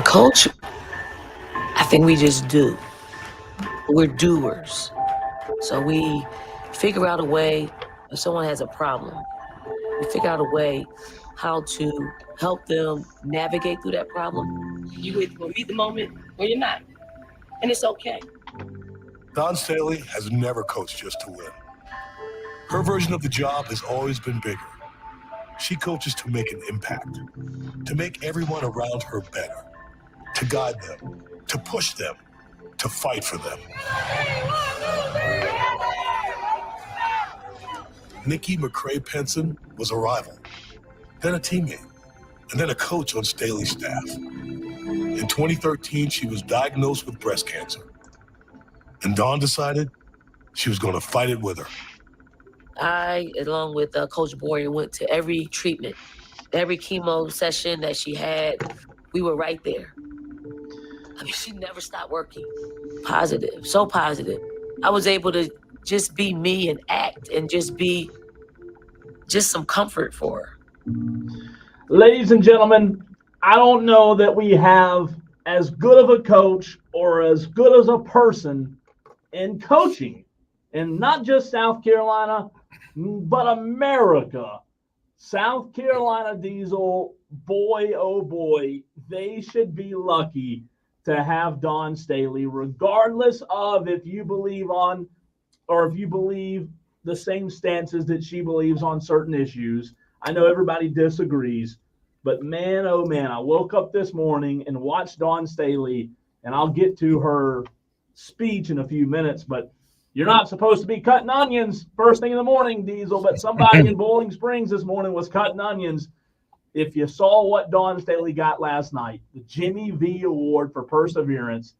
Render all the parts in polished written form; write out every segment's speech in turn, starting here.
A coach, I think we just do. We're doers. So we figure out a way, if someone has a problem, we figure out a way how to help them navigate through that problem. You either gonna meet the moment or you're not. And it's okay. Don Staley has never coached just to win. Her version of the job has always been bigger. She coaches to make an impact, to make everyone around her better, to guide them, to push them, to fight for them. Nikki McCray-Penson was a rival, then a teammate, and then a coach on Staley's staff. In 2013, she was diagnosed with breast cancer. And Dawn decided she was going to fight it with her. I, along with Coach Boyer, went to every treatment, every chemo session that she had. We were right there. I mean, she never stopped working. Positive, so positive. I was able to just be me and act and just be some comfort for her. Ladies and gentlemen, I don't know that we have as good of a coach or as good as a person in coaching, and not just South Carolina, but America. South Carolina Diesel, boy, oh boy, they should be lucky to have Dawn Staley, regardless of if you believe on or if you believe the same stances that she believes on certain issues. I know everybody disagrees, but man, oh man, I woke up this morning and watched Dawn Staley, and I'll get to her speech in a few minutes, but you're not supposed to be cutting onions first thing in the morning, Diesel, but somebody in Bowling Springs this morning was cutting onions. If you saw what Dawn Staley got last night, the Jimmy V Award for Perseverance,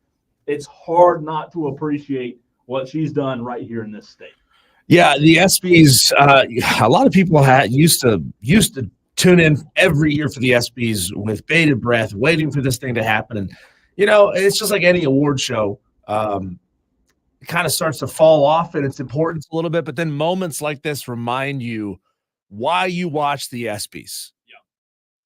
it's hard not to appreciate what she's done right here in this state. Yeah, the ESPYs, a lot of people used to tune in every year for the ESPYs with bated breath, waiting for this thing to happen. And, it's just like any award show. It kind of starts to fall off in its importance a little bit, but then moments like this remind you why you watch the ESPYs. Yeah.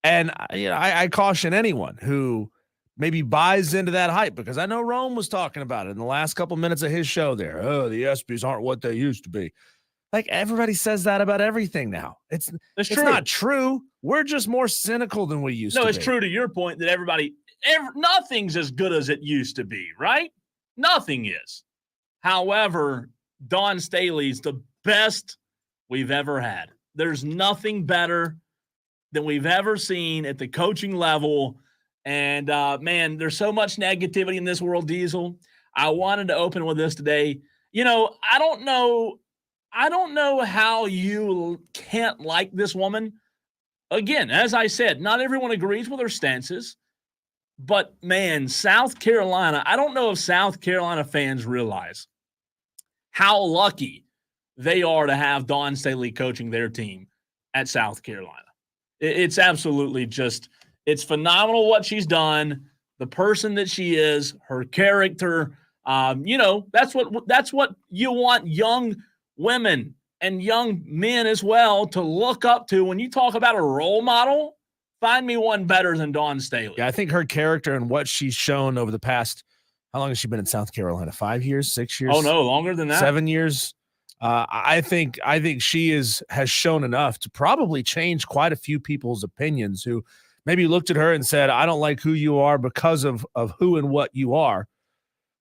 And, I caution anyone who maybe buys into that hype, because I know Rome was talking about it in the last couple minutes of his show there. Oh, the ESPYs aren't what they used to be. Like, everybody says that about everything now. It's not true. We're just more cynical than we used to be. No, it's true to your point that nothing's as good as it used to be, right? Nothing is. However, Dawn Staley's the best we've ever had. There's nothing better than we've ever seen at the coaching level. And, man, there's so much negativity in this world, Diesel. I wanted to open with this today. I don't know how you can't like this woman. Again, as I said, not everyone agrees with her stances. But, man, South Carolina, I don't know if South Carolina fans realize how lucky they are to have Dawn Staley coaching their team at South Carolina. It's absolutely it's phenomenal what she's done, the person that she is, her character. That's what you want young women and young men as well to look up to. When you talk about a role model, find me one better than Dawn Staley. Yeah, I think her character and what she's shown over the past, how long has she been in South Carolina? 5 years, 6 years? Oh, no, longer than that. 7 years. I think she has shown enough to probably change quite a few people's opinions who maybe looked at her and said, I don't like who you are because of who and what you are.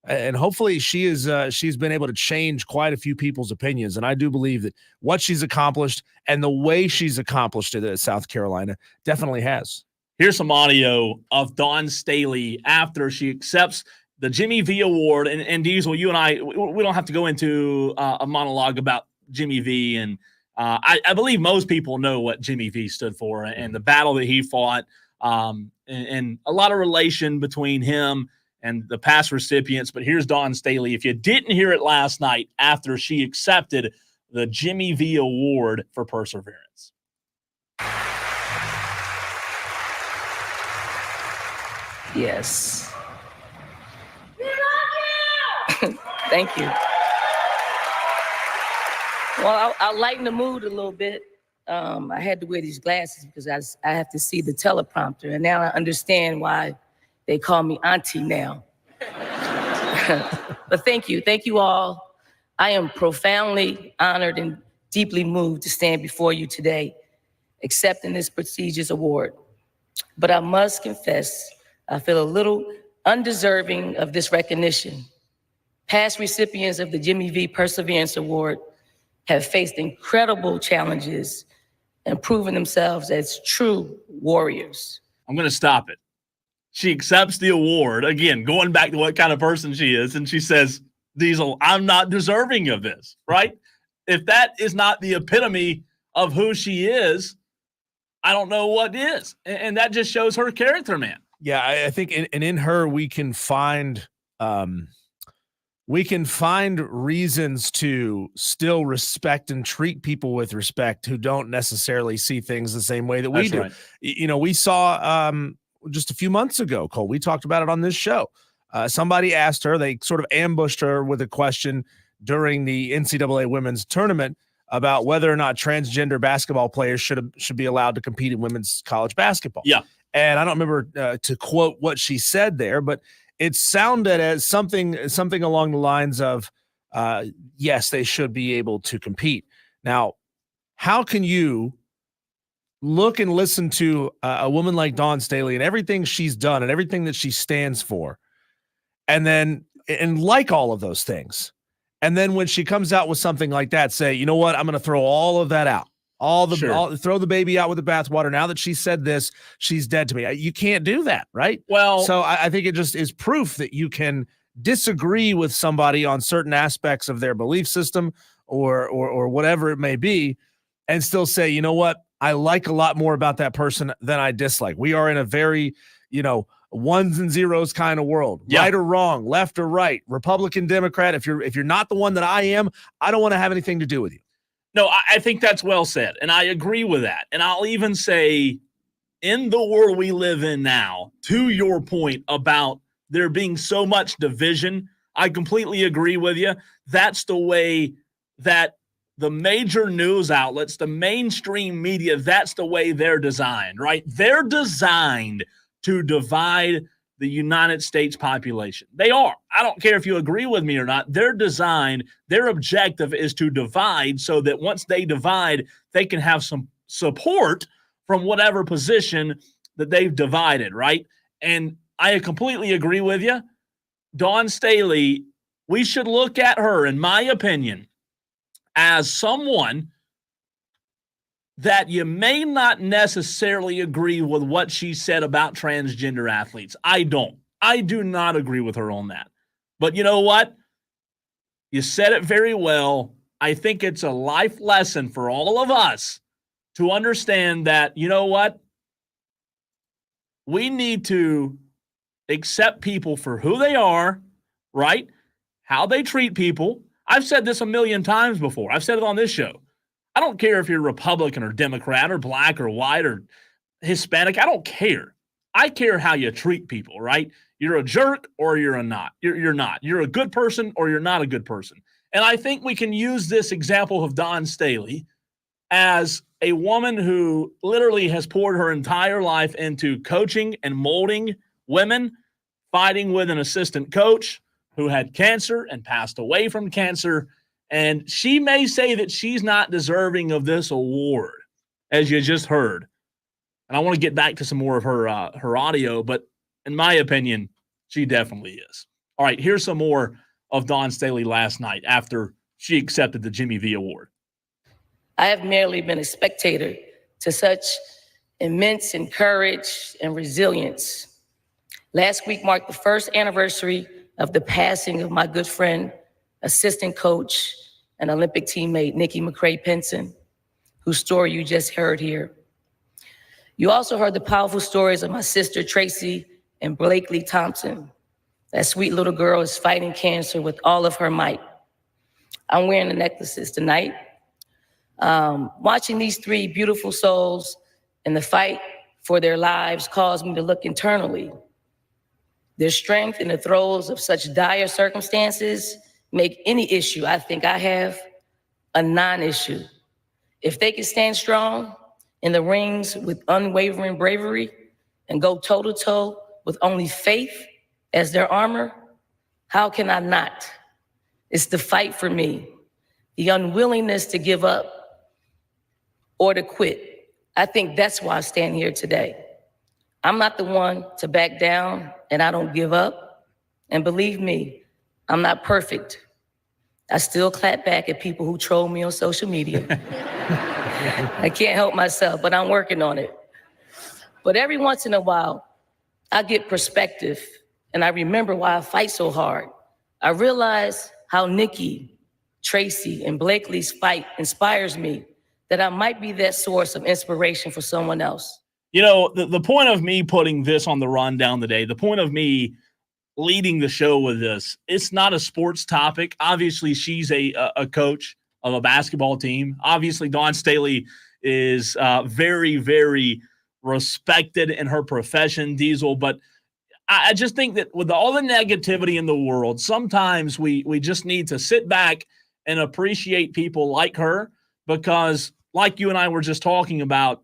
And hopefully she's been able to change quite a few people's opinions. And I do believe that what she's accomplished and the way she's accomplished it at South Carolina definitely has. Here's some audio of Dawn Staley after she accepts the Jimmy V Award. And Diesel, you and I, we don't have to go into a monologue about Jimmy V. And I believe most people know what Jimmy V stood for and the battle that he fought, and a lot of relation between him and the past recipients. But here's Dawn Staley. If you didn't hear it last night after she accepted the Jimmy V Award for Perseverance. Yes. Thank you. Well, I'll lighten the mood a little bit. I had to wear these glasses because I have to see the teleprompter. And now I understand why They call me Auntie now. But thank you all. I am profoundly honored and deeply moved to stand before you today, accepting this prestigious award. But I must confess, I feel a little undeserving of this recognition. Past recipients of the Jimmy V Perseverance Award have faced incredible challenges and proven themselves as true warriors. I'm going to stop it. She accepts the award, again, going back to what kind of person she is, and she says, Diesel, I'm not deserving of this, right? If that is not the epitome of who she is, I don't know what is. And that just shows her character, man. Yeah, I think in her we can find reasons to still respect and treat people with respect who don't necessarily see things the same way that we do. Right. You know, we saw just a few months ago, Cole, we talked about it on this show. Somebody asked her, they sort of ambushed her with a question during the NCAA women's tournament about whether or not transgender basketball players should be allowed to compete in women's college basketball. Yeah. And I don't remember to quote what she said there, but it sounded as something along the lines of, yes, they should be able to compete. Now, how can you look and listen to a woman like Dawn Staley and everything she's done and everything that she stands for, and like all of those things, and then when she comes out with something like that, say, you know what, I'm going to throw all of that out. Throw the baby out with the bathwater. Now that she said this, she's dead to me. You can't do that, right? Well, so I think it just is proof that you can disagree with somebody on certain aspects of their belief system or whatever it may be, and still say, you know what, I like a lot more about that person than I dislike. We are in a very, ones and zeros kind of world, right or wrong, left or right, Republican, Democrat. If you're not the one that I am, I don't want to have anything to do with you. No, I think that's well said, and I agree with that. And I'll even say, in the world we live in now, to your point about there being so much division, I completely agree with you. That's the way that the major news outlets, the mainstream media, that's the way they're designed, right? They're designed to divide the United States population. They are. I don't care if you agree with me or not. They're designed, their objective is to divide so that once they divide, they can have some support from whatever position that they've divided, right? And I completely agree with you. Dawn Staley, we should look at her, in my opinion, as someone that you may not necessarily agree with what she said about transgender athletes. I don't. I do not agree with her on that. But you know what? You said it very well. I think it's a life lesson for all of us to understand that, you know what? We need to accept people for who they are, right? How they treat people. I've said this a million times before. I've said it on this show. I don't care if you're Republican or Democrat or black or white or Hispanic. I don't care. I care how you treat people, right? You're a jerk or you're not. You're not. You're a good person or you're not a good person. And I think we can use this example of Dawn Staley as a woman who literally has poured her entire life into coaching and molding women, fighting with an assistant coach who had cancer and passed away from cancer. And she may say that she's not deserving of this award, as you just heard. And I want to get back to some more of her audio, but in my opinion, she definitely is. All right, here's some more of Dawn Staley last night after she accepted the Jimmy V Award. I have merely been a spectator to such immense courage and resilience. Last week marked the first anniversary of the passing of my good friend, assistant coach, and Olympic teammate, Nikki McCray-Penson, whose story you just heard here. You also heard the powerful stories of my sister, Tracy, and Blakely Thompson. That sweet little girl is fighting cancer with all of her might. I'm wearing the necklaces tonight. Watching these three beautiful souls in the fight for their lives caused me to look internally. Their strength in the throes of such dire circumstances make any issue I think I have a non-issue. If they can stand strong in the rings with unwavering bravery and go toe-to-toe with only faith as their armor, how can I not? It's the fight for me, the unwillingness to give up or to quit. I think that's why I stand here today. I'm not the one to back down, and I don't give up. And believe me, I'm not perfect. I still clap back at people who troll me on social media. I can't help myself, but I'm working on it. But every once in a while, I get perspective, and I remember why I fight so hard. I realize how Nikki, Tracy, and Blakely's fight inspires me, that I might be that source of inspiration for someone else. You know, the point of me putting this on the rundown today, the point of me leading the show with this, it's not a sports topic. Obviously, she's a coach of a basketball team. Obviously, Dawn Staley is very, very respected in her profession, Diesel. But I just think that with all the negativity in the world, sometimes we just need to sit back and appreciate people like her, because like you and I were just talking about,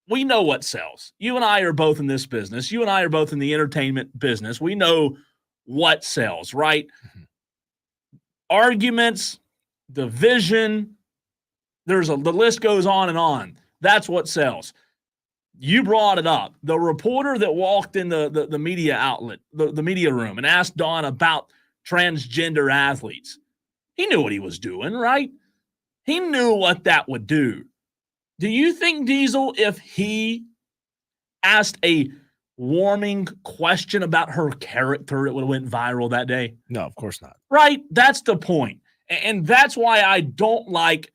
we know what sells. You and I are both in this business. You and I are both in the entertainment business. We know what sells, right? Mm-hmm. Arguments, division, the list goes on and on. That's what sells. You brought it up. The reporter that walked in the media outlet, the media room, and asked Dawn about transgender athletes, he knew what he was doing, right? He knew what that would do. Do you think, Diesel, if he asked a warming question about her character, it would have went viral that day? No, of course not. Right? That's the point. And that's why I don't like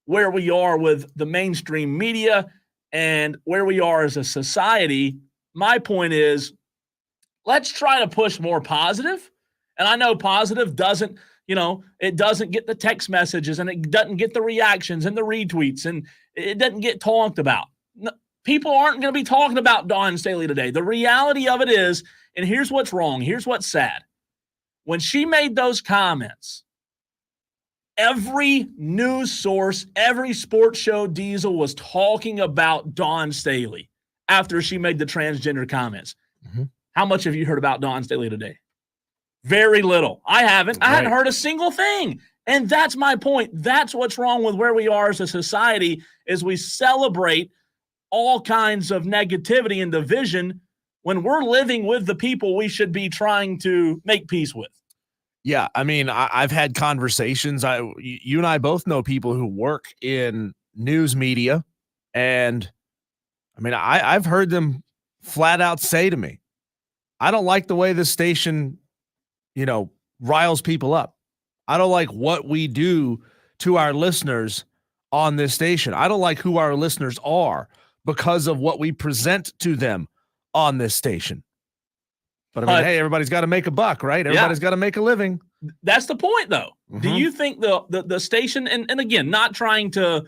where we are with the mainstream media and where we are as a society. My point is, let's try to push more positive. And I know positive doesn't, it doesn't get the text messages, and it doesn't get the reactions and the retweets, and it doesn't get talked about. No, people aren't going to be talking about Dawn Staley today. The reality of it is, and here's what's wrong, here's what's sad. When she made those comments, every news source, every sports show, Diesel, was talking about Dawn Staley after she made the transgender comments. Mm-hmm. How much have you heard about Dawn Staley today? Very little. I haven't. Right. I hadn't heard a single thing. And that's my point. That's what's wrong with where we are as a society, is we celebrate all kinds of negativity and division when we're living with the people we should be trying to make peace with. Yeah, I mean, I've had conversations. You and I both know people who work in news media, and I mean, I've heard them flat out say to me, I don't like the way this station, riles people up. I don't like what we do to our listeners on this station. I don't like who our listeners are because of what we present to them on this station. But I mean, hey, everybody's got to make a buck, right? Everybody's got to make a living. That's the point, though. Mm-hmm. Do you think the station, and again, not trying to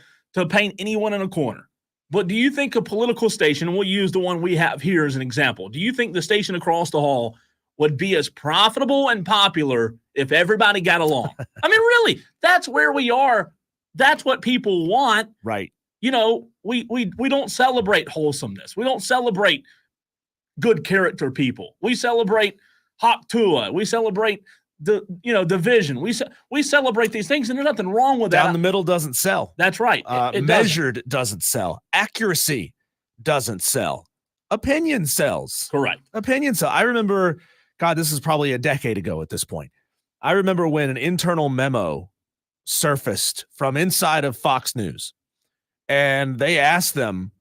paint anyone in a corner, but do you think a political station, and we'll use the one we have here as an example, do you think the station across the hall would be as profitable and popular if everybody got along? I mean, really, that's where we are. That's what people want. Right. We don't celebrate wholesomeness. We don't celebrate good character people. We celebrate Hawk Tua. We celebrate division. We celebrate these things, and there's nothing wrong with that. Down the middle doesn't sell. That's right. It measured doesn't sell. Accuracy doesn't sell. Opinion sells. Correct. Opinion sells. I remember, God, this is probably a decade ago at this point. I remember when an internal memo surfaced from inside of Fox News, and they asked them,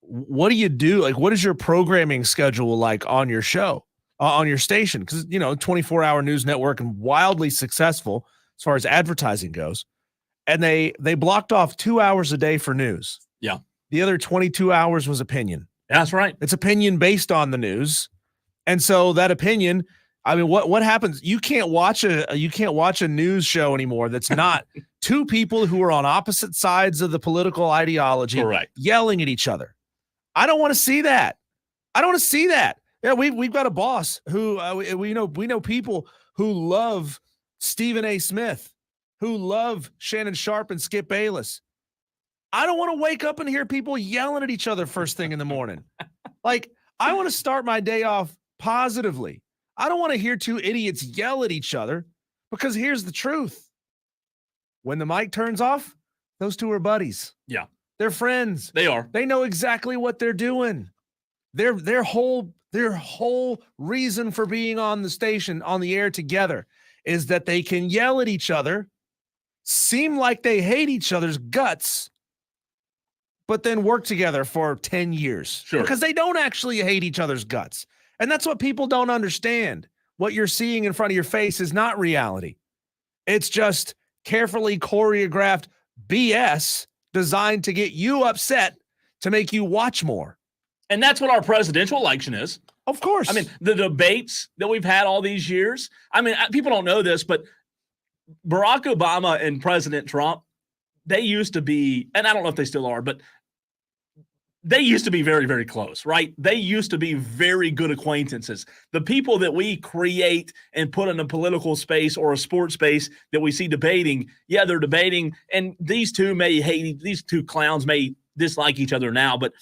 what do you do? Like, what is your programming schedule like on your show, on your station? Because, 24-hour news network and wildly successful as far as advertising goes. And they blocked off 2 hours a day for news. Yeah. The other 22 hours was opinion. That's right. It's opinion based on the news. And so that opinion, I mean, what happens? You can't watch a news show anymore that's not two people who are on opposite sides of the political ideology. Correct. Yelling at each other. I don't want to see that. I don't want to see that. Yeah, we've got a boss who we know people who love Stephen A. Smith, who love Shannon Sharp and Skip Bayless. I don't want to wake up and hear people yelling at each other first thing in the morning. Like, I want to start my day off positively. I don't want to hear two idiots yell at each other because here's the truth. When the mic turns off, those two are buddies. Yeah. They're friends. They are. They know exactly what they're doing. Their whole reason for being on the station, on the air together, is that they can yell at each other, seem like they hate each other's guts, but then work together for 10 years. Sure. Because they don't actually hate each other's guts. And that's what people don't understand. What you're seeing in front of your face is not reality. It's just carefully choreographed BS designed to get you upset to make you watch more. And that's what our presidential election is. Of course. I mean, the debates that we've had all these years. I mean, people don't know this, but Barack Obama and President Trump, they used to be, and I don't know if they still are, but they used to be very, very close, right? They used to be very good acquaintances. The people that we create and put in a political space or a sports space that we see debating, yeah, they're debating, and these two clowns may dislike each other now, but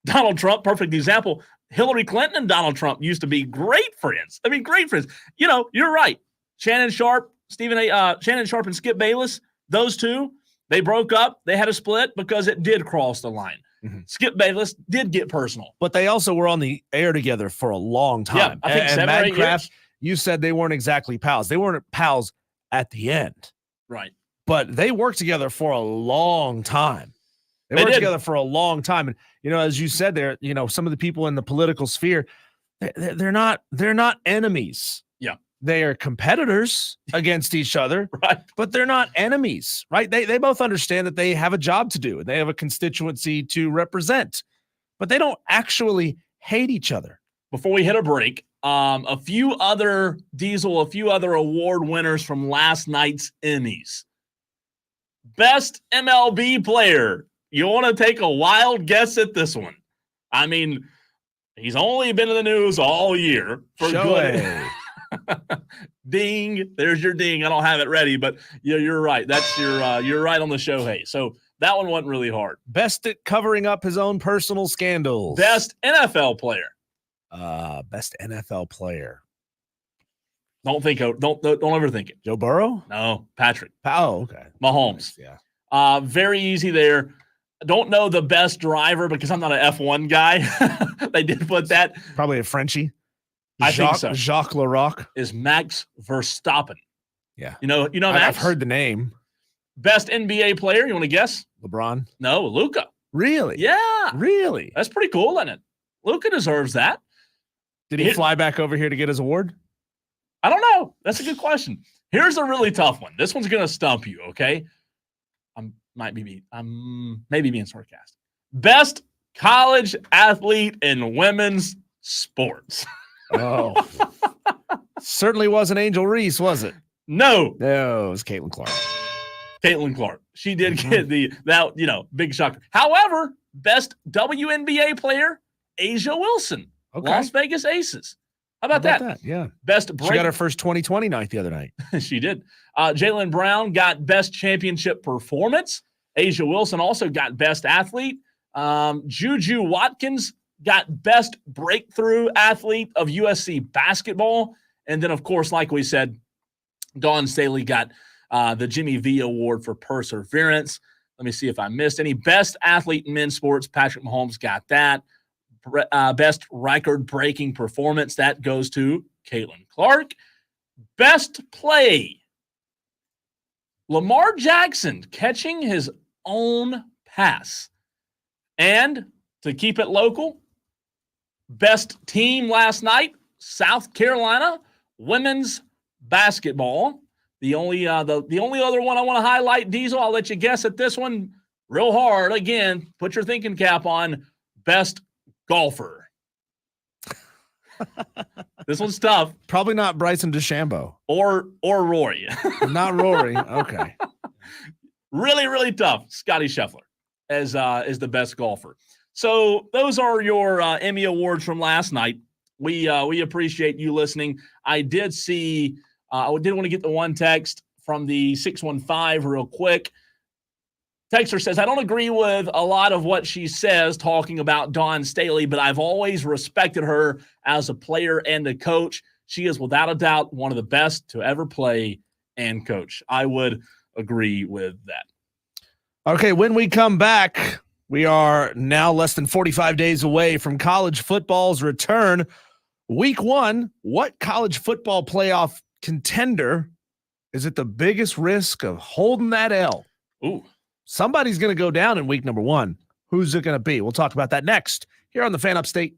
Donald Trump, perfect example. Hillary Clinton and Donald Trump used to be great friends. I mean, great friends. You know, you're right. Shannon Sharpe and Skip Bayless, those two, they broke up. They had a split because it did cross the line. Mm-hmm. Skip Bayless did get personal. But they also were on the air together for a long time. Yeah, I think 7 or 8 years. You said they weren't exactly pals. They weren't pals at the end. Right. But they worked together for a long time. They worked together for a long time. And, you know, as you said there, you know, some of the people in the political sphere, they're not enemies. Yeah. They are competitors against each other, right? But they're not enemies, right? They both understand that they have a job to do and they have a constituency to represent, but they don't actually hate each other. Before we hit a break, a few other award winners from last night's Emmys. Best MLB player. You want to take a wild guess at this one? I mean, he's only been in the news all year for good. Ding. There's your ding. I don't have it ready, but yeah, you're right. That's you're right on the Shohei. So that one wasn't really hard. Best at covering up his own personal scandals. Best NFL player. Best NFL player. Don't ever think it. Joe Burrow? No, Patrick. Oh, okay. Mahomes. Nice, yeah. Very easy there. I don't know the best driver because I'm not an F1 guy. They did put that. Probably a Frenchie. I think so. Jacques Laroque is Max Verstappen. Yeah. You know Max? I've heard the name. Best NBA player, you want to guess? LeBron? No, Luka. Really? Yeah. Really? That's pretty cool, isn't it? Luka deserves that. Did he fly back over here to get his award? I don't know. That's a good question. Here's a really tough one. This one's going to stump you, okay? I'm maybe being sarcastic. Best college athlete in women's sports. Oh. Certainly wasn't Angel Reese, was it? No, it was Caitlin Clark. Caitlin Clark. She did get big shocker. However, best WNBA player, Asia Wilson. Okay. Las Vegas Aces. How about that? Yeah. Best break. She got her first 2020 night the other night. She did. Jaylen Brown got best championship performance. Asia Wilson also got best athlete. Juju Watkins got best breakthrough athlete of USC basketball. And then, of course, like we said, Dawn Staley got the Jimmy V Award for perseverance. Let me see if I missed any. Best athlete in men's sports, Patrick Mahomes got that. Best record-breaking performance, that goes to Caitlin Clark. Best play, Lamar Jackson catching his own pass. And to keep it local, best team last night, South Carolina women's basketball. The only other one I want to highlight, Diesel, I'll let you guess at this one real hard. Again, put your thinking cap on. Best golfer. This one's tough. Probably not Bryson DeChambeau. Or Rory. Not Rory. Okay. Really, really tough. Scotty Scheffler as the best golfer. So those are your Emmy Awards from last night. We appreciate you listening. I did see I did want to get the one text from the 615 real quick. Texter says, I don't agree with a lot of what she says talking about Dawn Staley, but I've always respected her as a player and a coach. She is without a doubt one of the best to ever play and coach. I would agree with that. Okay, when we come back, we are now less than 45 days away from college football's return. Week 1, what college football playoff contender is at the biggest risk of holding that L? Ooh. Somebody's going to go down in week number 1. Who's it going to be? We'll talk about that next here on the Fan Upstate.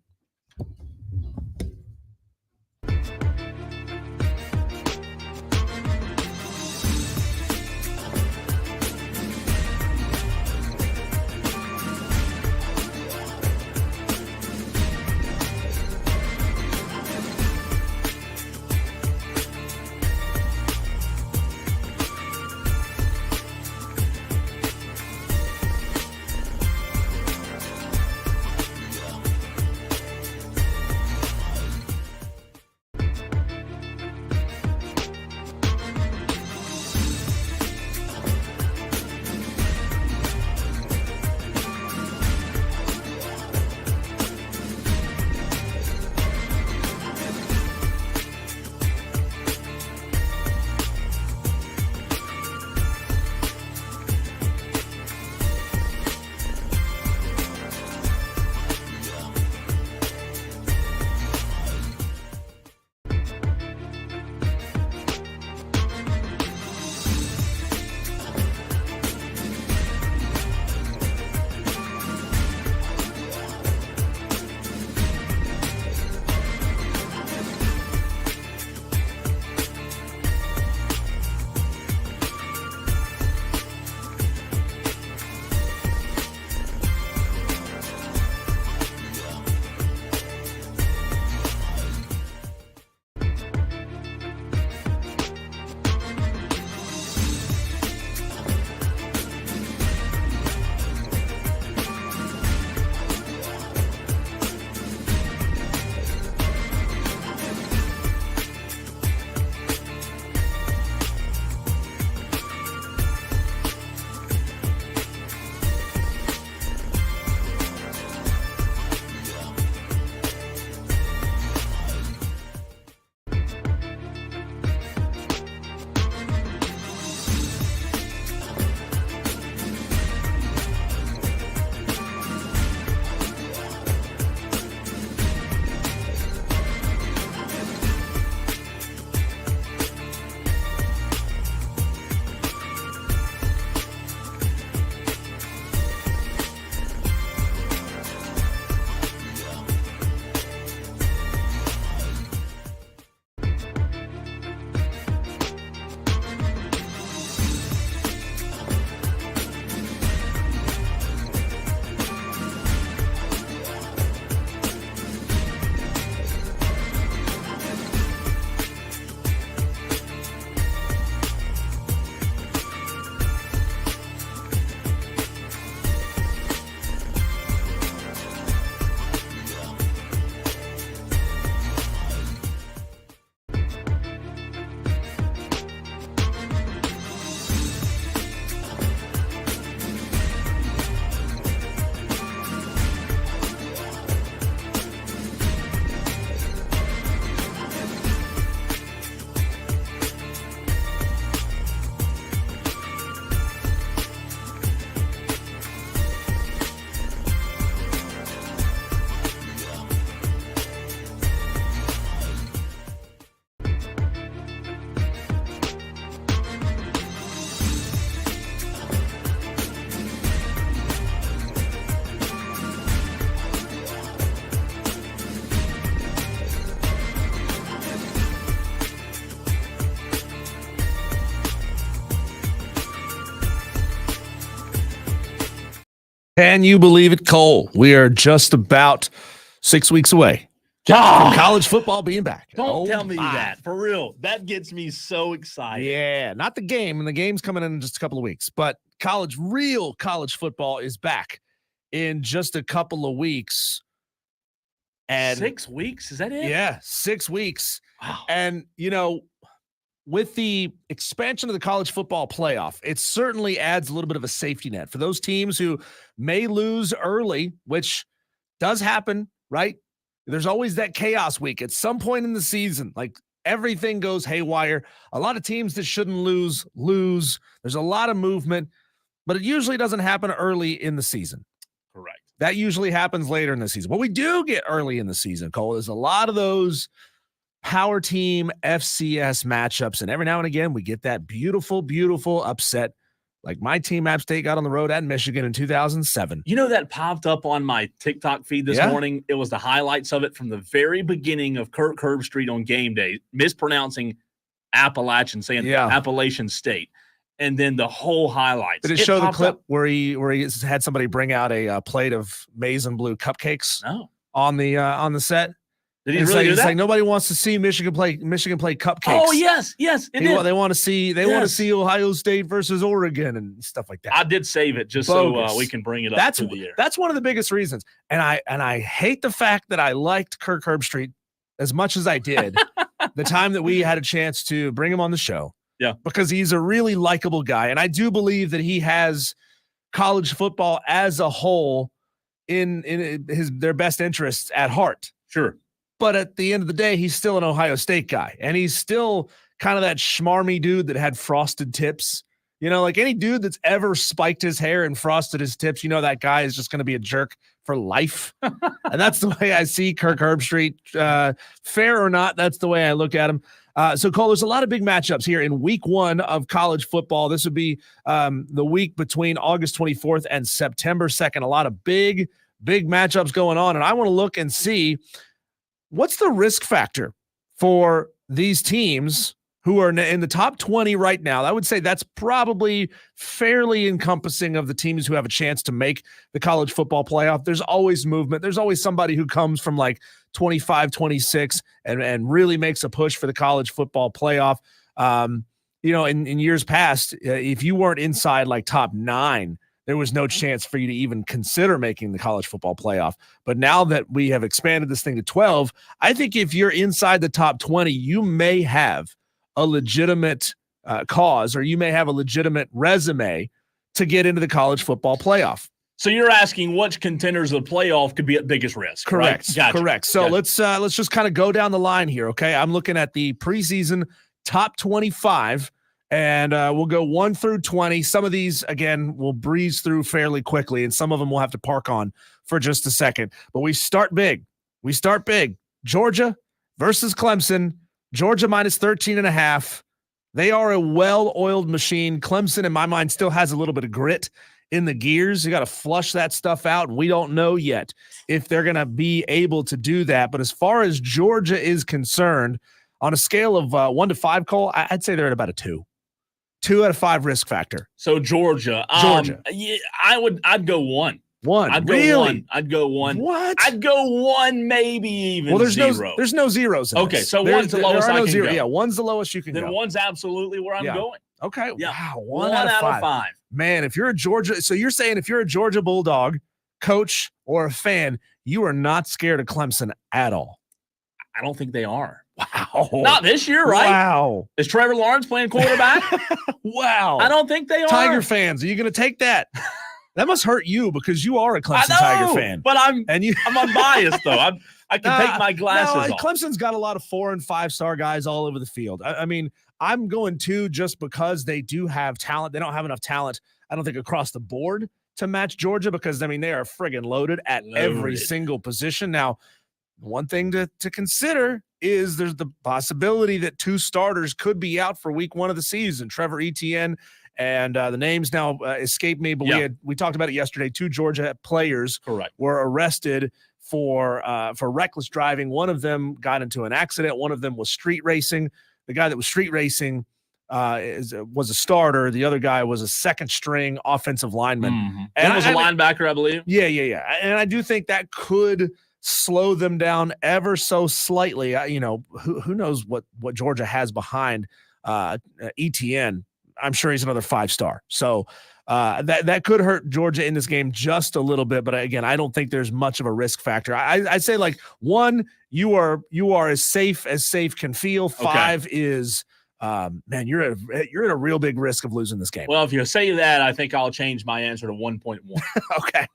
Can you believe it, Cole? We are just about 6 weeks away from college football being back. Don't tell me that. For real. That gets me so excited. Yeah, not the game, and the game's coming in just a couple of weeks, but real college football is back in just a couple of weeks. And 6 weeks? Is that it? Yeah, 6 weeks. Wow. And, with the expansion of the college football playoff, it certainly adds a little bit of a safety net for those teams who may lose early, which does happen, right? There's always that chaos week at some point in the season. Like, everything goes haywire. A lot of teams that shouldn't lose. There's a lot of movement, but it usually doesn't happen early in the season. Correct. That usually happens later in the season. What we do get early in the season, Cole, is a lot of those power team FCS matchups. And every now and again, we get that beautiful, beautiful upset. Like my team, App State, got on the road at Michigan in 2007. You know, that popped up on my TikTok feed this morning. It was the highlights of it from the very beginning of Kirk Herbstreit on game day, mispronouncing Appalachian, saying Appalachian State. And then the whole highlights. Did it show the clip where he had somebody bring out a plate of maize and blue cupcakes on the set? Did he really do that? It's like nobody wants to see Michigan play cupcakes. Oh yes, they want to see Ohio State versus Oregon and stuff like that. I did save it just so we can bring it up to the air. That's one of the biggest reasons. And I hate the fact that I liked Kirk Herbstreit as much as I did the time that we had a chance to bring him on the show. Yeah, because he's a really likable guy, and I do believe that he has college football as a whole in their best interests at heart. Sure. But at the end of the day, he's still an Ohio State guy, and he's still kind of that schmarmy dude that had frosted tips. You know, like any dude that's ever spiked his hair and frosted his tips, you know that guy is just going to be a jerk for life. And that's the way I see Kirk Herbstreit. Fair or not, that's the way I look at him. So, Cole, there's a lot of big matchups here in week 1 of college football. This would be the week between August 24th and September 2nd. A lot of big matchups going on, and I want to look and see what's the risk factor for these teams who are in the top 20 right now. I would say that's probably fairly encompassing of the teams who have a chance to make the college football playoff. There's always movement. There's always somebody who comes from like 25, 26 and really makes a push for the college football playoff. You know, in years past, if you weren't inside like top 9, there was no chance for you to even consider making the college football playoff. But now that we have expanded this thing to 12, I think if you're inside the top 20, you may have a legitimate cause, or you may have a legitimate resume to get into the college football playoff. So you're asking which contenders of the playoff could be at biggest risk. Correct. Right? Gotcha. Correct. So let's just kind of go down the line here. Okay. I'm looking at the preseason top 25, and we'll go 1 through 20. Some of these, again, we'll breeze through fairly quickly, and some of them we'll have to park on for just a second. But we start big. Georgia versus Clemson. Georgia minus 13.5. They are a well-oiled machine. Clemson, in my mind, still has a little bit of grit in the gears. You got to flush that stuff out, and we don't know yet if they're going to be able to do that. But as far as Georgia is concerned, on a scale of 1 to 5, Cole, I'd say they're at about a 2. 2 out of 5 risk factor. So Georgia. Yeah, I'd go 1. I'd go really? 1. I'd go 1. What? I'd go 1, maybe even there's 0. there's no zeros in okay, this. so 1's the lowest I can go. Yeah, 1's the lowest you can then go. Then 1's absolutely where I'm going. Okay. Yeah. Wow. 1 out of 5. Man, if you're a Georgia, so you're saying if you're a Georgia Bulldog coach or a fan, you are not scared of Clemson at all. I don't think they are. Wow. Not this year, right? Wow. Is Trevor Lawrence playing quarterback? Wow. I don't think they are. Tiger fans, are you going to take that? That must hurt you because you are a Clemson Tiger fan. But I'm unbiased, though. I can take my glasses off. Clemson's got a lot of 4- and 5-star guys all over the field. I mean, I'm going 2 just because they do have talent. They don't have enough talent, I don't think, across the board to match Georgia because, I mean, they are friggin' loaded at every single position. Now, one thing to consider is there's the possibility that 2 starters could be out for week 1 of the season. Trevor Etienne and the names now escape me, but we talked about it yesterday. 2 Georgia players were arrested for reckless driving. One of them got into an accident. One of them was street racing. The guy that was street racing was a starter. The other guy was a second-string offensive lineman. Mm-hmm. And was a linebacker, I believe. Yeah. And I do think that could slow them down ever so slightly. Who knows what Georgia has behind ETN. I'm sure he's another 5-star. So that could hurt Georgia in this game just a little bit. But again, I don't think there's much of a risk factor. I'd say like 1, you are as safe can feel. 5 is man, you're at a real big risk of losing this game. Well, if you say that, I think I'll change my answer to 1.1. Okay,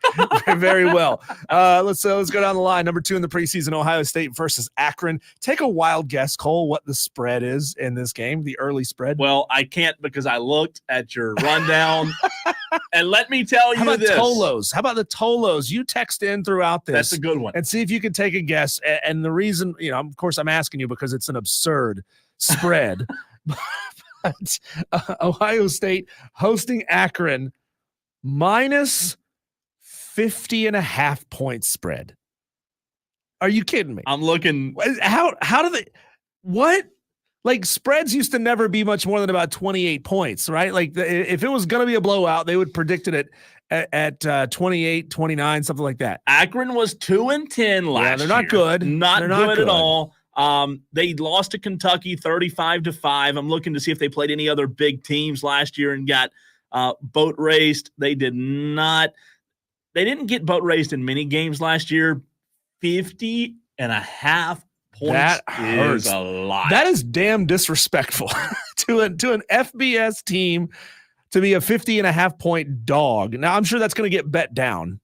very well. Let's go down the line. Number 2 in the preseason, Ohio State versus Akron. Take a wild guess, Cole, what the spread is in this game, the early spread. Well, I can't because I looked at your rundown. And let me tell you How about this. Tolos? How about the Tolos? You text in throughout this. That's a good one. And see if you can take a guess. And the reason, of course, I'm asking you because it's an absurd spread. But Ohio State hosting Akron minus 50.5 point spread. Are you kidding me? I'm looking. How do they? What? Like, spreads used to never be much more than about 28 points, right? Like, if it was going to be a blowout, they would predict it at 28, 29, something like that. Akron was 2-10 last year. They're not good. Not good at all. They lost to Kentucky 35-5. I'm looking to see if they played any other big teams last year and got boat raced. They did not. They didn't get boat raced in many games last year. 50.5 points that hurts. Is a lot. That is damn disrespectful to an FBS team to be a 50.5 point dog. Now, I'm sure that's going to get bet down.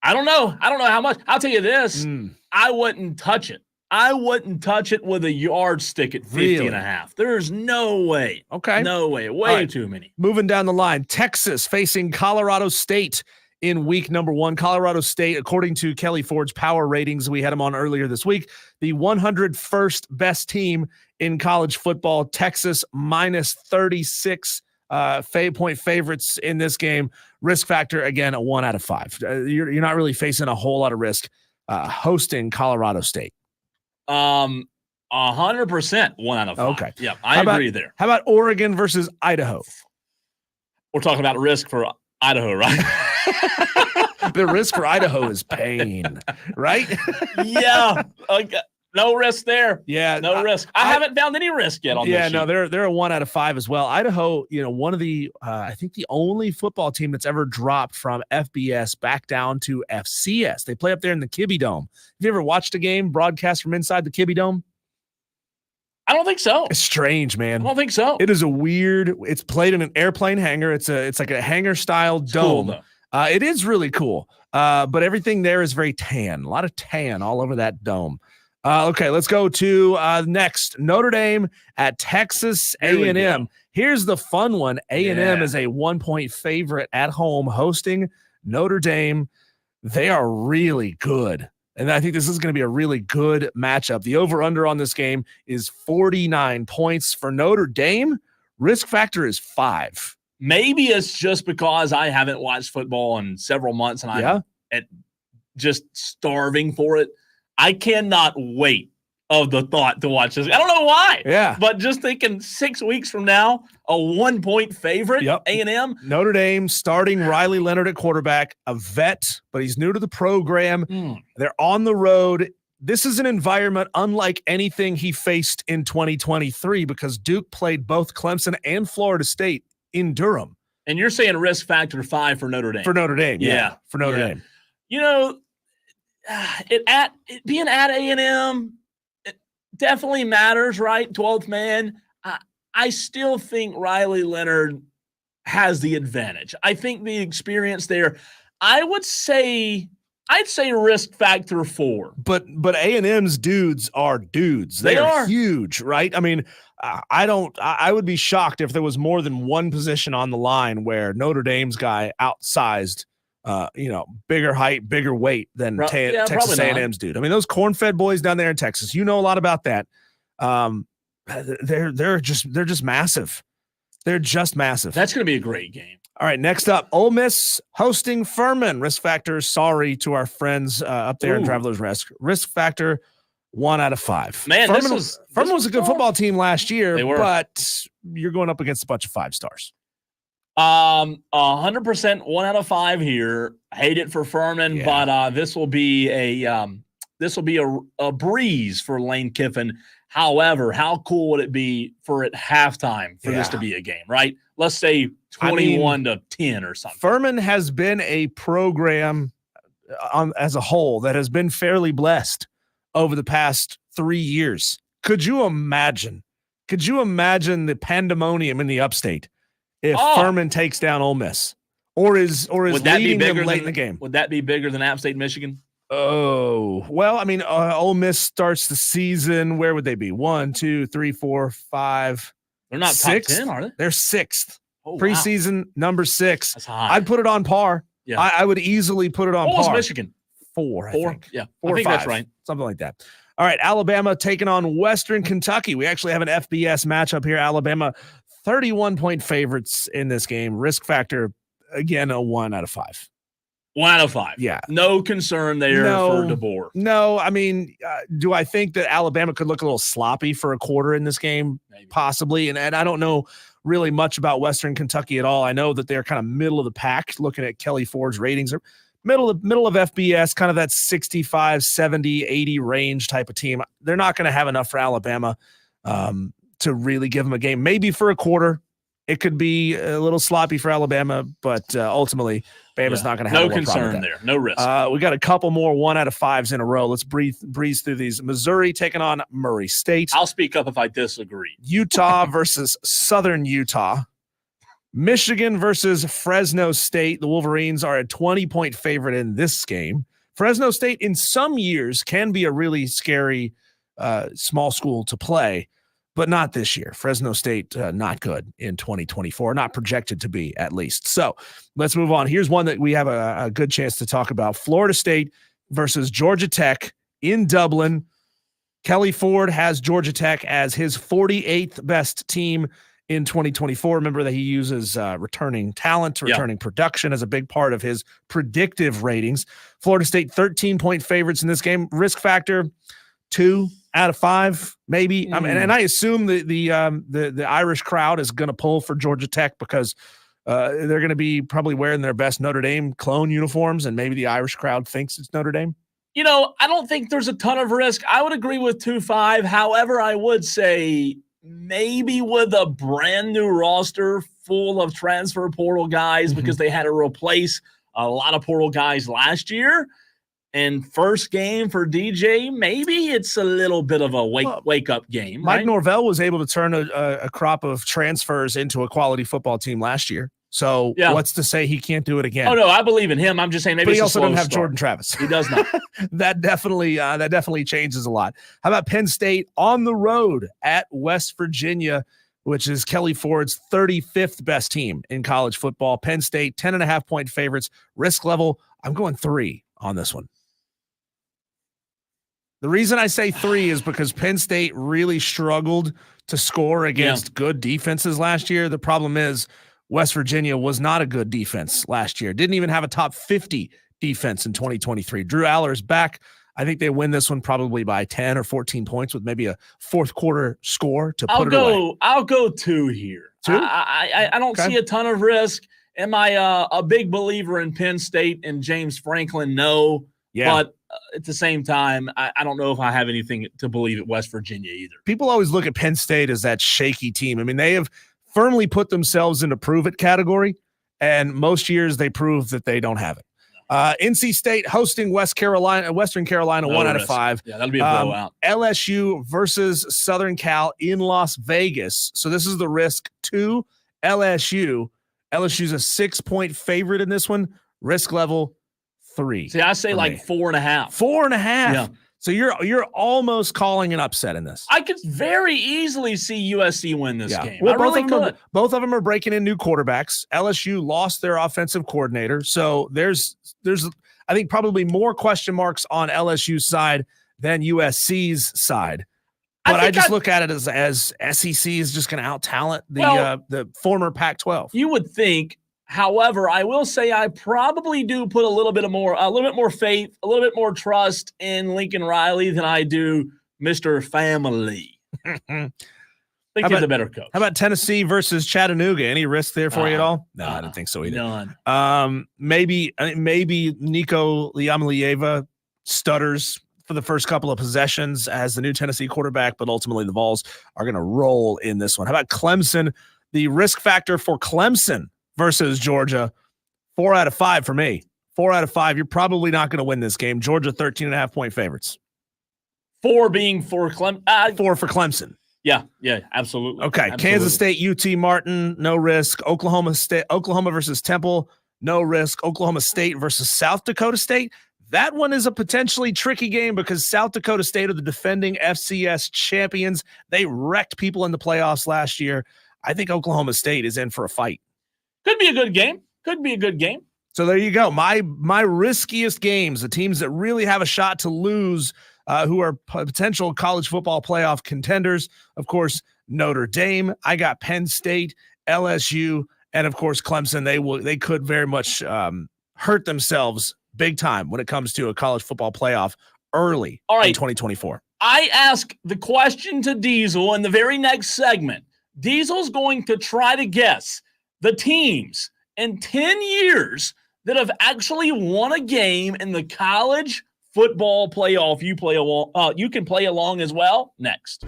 I don't know how much. I'll tell you this. I wouldn't touch it. I wouldn't touch it with a yardstick at 50.5. There's no way. Okay. No way. Way too many. Moving down the line, Texas facing Colorado State in week number 1. Colorado State, according to Kelly Ford's power ratings, we had him on earlier this week, the 101st best team in college football. Texas minus 36 point favorites in this game. Risk factor, again, a 1 out of 5. You're not really facing a whole lot of risk hosting Colorado State. 100% 1 out of 5. Okay. Yeah, I agree there. How about Oregon versus Idaho? We're talking about risk for Idaho, right? The risk for Idaho is pain, right? Yeah. No risk there. Yeah. No risk. I haven't found any risk yet on this. Yeah, no, sheet. they're a 1 out of 5 as well. Idaho, one of the, I think the only football team that's ever dropped from FBS back down to FCS. They play up there in the Kibbe Dome. Have you ever watched a game broadcast from inside the Kibbe Dome? I don't think so. It's strange, man. I don't think so. It is it's played in an airplane hangar. It's like a hangar style dome. Cool, it is really cool. But everything there is very tan. A lot of tan all over that dome. Okay, let's go to next. Notre Dame at Texas A&M. Here's the fun one. A&M is a 1 point favorite at home hosting Notre Dame. They are really good. And I think this is going to be a really good matchup. The over-under on this game is 49 points for Notre Dame. Risk factor is 5. Maybe it's just because I haven't watched football in several months and I'm just starving for it. I cannot wait of the thought to watch this. I don't know why. Yeah. But just thinking 6 weeks from now, a 1 point favorite, A&M. Notre Dame starting Riley Leonard at quarterback, a vet, but he's new to the program. They're on the road. This is an environment unlike anything he faced in 2023 because Duke played both Clemson and Florida State in Durham. And you're saying risk factor 5 for Notre Dame. For Notre Dame, yeah. For Notre Dame. Being at A&M, it definitely matters, right? 12th man. I still think Riley Leonard has the advantage. I think the experience there, I'd say risk factor 4. But A&M's dudes are dudes. They are huge, right? I mean, I would be shocked if there was more than one position on the line where Notre Dame's guy outsized bigger height, bigger weight than Texas A&M's dude. I mean, those corn-fed boys down there in Texas, a lot about that. They're just massive. They're just massive. That's going to be a great game. All right, next up, Ole Miss hosting Furman. Risk factor, sorry to our friends up there in Travelers Rest. Risk factor, 1 out of 5. Man, Furman was a good football team last year, They were. But you're going up against a bunch of 5 stars. 100% 1 out of 5 here. Hate it for Furman, but this will be a breeze for Lane Kiffin. However, how cool would it be for at halftime for this to be a game, right? Let's say 21-10 or something. Furman has been a program as a whole that has been fairly blessed over the past 3 years. Could you imagine Could you imagine the pandemonium in the upstate if Furman takes down Ole Miss or is leading them late in the game? Would that be bigger than App State, Michigan? Oh, well, I mean, Ole Miss starts the season. Where would they be? 1, 2, 3, 4, 5. They're not sixth? top 10, are they? They're 6th. Oh, Preseason number 6. That's high. I'd put it on par. Yeah. I would easily put it on par. What was Michigan? 4, I 4? think. Yeah. 4 I think 5, that's right. Something like that. All right, Alabama taking on Western Kentucky. We actually have an FBS matchup here. Alabama, 31-point favorites in this game. Risk factor, again, a 1 out of 5. 1 out of 5. Yeah. No concern there for DeBoer. No, I mean, do I think that Alabama could look a little sloppy for a quarter in this game? Maybe. Possibly. And I don't know really much about Western Kentucky at all. I know that they're kind of middle of the pack looking at Kelly Ford's ratings. They're middle of FBS, kind of that 65, 70, 80 range type of team. They're not going to have enough for Alabama to really give them a game. Maybe for a quarter. It could be a little sloppy for Alabama, but ultimately, Bama's not going to have no concern there. No risk. We got a couple more 1 out of 5s in a row. Let's breeze through these. Missouri taking on Murray State. I'll speak up if I disagree. Utah versus Southern Utah. Michigan versus Fresno State. The Wolverines are a 20-point favorite in this game. Fresno State, in some years, can be a really scary small school to play, but not this year. Fresno State, not good in 2024, not projected to be at least. So let's move on. Here's one that we have a good chance to talk about. Florida State versus Georgia Tech in Dublin. Kelly Ford has Georgia Tech as his 48th best team in 2024. Remember that he uses returning talent, returning production as a big part of his predictive ratings. Florida State, 13-point favorites in this game. Risk factor, 2 out of 5, maybe. I mean, and I assume the Irish crowd is going to pull for Georgia Tech because they're going to be probably wearing their best Notre Dame clone uniforms, and maybe the Irish crowd thinks it's Notre Dame. You know, I don't think there's a ton of risk. I would agree with 2-5. However, I would say maybe with a brand new roster full of transfer portal guys because they had to replace a lot of portal guys last year. And first game for DJ, maybe it's a little bit of a wake-up game. Mike Norvell was able to turn a crop of transfers into a quality football team last year. So what's to say he can't do it again? Oh, no, I believe in him. I'm just saying maybe but he also doesn't have start. Jordan Travis. He does not. That definitely changes a lot. How about Penn State on the road at West Virginia, which is Kelly Ford's 35th best team in college football. Penn State, 10.5-point favorites. Risk level, I'm going 3 on this one. The reason I say 3 is because Penn State really struggled to score against good defenses last year. The problem is West Virginia was not a good defense last year. Didn't even have a top 50 defense in 2023. Drew Aller's back. I think they win this one probably by 10 or 14 points with maybe a fourth quarter score to put it away. I'll go 2 here. 2? I don't see a ton of risk. Am I a big believer in Penn State and James Franklin? No. Yeah. But at the same time, I don't know if I have anything to believe at West Virginia either. People always look at Penn State as that shaky team. I mean, they have firmly put themselves into prove it category, and most years they prove that they don't have it. NC State hosting Western Carolina, 1 out of 5. Yeah, that'll be a blowout. LSU versus Southern Cal in Las Vegas. So this is the risk to LSU. LSU's a 6-point favorite in this one. Risk level 3. See, I say like 4.5. 4.5. Yeah. So you're almost calling an upset in this. I could very easily see USC win this game. Well, I really could. Both of them are breaking in new quarterbacks. LSU lost their offensive coordinator, so there's I think probably more question marks on LSU's side than USC's side. But I just look at it as SEC is just going to out-talent the former Pac-12. You would think. However, I will say I probably do put a little bit more faith, a little bit more trust in Lincoln Riley than I do Mr. Family. I think he's a better coach. How about Tennessee versus Chattanooga? Any risk there for you at all? No, I didn't think so either. None. Maybe Nico Liamalieva stutters for the first couple of possessions as the new Tennessee quarterback, but ultimately the Vols are going to roll in this one. How about Clemson? The risk factor for Clemson versus Georgia, 4 out of 5 for me. 4 out of 5. You're probably not going to win this game. Georgia, 13.5-point favorites. 4 being for Clemson. 4 for Clemson. Yeah, absolutely. Okay, Absolutely. Kansas State, UT Martin, no risk. Oklahoma versus Temple, no risk. Oklahoma State versus South Dakota State. That one is a potentially tricky game because South Dakota State are the defending FCS champions. They wrecked people in the playoffs last year. I think Oklahoma State is in for a fight. Could be a good game. So there you go. My riskiest games, the teams that really have a shot to lose, who are potential college football playoff contenders. Of course, Notre Dame. I got Penn State, LSU, and of course Clemson. They could very much hurt themselves big time when it comes to a college football playoff early in 2024. I ask the question to Diesel in the very next segment. Diesel's going to try to guess the teams in 10 years that have actually won a game in the college football playoff. You can play along as well next.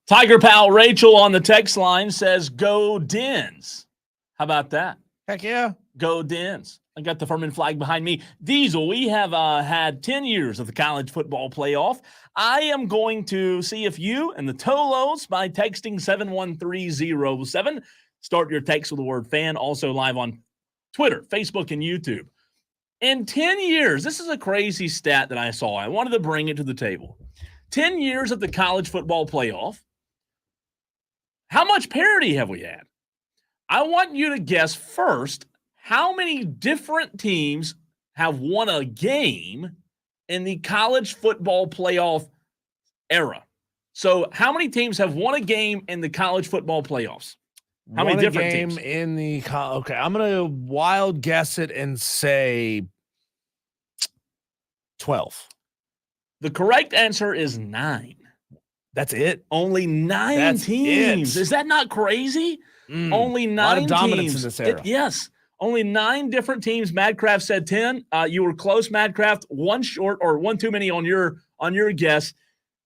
Tiger pal Rachel on the text line says, "Go Dens." How about that? Heck yeah. Go Dens. I got the Furman flag behind me. Diesel, we have had 10 years of the college football playoff. I am going to see if you and the Tolos, by texting 71307, start your text with the word fan, also live on Twitter, Facebook, and YouTube. In 10 years, this is a crazy stat that I saw. I wanted to bring it to the table. 10 years of the college football playoff. How much parity have we had? I want you to guess first how many different teams have won a game in the college football playoff era. So how many teams have won a game in the college football playoffs? How many different teams? In the okay, I'm going to wild guess it and say 12. The correct answer is 9. That's it. Only 9 teams. Is that not crazy? Only 9 a lot of dominance teams in this era. Yes. Only 9 different teams. Madcraft said 10. You were close, Madcraft. One short or one too many on your guess.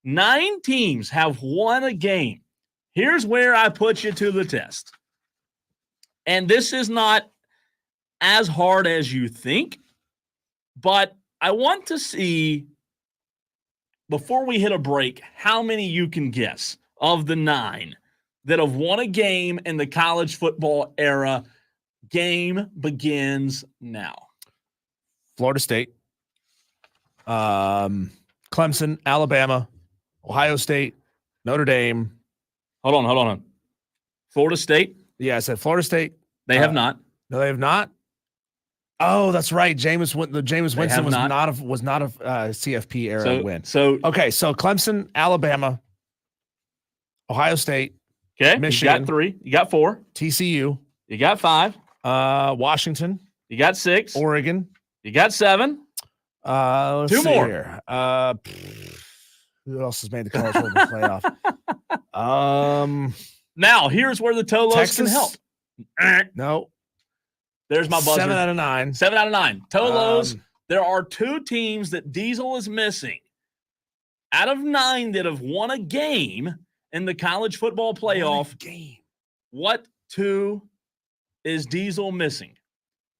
9 teams have won a game. Here's where I put you to the test. And this is not as hard as you think, but I want to see, before we hit a break, how many you can guess of the 9 that have won a game in the college football era. Game begins now. Florida State, Clemson, Alabama, Ohio State, Notre Dame. Hold on. Florida State? Yeah, I said Florida State. They have not. No, they have not. Oh, that's right. Jameis Winston was not a CFP era win. So okay, so Clemson, Alabama, Ohio State, okay, Michigan, you got 3, you got 4, TCU, you got 5, Washington, you got 6, Oregon, you got 7. Let's 2 see more. Here. Who else has made the college football playoff? Now here's where the Tolos Texas can help. No. There's my buzzer. 7 out of 9. 7 out of 9. Tolos, there are 2 teams that Diesel is missing. Out of 9 that have won a game in the college football playoff, what 2 is Diesel missing?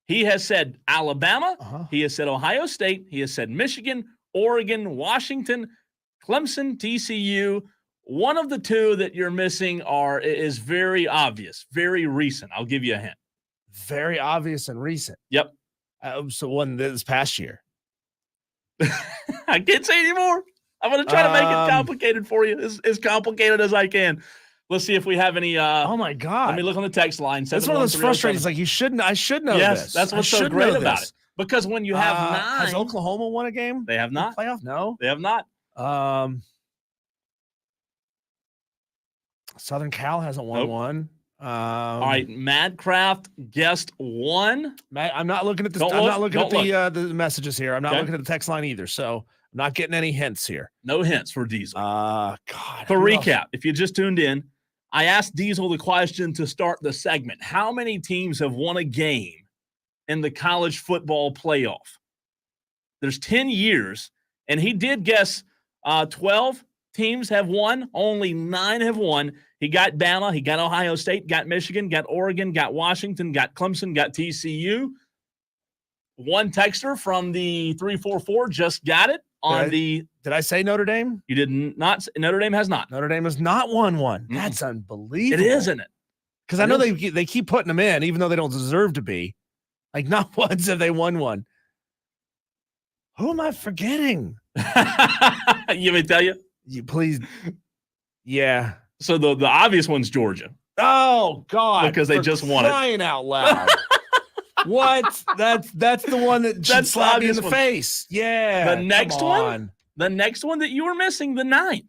He has said Alabama. He has said Ohio State. He has said Michigan, Oregon, Washington, Clemson, TCU. One of the 2 that you're missing is very obvious, very recent. I'll give you a hint. Very obvious and recent. Yep. So one this past year. I can't say anymore. I'm going to try to make it complicated for you, as complicated as I can. Let's see if we have any. Oh my God! Let me look on the text line. That's one of those frustrating. It's like I should know yes, this. That's what's so great about it. Because when you have 9, has Oklahoma won a game? They have not. Playoff? No, they have not. Southern Cal hasn't won one. All right, Madcraft guessed 1. I'm not looking at this. I'm not looking at the messages here. I'm not looking at the text line either. So I'm not getting any hints here. No hints for Diesel. God. For recap, if you just tuned in, I asked Diesel the question to start the segment. How many teams have won a game in the college football playoff? There's 10 years, and he did guess 12 teams have won. Only 9 have won. He got Bama, he got Ohio State, got Michigan, got Oregon, got Washington, got Clemson, got TCU. One texter from the 344 just got it on Did I say Notre Dame? You did not. Notre Dame has not. Notre Dame has not won one. That's unbelievable. It is, isn't it? Because I know they keep putting them in, even though they don't deserve to be. Like, not once have they won one. Who am I forgetting? You may tell you? You please. Yeah. So the obvious one's Georgia. Oh God! Because they just won it. Crying out loud! What? That's the one that should slap me in the face. Yeah. The next one that you were missing, the 9th.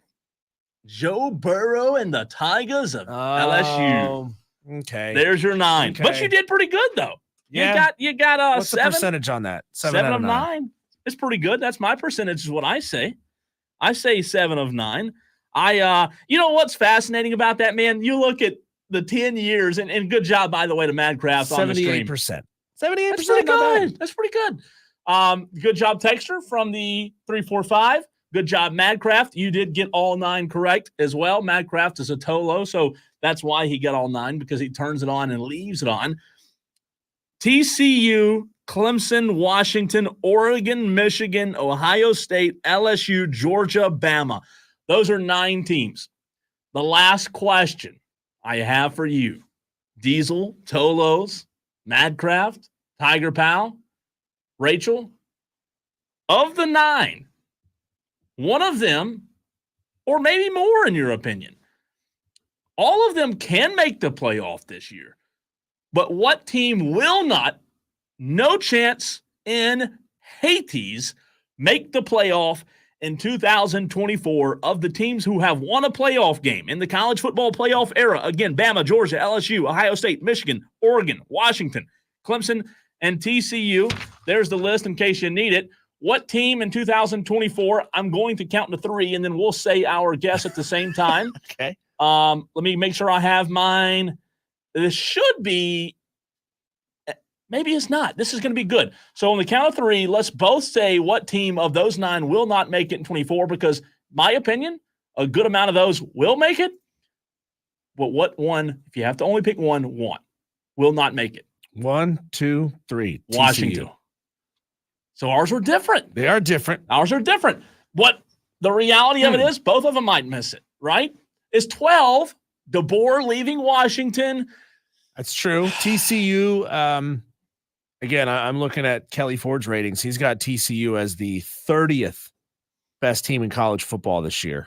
Joe Burrow and the Tigers of LSU. Okay. There's your 9. Okay. But you did pretty good though. Yeah. You got What's 7. the percentage on that? 7 of 9. It's pretty good. That's my percentage is what I say. I say 7 of 9. You know what's fascinating about that, man? You look at the 10 years, and good job, by the way, to Madcraft on the stream. 78%. 78%. That's pretty good. That's pretty good. Good job, texter from the 345. Good job, Madcraft. You did get all 9 correct as well. Madcraft is a Tolo, so that's why he got all 9, because he turns it on and leaves it on. TCU, Clemson, Washington, Oregon, Michigan, Ohio State, LSU, Georgia, Bama. Those are 9 teams. The last question I have for you, Diesel, Tolos, Madcraft, Tiger Pal, Rachel, of the 9, one of them, or maybe more in your opinion, all of them can make the playoff this year. But what team will not, no chance in Hades, make the playoff in 2024 of the teams who have won a playoff game in the college football playoff era? Again, Bama, Georgia, LSU, Ohio State, Michigan, Oregon, Washington, Clemson, and TCU. There's the list in case you need it. What team in 2024? I'm going to count to 3, and then we'll say our guess at the same time. Okay. Let me make sure I have mine. This should be, maybe it's not. This is going to be good. So on the count of 3, let's both say what team of those 9 will not make it in 24, because my opinion, a good amount of those will make it. But what one, if you have to only pick one, will not make it? 1, 2, 3. Washington. TCU. So ours are different. They are different. Ours are different. What the reality of it is, both of them might miss it, right? Is 12, DeBoer leaving Washington. That's true. TCU, again, I'm looking at Kelly Ford's ratings. He's got TCU as the 30th best team in college football this year.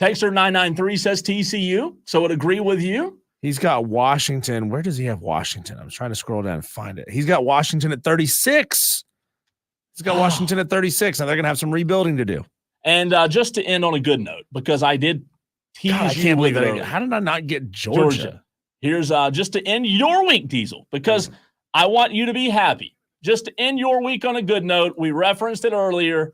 Texter 993 says TCU, so would agree with you. He's got Washington. Where does he have Washington? I'm trying to scroll down and find it. He's got Washington at 36. He's got Washington at 36. Now they're going to have some rebuilding to do. And just to end on a good note, because I did tease God, I you can't with believe it. it. How did I not get Georgia? Here's just to end your week, Diesel, because I want you to be happy. Just to end your week on a good note, we referenced it earlier.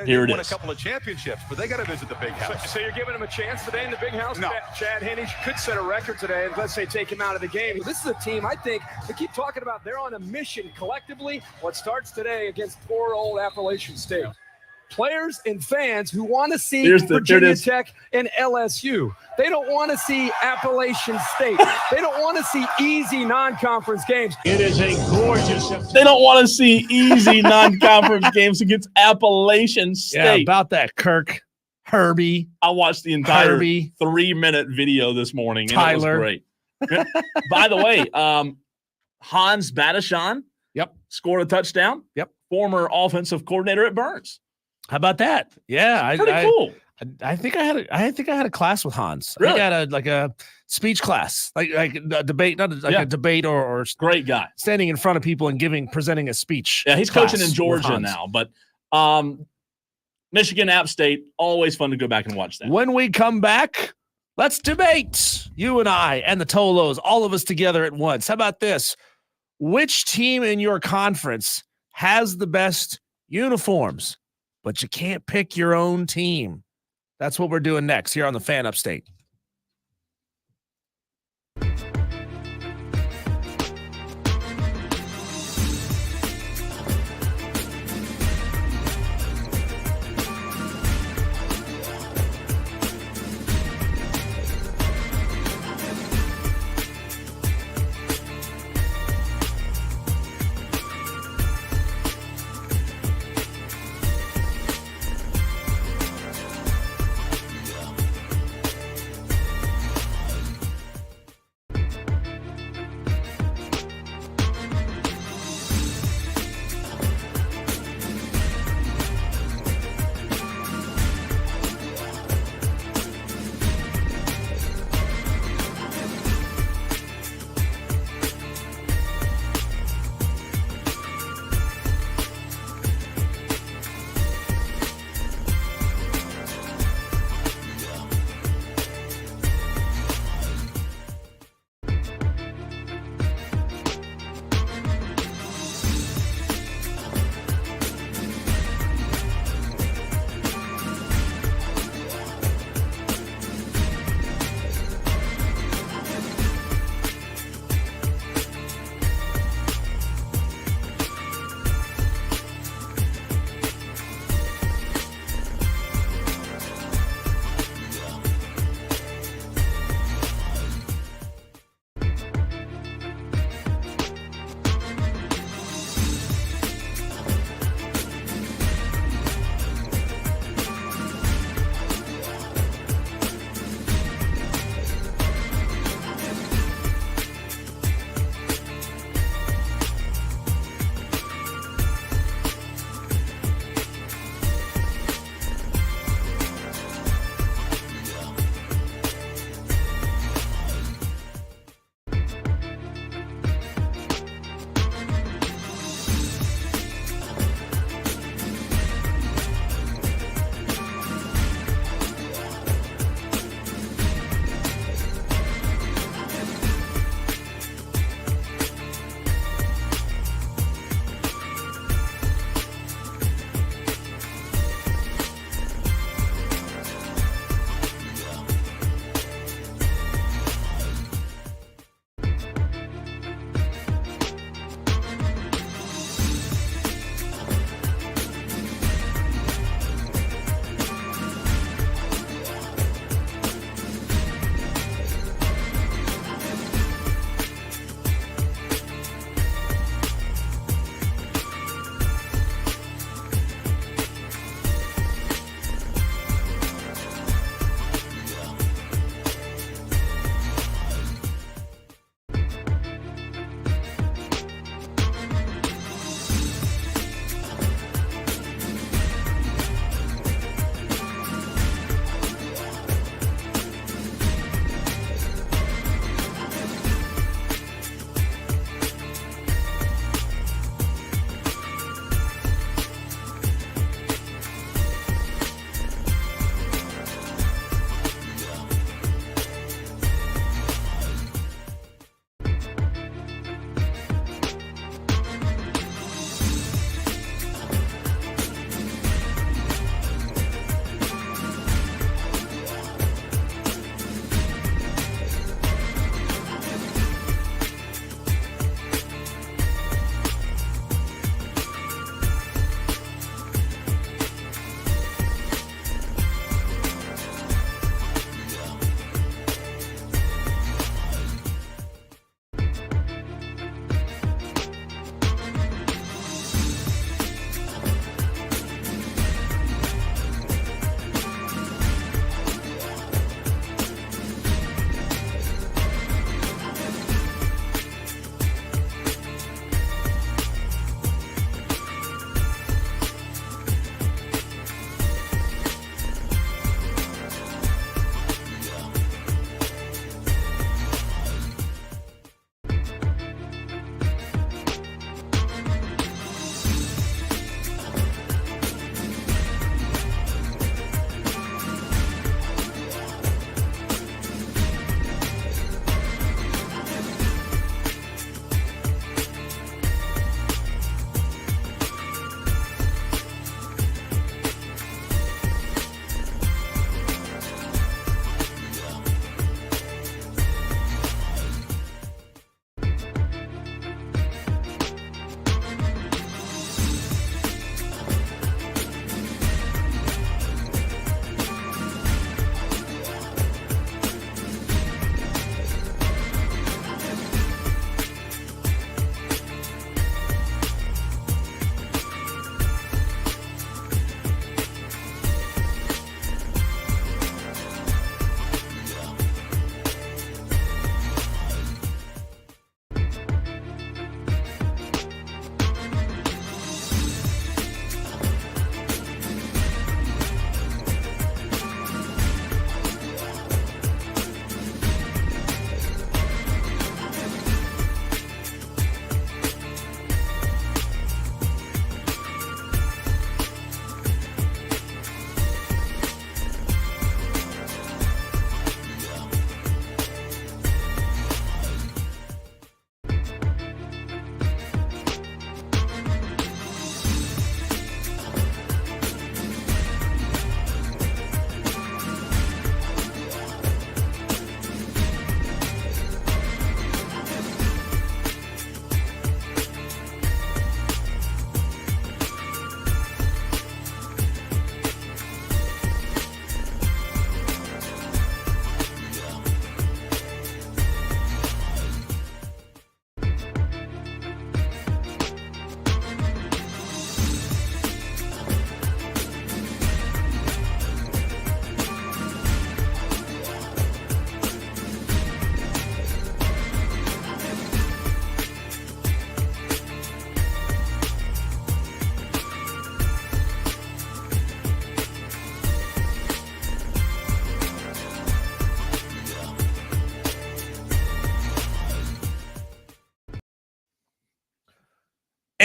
Here it won is. A couple of championships, but they got to visit the big house. So you're giving him a chance today in the big house? No. Chad Henne could set a record today, and let's say take him out of the game. This is a team, I think, we keep talking about they're on a mission collectively. What starts today against poor old Appalachian State. Players and fans who want to see Virginia Tech and LSU. They don't want to see Appalachian State. They don't want to see easy non-conference games. It is a gorgeous. They don't want to see easy non-conference games against Appalachian State. Yeah, about that, Kirk, Herbie. I watched the entire Herbie. 3-minute video this morning. Tyler. And it was great. By the way, Hans Badashan. Yep. Scored a touchdown. Yep. Former offensive coordinator at Burns. How about that? Yeah, Pretty cool. I think I had a class with Hans. Really? I had a speech class, like a debate, not like a debate or Great guy. standing in front of people and presenting a speech. Yeah, he's class coaching in with Georgia Hans. now, but Michigan App State, always fun to go back and watch that. When we come back, let's debate. You and I and the Tolos, all of us together at once. How about this? Which team in your conference has the best uniforms? But you can't pick your own team. That's what we're doing next here on the Fan Upstate.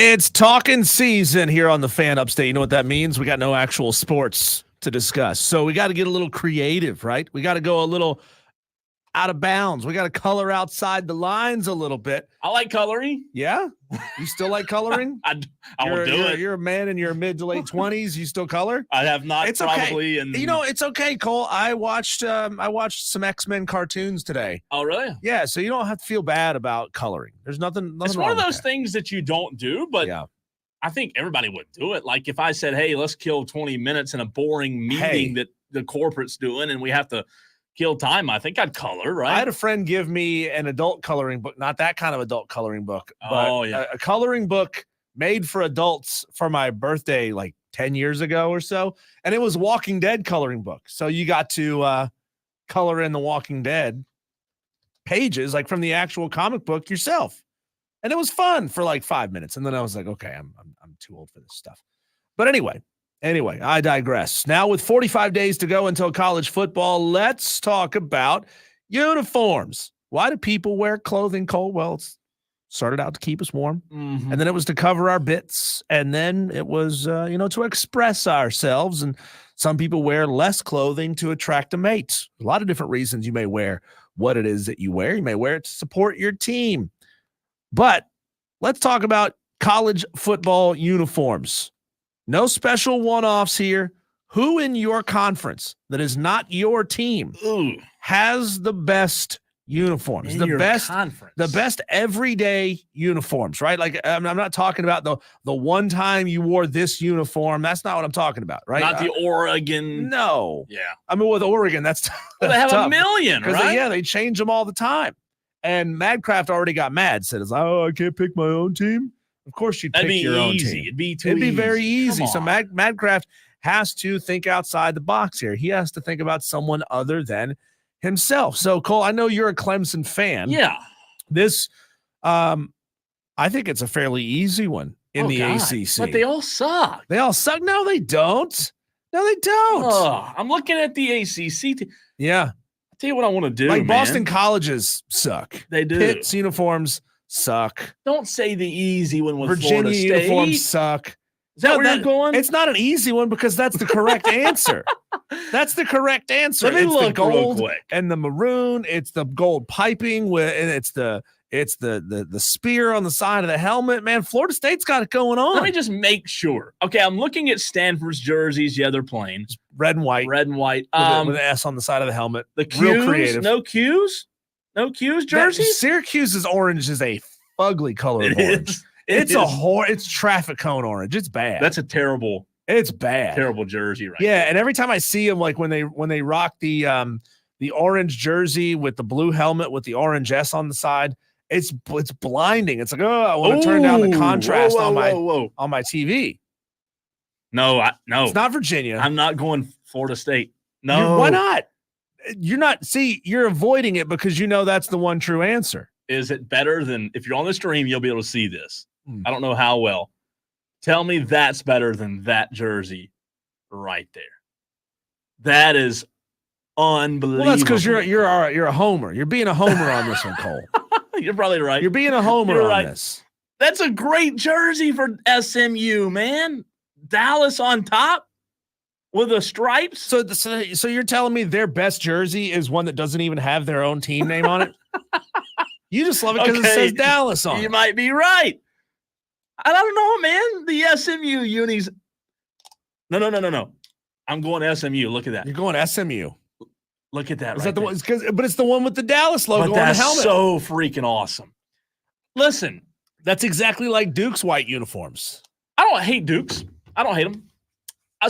It's talking season here on the Fan Upstate. You know what that means? We got no actual sports to discuss. So we got to get a little creative, right? We got to go a little out of bounds. We got to color outside the lines a little bit. I like coloring. Yeah? You still like coloring? I will do it. You're a man in your mid to late 20s. You still color? I have not It's probably. okay. And You know, it's okay, Cole. I watched some X-Men cartoons today. Oh, really? Yeah, so you don't have to feel bad about coloring. There's nothing It's wrong one of with those that. things that you don't do, but Yeah. I think everybody would do it. Like if I said, hey, let's kill 20 minutes in a boring meeting that the corporate's doing and we have to kill time, I think I'd color, right? I had a friend give me an adult coloring book, not that kind of adult coloring book, but a coloring book made for adults for my birthday like 10 years ago or so. And it was Walking Dead coloring book. So you got to color in the Walking Dead pages like from the actual comic book yourself. And it was fun for like 5 minutes. And then I was like, okay, I'm too old for this stuff. But anyway, I digress. Now with 45 days to go until college football, let's talk about uniforms. Why do people wear clothing, Cole? Well, it's started out to keep us warm, and then it was to cover our bits, and then it was, to express ourselves. And some people wear less clothing to attract a mate. A lot of different reasons you may wear what it is that you wear. You may wear it to support your team. But let's talk about college football uniforms. No special one-offs here. Who in your conference that is not your team has the best uniforms? The best everyday uniforms, right? Like I'm not talking about the one time you wore this uniform. That's not what I'm talking about, right? Not the Oregon. No. Yeah. I mean, with Oregon, that's they have tough. a million, right? They change them all the time. And Madcraft already got mad. Said, I can't pick my own team. Of course you'd pick your own team. It'd be very easy. So Madcraft has to think outside the box here. He has to think about someone other than himself. So, Cole, I know you're a Clemson fan. Yeah. This, I think it's a fairly easy one in the ACC. But they all suck. They all suck? No, they don't. No, they don't. Oh, I'm looking at the ACC. Yeah. Tell you what I want to do. Like Boston colleges suck. They do. Pitt's uniforms suck. Don't say the easy one with Virginia Florida State. uniforms suck. Is that where you're going? It's not an easy one because that's the correct answer. That's the correct answer. Let me it's look the gold real quick. And the maroon. It's the gold piping and it's the spear on the side of the helmet. Man, Florida State's got it going on. Let me just make sure. Okay, I'm looking at Stanford's jerseys. Yeah, they're plain. Red and white. Red and white. With an S on the side of the helmet. The Q's, real creative. No Q's? No Q's jerseys? Syracuse's orange is a fugly color of orange. It's traffic cone orange. It's bad. That's a terrible. It's bad. Terrible jersey, right? Yeah, and every time I see them, like when they rock the orange jersey with the blue helmet with the orange S on the side, it's blinding. It's like, I want to turn down the contrast on my TV. No. It's not Virginia. I'm not going Florida State. No. Why not? You're not. See, you're avoiding it because you know that's the one true answer. Is it better than if you're on the stream, you'll be able to see this. I don't know how well. Tell me that's better than that jersey right there. That is unbelievable. Well, that's because you're a homer. You're being a homer on this one, Cole. You're probably right. You're being a homer on this. That's a great jersey for SMU, man. Dallas on top with the stripes. So you're telling me their best jersey is one that doesn't even have their own team name on it? You just love it because it says Dallas on it. You might be right. I don't know, man. The SMU unis. No. I'm going SMU. Look at that. You're going SMU. Look at that. Is that the one? But it's the one with the Dallas logo on the helmet. So freaking awesome. Listen, that's exactly like Duke's white uniforms. I don't hate Duke's. I don't hate them.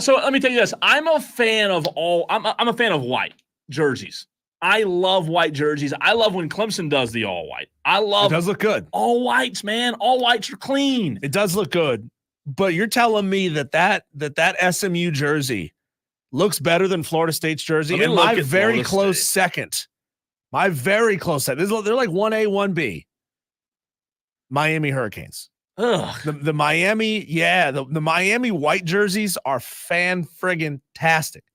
So let me tell you this. I'm a fan of I'm a fan of white jerseys. I love white jerseys. I love when Clemson does the all white. It does look good. All whites, man. All whites are clean. It does look good. But you're telling me that SMU jersey looks better than Florida State's jersey? And my very close second. They're like 1A, 1B. Miami Hurricanes. Ugh. The Miami, the Miami white jerseys are fan-friggin-tastic.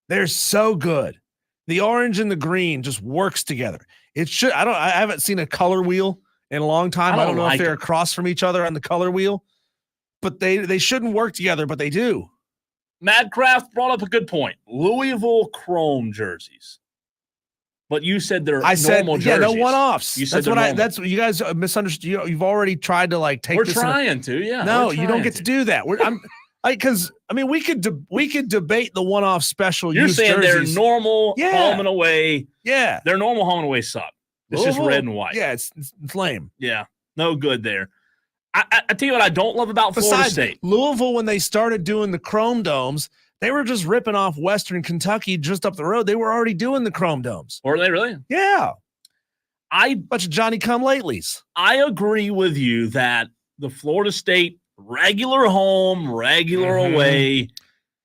They're so good. The orange and the green just works together. I haven't seen a color wheel in a long time. I don't know if they're across from each other on the color wheel, but they shouldn't work together, but they do. Madcraft brought up a good point. Louisville Chrome jerseys. But you said they're normal jerseys. Yeah, no one-offs. You said that's what you guys misunderstood. You've already tried to like take. We're trying to, yeah. No, you don't get to do that. I'm like, because I mean, we could debate the one-off special. You're saying jerseys. they're normal home and away. Yeah, their normal home and away suck. It's just red and white. Yeah, it's lame. Yeah, no good there. I tell you what I don't love about Florida State. Louisville, when they started doing the Chrome Domes, they were just ripping off Western Kentucky just up the road. They were already doing the Chrome Domes. Were they really? Yeah. Bunch of Johnny-come-latelys. I agree with you that the Florida State regular home, regular away.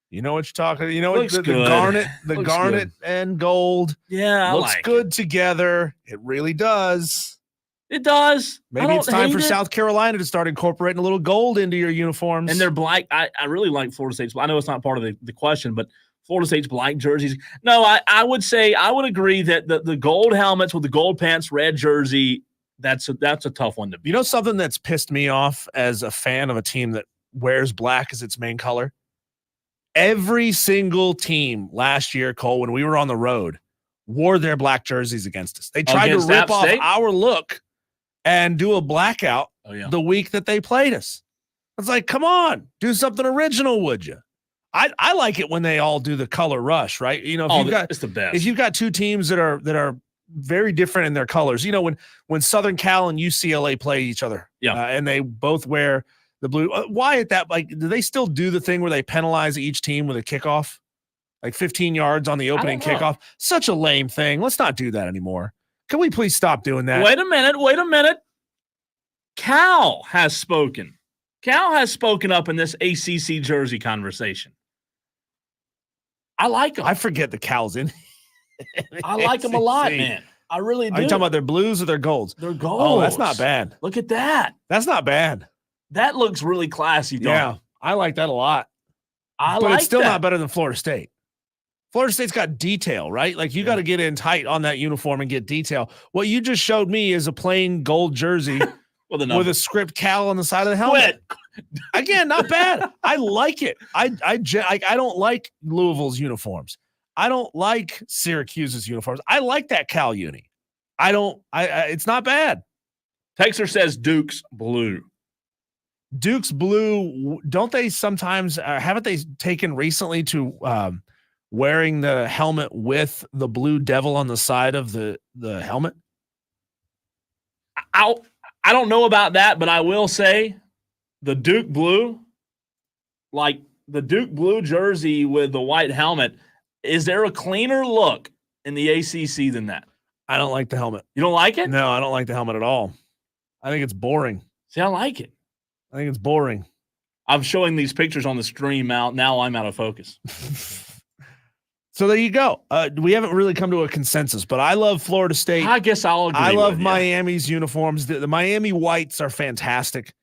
You know what you're talking. You know what the garnet and gold. Yeah, looks good together. It really does. It does. Maybe it's time for South Carolina to start incorporating a little gold into your uniforms. And they're black. I really like Florida State's. I know it's not part of the question, but Florida State's black jerseys. No, I would say I would agree that the gold helmets with the gold pants, red jersey, that's a tough one to beat. You know something that's pissed me off as a fan of a team that wears black as its main color? Every single team last year, Cole, when we were on the road, wore their black jerseys against us. They tried to rip off our look and do a blackout the week that they played us. It's like, come on, do something original, would you? I like it when they all do the color rush, right? You know, it's the best. If you've got two teams that are very different in their colors, you know, when Southern Cal and UCLA play each other, and they both wear the blue. Why at that? Like, do they still do the thing where they penalize each team with a kickoff, like 15 yards on the opening kickoff? Such a lame thing. Let's not do that anymore. Can we please stop doing that? Wait a minute. Cal has spoken. Cal has spoken up in this ACC jersey conversation. I like them. I forget the Cal's in. I like them a lot, man. I really do. Are you talking about their blues or their golds? Their golds. Oh, that's not bad. Look at that. That's not bad. That looks really classy, don't Yeah, I like that a lot. But it's still not better than Florida State. Florida State's got detail, right? Like, you got to get in tight on that uniform and get detail. What you just showed me is a plain gold jersey with a script Cal on the side of the helmet. Again, not bad. I like it. I don't like Louisville's uniforms. I don't like Syracuse's uniforms. I like that Cal uni. It's not bad. Texter says Duke's blue. Duke's blue. Don't they sometimes haven't they taken recently to wearing the helmet with the blue devil on the side of the helmet? I don't know about that, but I will say the Duke blue, like the Duke blue jersey with the white helmet, is there a cleaner look in the ACC than that? I don't like the helmet. You don't like it? No, I don't like the helmet at all. I think it's boring. See, I like it. I think it's boring. I'm showing these pictures on the stream out. Now I'm out of focus. So there you go. We haven't really come to a consensus, but I love Florida State. I guess I'll agree. I love Miami's uniforms. The Miami whites are fantastic.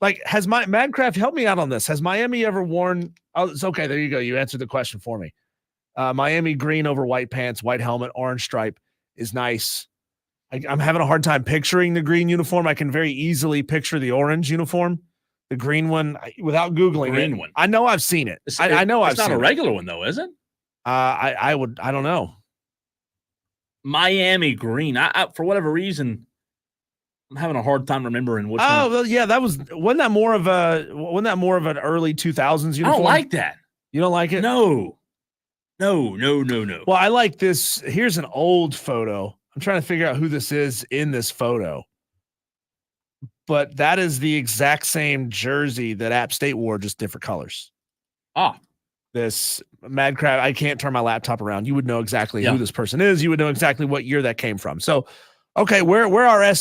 Like, has Madcraft, help me out on this. Has Miami ever worn? Oh, it's okay. There you go. You answered the question for me. Miami green over white pants, white helmet, orange stripe is nice. I'm having a hard time picturing the green uniform. I can very easily picture the orange uniform. The green one, without Googling green one. I know I've seen it. I know I've seen it. It's not a regular one, though, is it? I don't know. Miami green. I for whatever reason, I'm having a hard time remembering which one. Oh, well, yeah, wasn't that more of an early 2000s uniform? I don't like that. You don't like it? No. Well, I like this. Here's an old photo. I'm trying to figure out who this is in this photo. But that is the exact same jersey that App State wore, just different colors. This Madcraft, I can't turn my laptop around. You would know exactly who this person is. You would know exactly what year that came from. So, okay, where are our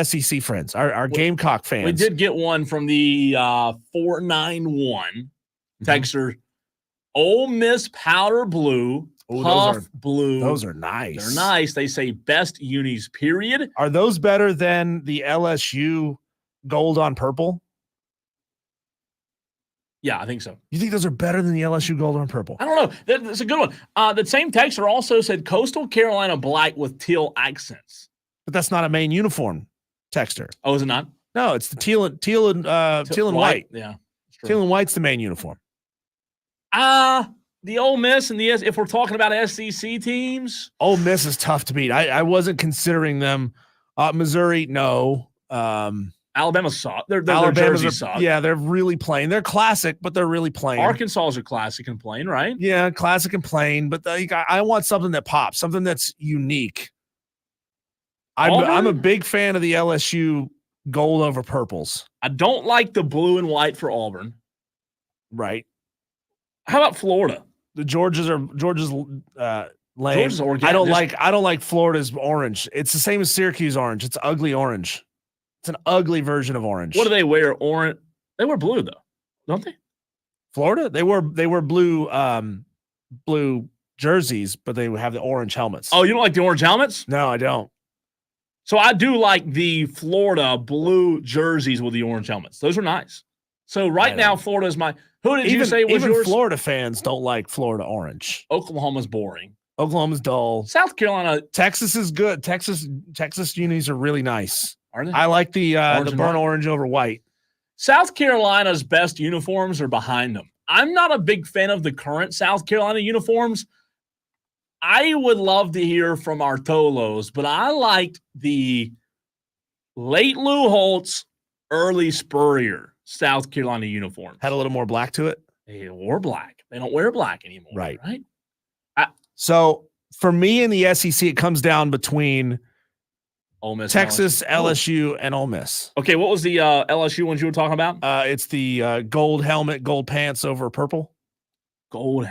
SEC friends, our Gamecock fans? We did get one from the 491 texter. Ole Miss powder blue, puff blue. Those are nice. They're nice. They say best unis, period. Are those better than the LSU gold on purple? Yeah, I think so. You think those are better than the LSU gold on purple? I don't know. That's a good one. The same texter also said Coastal Carolina black with teal accents. But that's not a main uniform texter. Oh, is it not? No, it's the teal and white. Yeah. Teal and white's the main uniform. The Ole Miss and if we're talking about SEC teams, Ole Miss is tough to beat. I wasn't considering them. Missouri, no. Alabama's soft. Their Alabama's jerseys soft. Yeah, they're really plain. They're classic, but they're really plain. Arkansas are classic and plain, right? Yeah, classic and plain. But I want something that pops, something that's unique. I'm a big fan of the LSU gold over purples. I don't like the blue and white for Auburn. Right. How about Florida? The Georgia's lame. Georgia's I don't like Florida's orange. It's the same as Syracuse orange. It's ugly orange. It's an ugly version of orange. What do they wear? Orange. They wear blue though, don't they? Florida? They wear blue jerseys, but they have the orange helmets. Oh, you don't like the orange helmets? No, I don't. So I do like the Florida blue jerseys with the orange helmets. Those are nice. So right now, Florida is my. Who did you say was yours? Florida fans don't like Florida orange. Oklahoma's boring. Oklahoma's dull. South Carolina. Texas is good. Texas unis are really nice. Are they? I like the burnt orange over white. South Carolina's best uniforms are behind them. I'm not a big fan of the current South Carolina uniforms. I would love to hear from our Tolos, but I liked the late Lou Holtz, early Spurrier South Carolina uniforms. Had a little more black to it. They wore black. They don't wear black anymore. Right. So for me in the SEC, it comes down between Ole Miss, Texas, LSU, and Ole Miss. Okay, what was the LSU ones you were talking about? It's the gold helmet, gold pants over purple. Gold.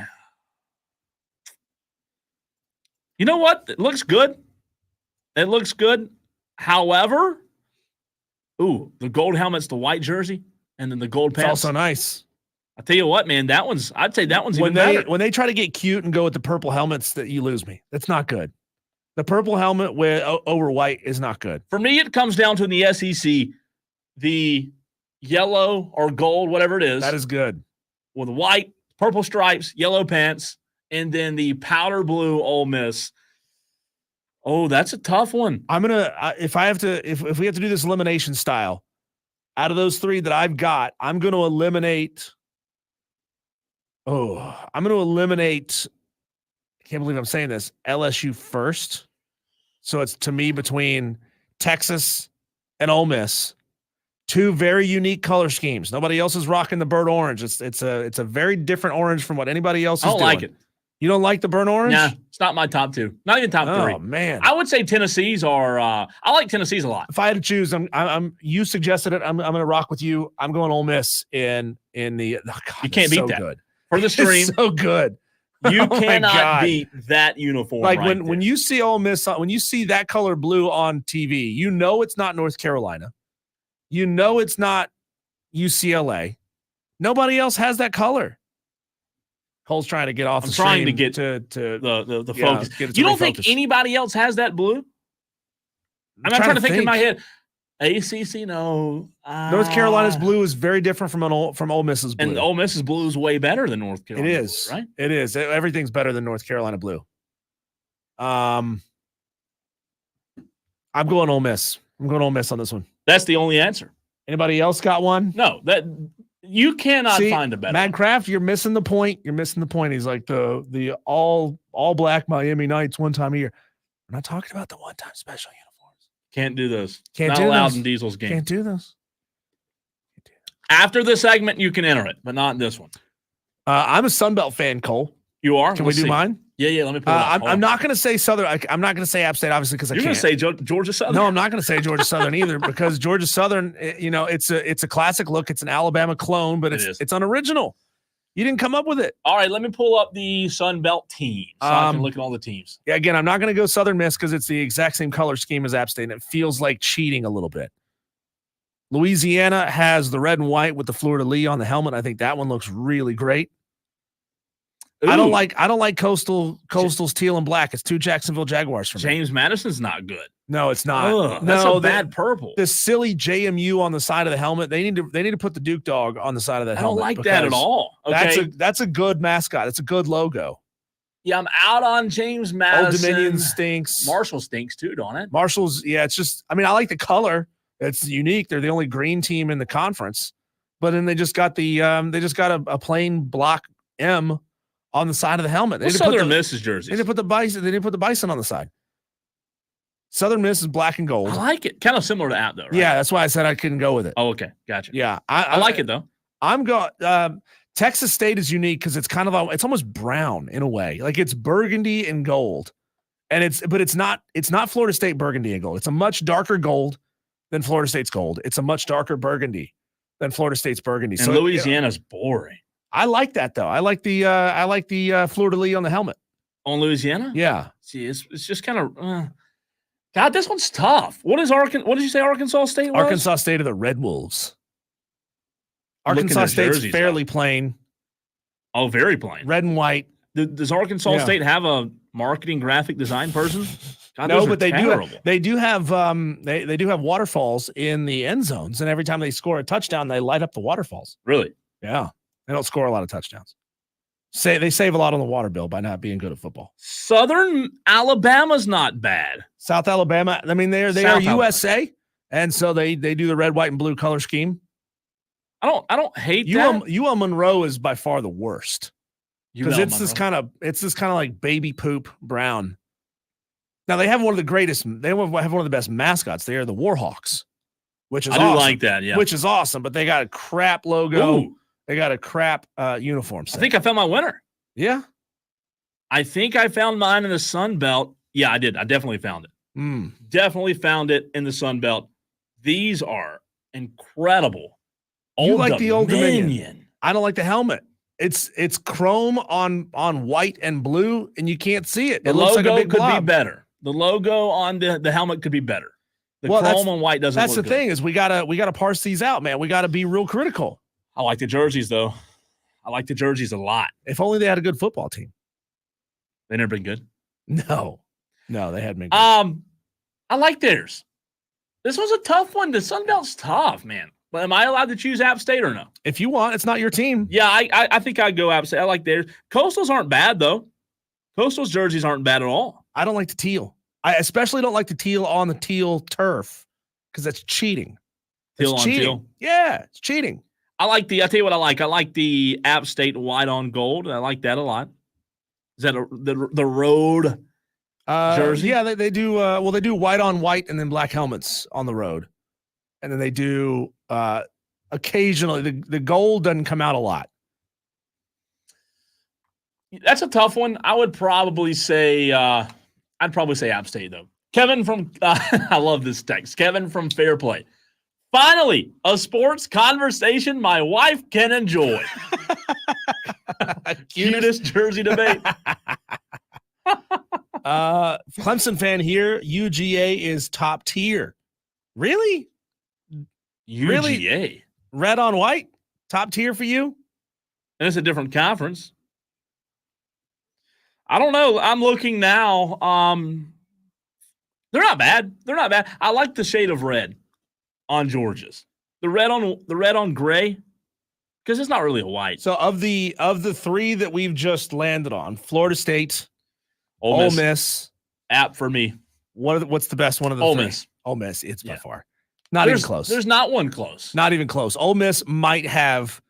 You know what? It looks good. It looks good. However, the gold helmet's the white jersey, and then the gold pants. It's also nice. I tell you what, man, I'd say that one's even better. When they try to get cute and go with the purple helmets, that you lose me. That's not good. The purple helmet over white is not good. For me, it comes down to in the SEC, the yellow or gold, whatever it is. That is good. With white, purple stripes, yellow pants, and then the powder blue Ole Miss. Oh, that's a tough one. I'm gonna if we have to do this elimination style, out of those three that I've got, I'm gonna eliminate. I can't believe I'm saying this. LSU first. So it's to me between Texas and Ole Miss. Two very unique color schemes. Nobody else is rocking the burnt orange. It's a very different orange from what anybody else is doing. I don't like it. You don't like the burnt orange? Nah, it's not my top two. Not even top three. Oh man, I would say Tennessee's are. I like Tennessee's a lot. If I had to choose, you suggested it. I'm going to rock with you. I'm going Ole Miss in the. Oh God, you can't beat that. Good. For the stream, it's so good. You cannot beat that uniform. Like right when you see Ole Miss, when you see that color blue on TV, you know it's not North Carolina. You know it's not UCLA. Nobody else has that color. Cole's trying to get off. I'm trying to get to the focus. You don't think anybody else has that blue? I'm trying to think in my head. ACC, no. North Carolina's blue is very different from Ole Miss's blue. And Ole Miss's blue is way better than North Carolina. It is, blue, right? It is. Everything's better than North Carolina blue. I'm going Ole Miss. I'm going Ole Miss on this one. That's the only answer. Anybody else got one? No, that you cannot find a better. Mad Craft, you're missing the point. You're missing the point. He's like the all black Miami Knights one time a year. We're not talking about the one time special uniforms. Can't do those. Can't not do allowed those. in Diesel's game. Can't do those. After the segment, you can enter it, but not in this one. I'm a Sunbelt fan, Cole. You are? Can we do mine? Yeah. Let me pull it up. I'm not going to say Southern. I'm not going to say App State, obviously, because I can't. You're going to say Georgia Southern? No, I'm not going to say Georgia Southern either, because Georgia Southern, it's a classic look. It's an Alabama clone, but it's unoriginal. You didn't come up with it. All right, let me pull up the Sun Belt team so I can look at all the teams. Yeah, again, I'm not going to go Southern Miss because it's the exact same color scheme as App State, and it feels like cheating a little bit. Louisiana has the red and white with the fleur-de-lis on the helmet. I think that one looks really great. Ooh. I don't like Coastal's teal and black. It's two Jacksonville Jaguars for me. James Madison's not good. No, it's not. Ugh, that's a bad purple. The silly JMU on the side of the helmet. They need to put the Duke dog on the side of that helmet. I don't like that at all. Okay. That's a good mascot. It's a good logo. Yeah, I'm out on James Madison. Old Dominion stinks. Marshall stinks too, don't it? Marshall's, yeah, it's just, I like the color, It's unique. They're the only green team in the conference, but then they just got a plain block M on the side of the helmet. Well, Southern Miss's jerseys. They didn't put the bison on the side. Southern Miss is black and gold. I like it. Kind of similar to App, though, right? Yeah, that's why I said I couldn't go with it. Oh, okay. Gotcha. Yeah. I like it, though. I'm going Texas State is unique because it's it's almost brown in a way. Like it's burgundy and gold. And it's not Florida State burgundy and gold. It's a much darker gold than Florida State's gold. It's a much darker burgundy than Florida State's burgundy. And so Louisiana's boring. I like that though. I like the fleur-de-lis on the helmet. On Louisiana? Yeah. See, it's just kind of God, this one's tough. What did you say Arkansas State was? Arkansas State are the Red Wolves. Arkansas State's fairly plain. Oh, very plain. Red and white. Does Arkansas State have a marketing graphic design person? God, no, but they terrible. do have waterfalls in the end zones, and every time they score a touchdown, they light up the waterfalls. Really? Yeah. They don't score a lot of touchdowns. They save a lot on the water bill by not being good at football. Southern Alabama's not bad. South Alabama, I mean, they are USA, and so they do the red, white, and blue color scheme. I don't hate that. UL Monroe is by far the worst because it's this kind of like baby poop brown. Now they have one of the greatest. They have one of the best mascots. They are the Warhawks, which is I do like that. Yeah, which is awesome. But they got a crap logo. Ooh. They got a crap uniform set. I think I found my winner. Yeah, I think I found mine in the Sun Belt. Yeah, I did. I definitely found it. Definitely found it in the Sun Belt. These are incredible. You like the Old Dominion. I don't like the helmet. It's chrome on white and blue, and you can't see it. The looks logo like a big could blob. be better. The logo on the helmet could be better. The chrome on white doesn't. That's look the good. thing is we gotta parse these out, man. We gotta be real critical. I like the jerseys though. I like the jerseys a lot. If only they had a good football team. They never been good. No, they hadn't been good. I like theirs. This was a tough one. The Sun Belt's tough, man. But am I allowed to choose App State or no? If you want, it's not your team. Yeah, I think I'd go App State. I like theirs. Coastals aren't bad, though. Coastal's jerseys aren't bad at all. I don't like the teal. I especially don't like the teal on the teal turf because that's cheating. Teal on teal? Yeah, it's cheating. I'll tell you what I like. I like the App State white on gold. I like that a lot. Is that the road jersey? Yeah, they do. They do white on white and then black helmets on the road. And then they do occasionally the gold doesn't come out a lot. That's a tough one. I would probably say App State though. Kevin from I love this text. Kevin from Fair Play. Finally, a sports conversation my wife can enjoy. Cutest jersey debate. Clemson fan here. UGA is top tier. Really? UGA. Really? Red on white? Top tier for you? And it's a different conference. I don't know. I'm looking now. They're not bad. I like the shade of red on Georgia's. The red on gray, because it's not really a white. So of the three that we've just landed on, Florida State, Ole Miss, App for me. What's the best one of the Ole three? Miss. Ole Miss. It's by far. Not even close. There's not one close. Not even close. Ole Miss might have.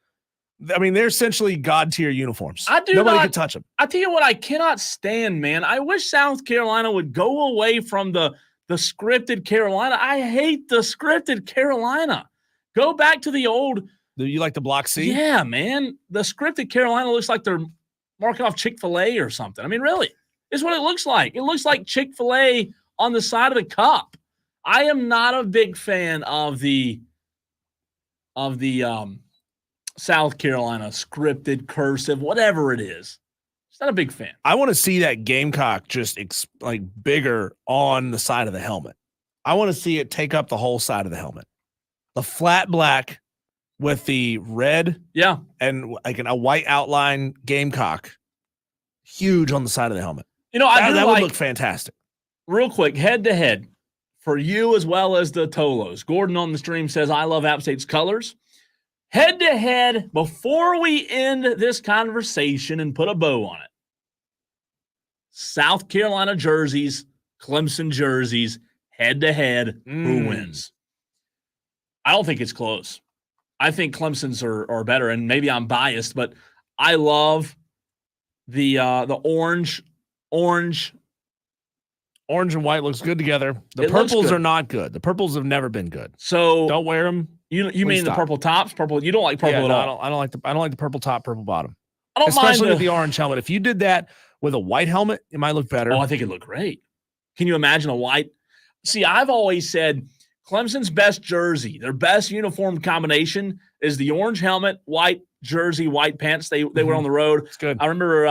I mean, they're essentially god tier uniforms. Nobody can touch them. I tell you what, I cannot stand, man. I wish South Carolina would go away from the scripted Carolina. I hate the scripted Carolina. Go back to the old. Do you like the block C? Yeah, man. The scripted Carolina looks like they're marking off Chick-fil-A or something. I mean, really, it's what it looks like. It looks like Chick-fil-A on the side of the cup. I am not a big fan of the South Carolina scripted, cursive, whatever it is. Just not a big fan. I want to see that Gamecock just like bigger on the side of the helmet. I want to see it take up the whole side of the helmet. The flat black with the red, and like a white outline Gamecock, huge on the side of the helmet. You know, that would look fantastic. Real quick, head to head for you as well as the Tolos. Gordon on the stream says, "I love App State's colors." Head to head, before we end this conversation and put a bow on it, South Carolina jerseys, Clemson jerseys, head to head, who wins? I don't think it's close. I think Clemson's are better, and maybe I'm biased, but I love the orange. Orange and white looks good together. The It looks purples good. are not good. The purples have never been good. So Don't wear them. you Please mean stop. the purple tops? Purple. You don't like purple at all. I don't like the purple top, purple bottom. I don't Especially mind with the orange helmet. If you did that with a white helmet, it might look better. Oh, I think it looked great. Can you imagine a white? See, I've always said Clemson's best jersey, their best uniform combination is the orange helmet, white jersey, white pants. They were on the road. It's good. I remember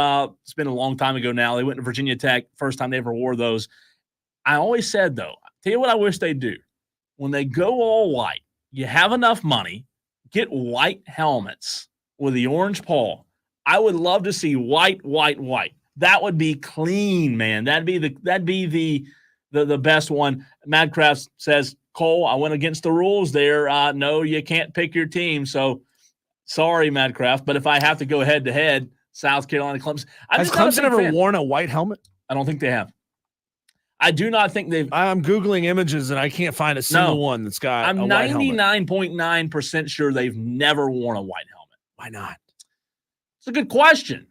it's been a long time ago now. They went to Virginia Tech, first time they ever wore those. I always said, though, tell you what I wish they'd do. When they go all white, you have enough money, get white helmets with the orange pole. I would love to see white. That would be clean, man. That'd be the best one. Madcraft says, Cole, I went against the rules there. No, you can't pick your team. So sorry, Madcraft. But if I have to go head to head, South Carolina, Clemson. Has Clemson ever worn a white helmet? I don't think they have. I do not think they've. I'm Googling images and I can't find a single one that's got I'm a white helmet. 99.9% sure they've never worn a white helmet. Why not? It's a good question.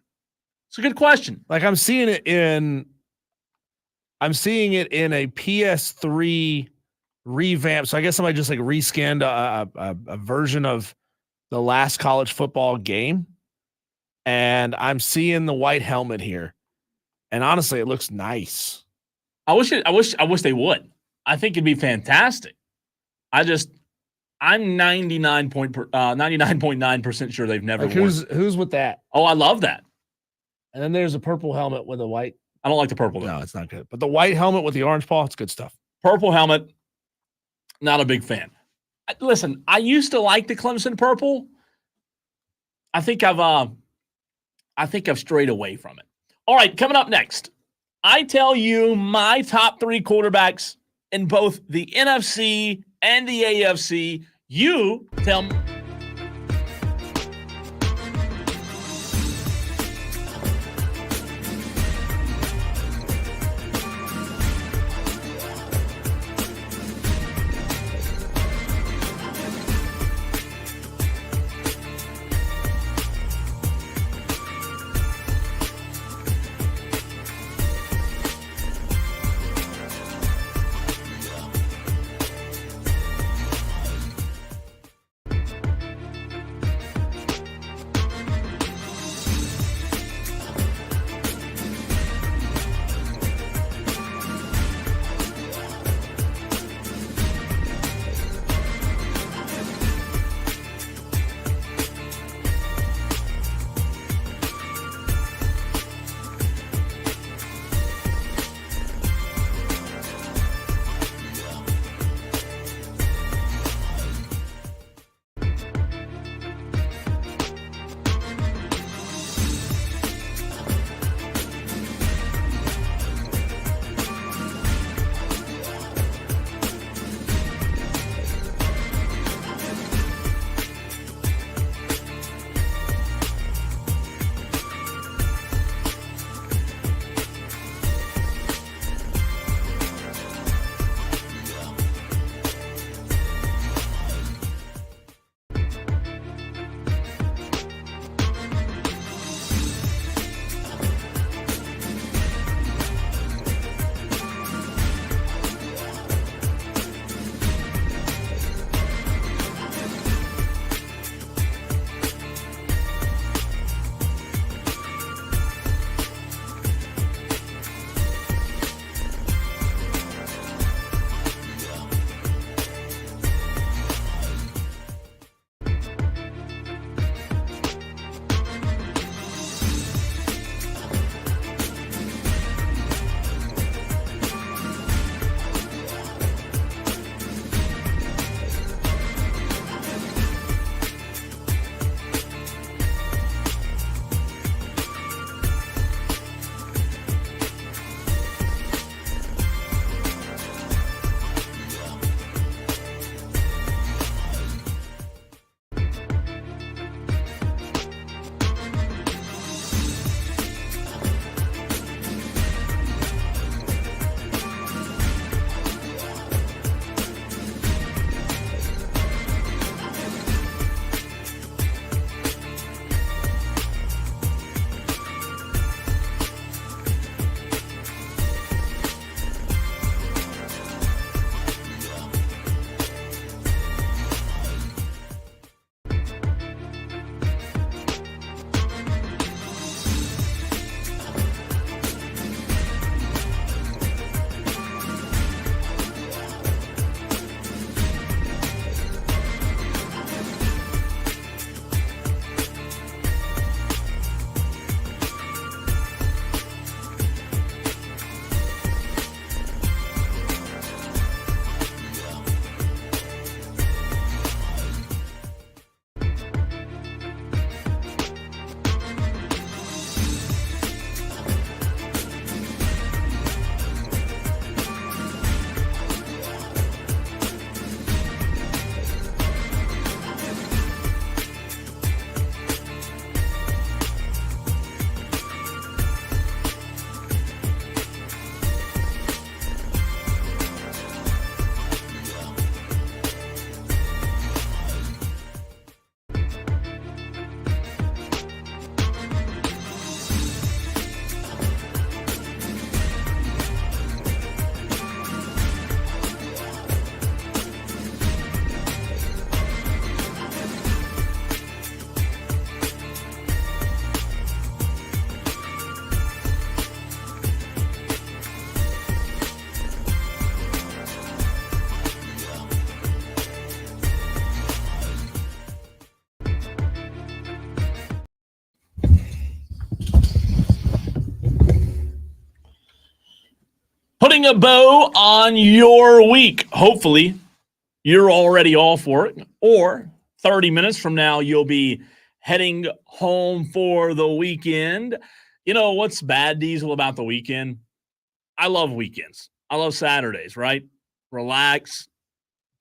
Like I'm seeing it in a PS3 revamp. So I guess somebody just like rescanned a version of the last college football game. And I'm seeing the white helmet here. And honestly, it looks nice. I wish they would. I think it'd be fantastic. I'm 99.9% sure they've never Like worn. who's with that? Oh, I love that. And then there's a purple helmet with a white. I don't like the purple. No, it's not good. But the white helmet with the orange paw, it's good stuff. Purple helmet, not a big fan. Listen, I used to like the Clemson purple. I think I've strayed away from it. All right, coming up next, I tell you my top 3 quarterbacks in both the NFC and the AFC. You tell me. putting a bow on your week. Hopefully, you're already all for it. Or 30 minutes from now, you'll be heading home for the weekend. You know what's bad, Diesel, about the weekend? I love weekends. I love Saturdays, right? Relax,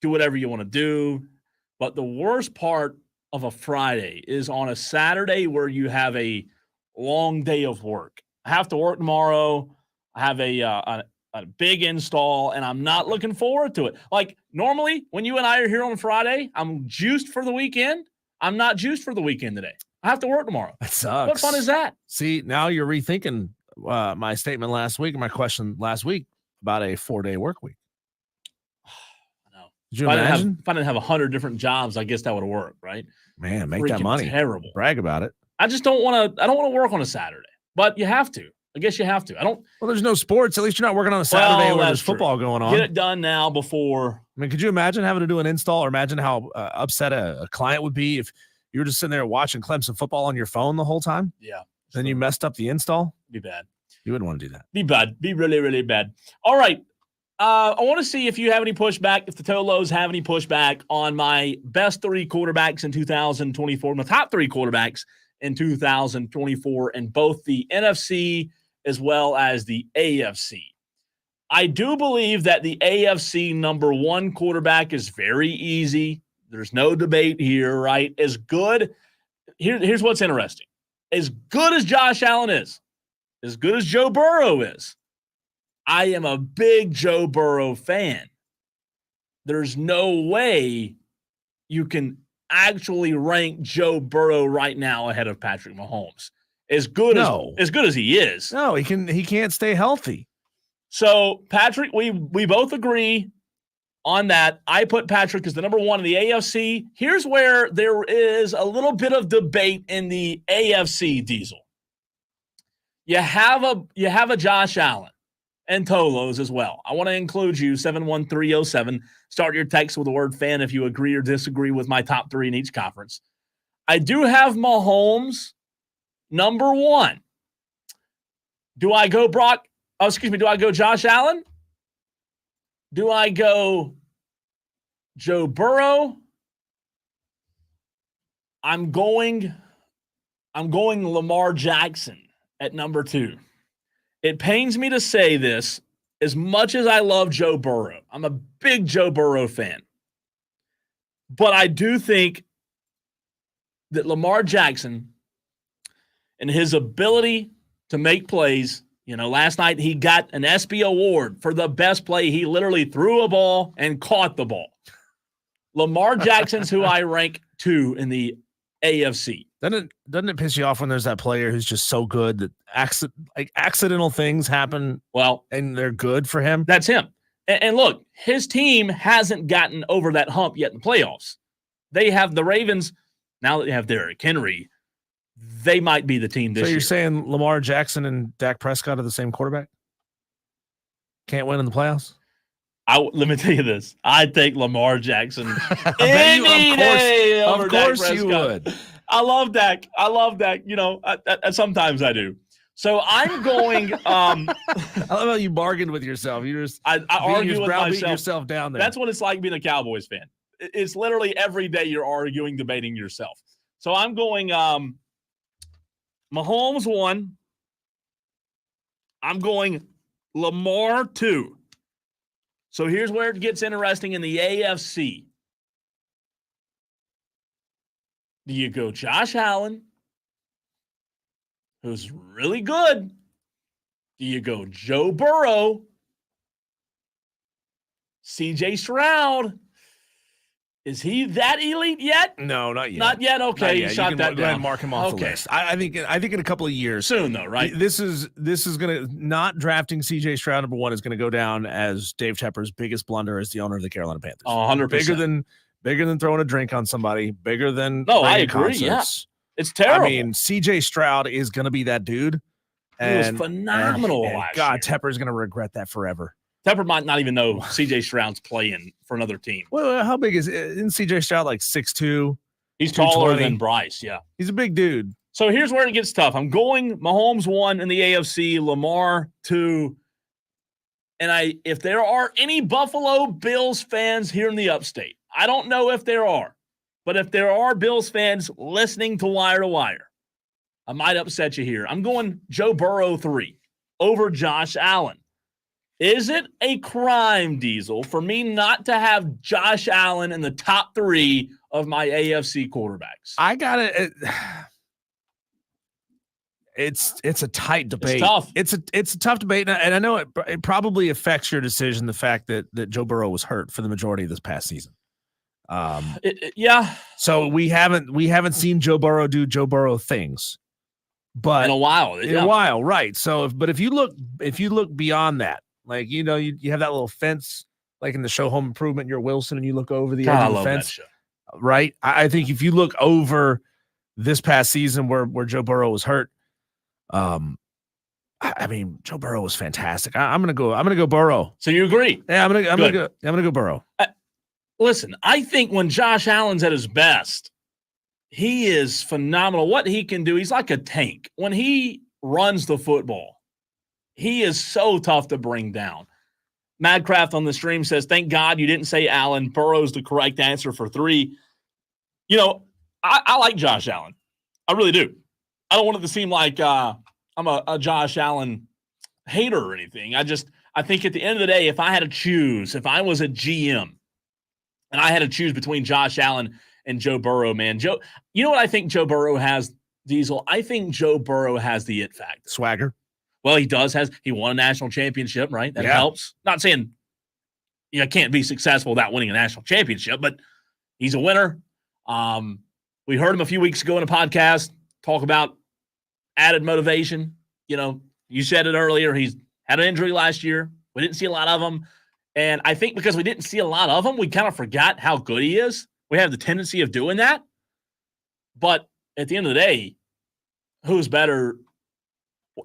do whatever you want to do. But the worst part of a Friday is on a Saturday where you have a long day of work. I have to work tomorrow. I have a big install, and I'm not looking forward to it. Like, normally, when you and I are here on Friday, I'm juiced for the weekend. I'm not juiced for the weekend today. I have to work tomorrow. That sucks. What fun is that? See, now you're rethinking my statement last week, my question last week about a 4-day work week. I know. Did you imagine? If I didn't have 100 different jobs, I guess that would have worked, right? Man, make Freaking that money. Terrible. Brag about it. I just don't want to. I don't want to work on a Saturday, but you have to. I guess you have to. I don't. Well, there's no sports. At least you're not working on a Saturday where there's football going on. Get it done now before. I mean, could you imagine having to do an install, or imagine how upset a client would be if you were just sitting there watching Clemson football on your phone the whole time? Yeah. Then you messed up the install? Be bad. You wouldn't want to do that. Be bad. Be really, really bad. All right. I want to see if you have any pushback, if the Tolos have any pushback on my best 3 quarterbacks in 2024, my top 3 quarterbacks in 2024 in both the NFC as well as the AFC. I do believe that the AFC number 1 quarterback is very easy. There's no debate here, right? As good. Here's what's interesting. As good as Josh Allen is, as good as Joe Burrow is, I am a big Joe Burrow fan. There's no way you can actually rank Joe Burrow right now ahead of Patrick Mahomes. As good as he is. No, he can't stay healthy. So, Patrick, we both agree on that. I put Patrick as the number 1 in the AFC. Here's where there is a little bit of debate in the AFC, Diesel. You have a Josh Allen and Tolos as well. I want to include you, 71307. Start your text with the word fan if you agree or disagree with my top 3 in each conference. I do have Mahomes number 1. Do I go do I go Josh Allen? Do I go Joe Burrow? I'm going Lamar Jackson at number 2. It pains me to say this, as much as I love Joe Burrow. I'm a big Joe Burrow fan. But I do think that Lamar Jackson and his ability to make plays, last night he got an ESPY award for the best play. He literally threw a ball and caught the ball. Lamar Jackson's who I rank 2 in the AFC. Doesn't it piss you off when there's that player who's just so good that accidental things happen? Well, and they're good for him. That's him. And look, his team hasn't gotten over that hump yet in the playoffs. They have the Ravens. Now that they have Derrick Henry, they might be the team this year. So you're saying Lamar Jackson and Dak Prescott are the same quarterback? Can't win in the playoffs? Let me tell you this. I take Lamar Jackson any day over Dak Prescott. Of course you would. I love Dak. Sometimes I do. So I'm going. I love how you bargained with yourself. You just I argue with myself. Yourself down there. That's what it's like being a Cowboys fan. It's literally every day you're arguing, debating yourself. So I'm going Mahomes 1. I'm going Lamar 2. So here's where it gets interesting in the AFC. Do you go Josh Allen, who's really good? Do you go Joe Burrow? CJ Stroud? Is he that elite yet? No, not yet. Not yet? Okay, not yet. You shot that down. Go ahead and mark him off the list. I think in a couple of years. Soon, though, right? This is going to, not drafting CJ Stroud number 1 is going to go down as Dave Tepper's biggest blunder as the owner of the Carolina Panthers. Oh, 100%. Bigger than throwing a drink on somebody, bigger than I agree. Concerts. Yeah. It's terrible. I mean, CJ Stroud is going to be that dude. He was phenomenal last year. Tepper's going to regret that forever. Tepper might not even know CJ Stroud's playing for another team. Well, how big isn't CJ Stroud, like 6'2"? He's taller than Bryce, yeah. He's a big dude. So here's where it gets tough. I'm going Mahomes 1 in the AFC, Lamar 2. And if there are any Buffalo Bills fans here in the upstate, I don't know if there are, but if there are Bills fans listening to Wire, I might upset you here. I'm going Joe Burrow 3 over Josh Allen. Is it a crime, Diesel, for me not to have Josh Allen in the top 3 of my AFC quarterbacks? I got it. It's a tight debate. It's tough. It's a tough debate, and I know it probably affects your decision. The fact that Joe Burrow was hurt for the majority of this past season. Yeah. So we haven't seen Joe Burrow do Joe Burrow things, but in a while, right? So, but if you look beyond that, like you have that little fence, like in the show Home Improvement, you're Wilson, and you look over the edge of the fence, right? I think if you look over this past season where Joe Burrow was hurt. I mean, Joe Burrow was fantastic. I'm gonna go Burrow. So you agree? Yeah, I'm gonna go Burrow. Listen, I think when Josh Allen's at his best, he is phenomenal. What he can do, he's like a tank. When he runs the football, he is so tough to bring down. Madcraft on the stream says, "Thank God you didn't say Allen. Burrow's the correct answer for 3." You know, I like Josh Allen. I really do. I don't want it to seem like I'm a Josh Allen hater or anything. I think at the end of the day, if I had to choose, if I was a GM and I had to choose between Josh Allen and Joe Burrow, man, you know what I think Joe Burrow has, Diesel? I think Joe Burrow has the it factor. Swagger. Well, he won a national championship, right? That helps. Not saying you can't be successful without winning a national championship, but he's a winner. We heard him a few weeks ago in a podcast talk about added motivation. You know, you said it earlier. He's had an injury last year. We didn't see a lot of him. And I think because we didn't see a lot of him, we kind of forgot how good he is. We have the tendency of doing that. But at the end of the day, who's better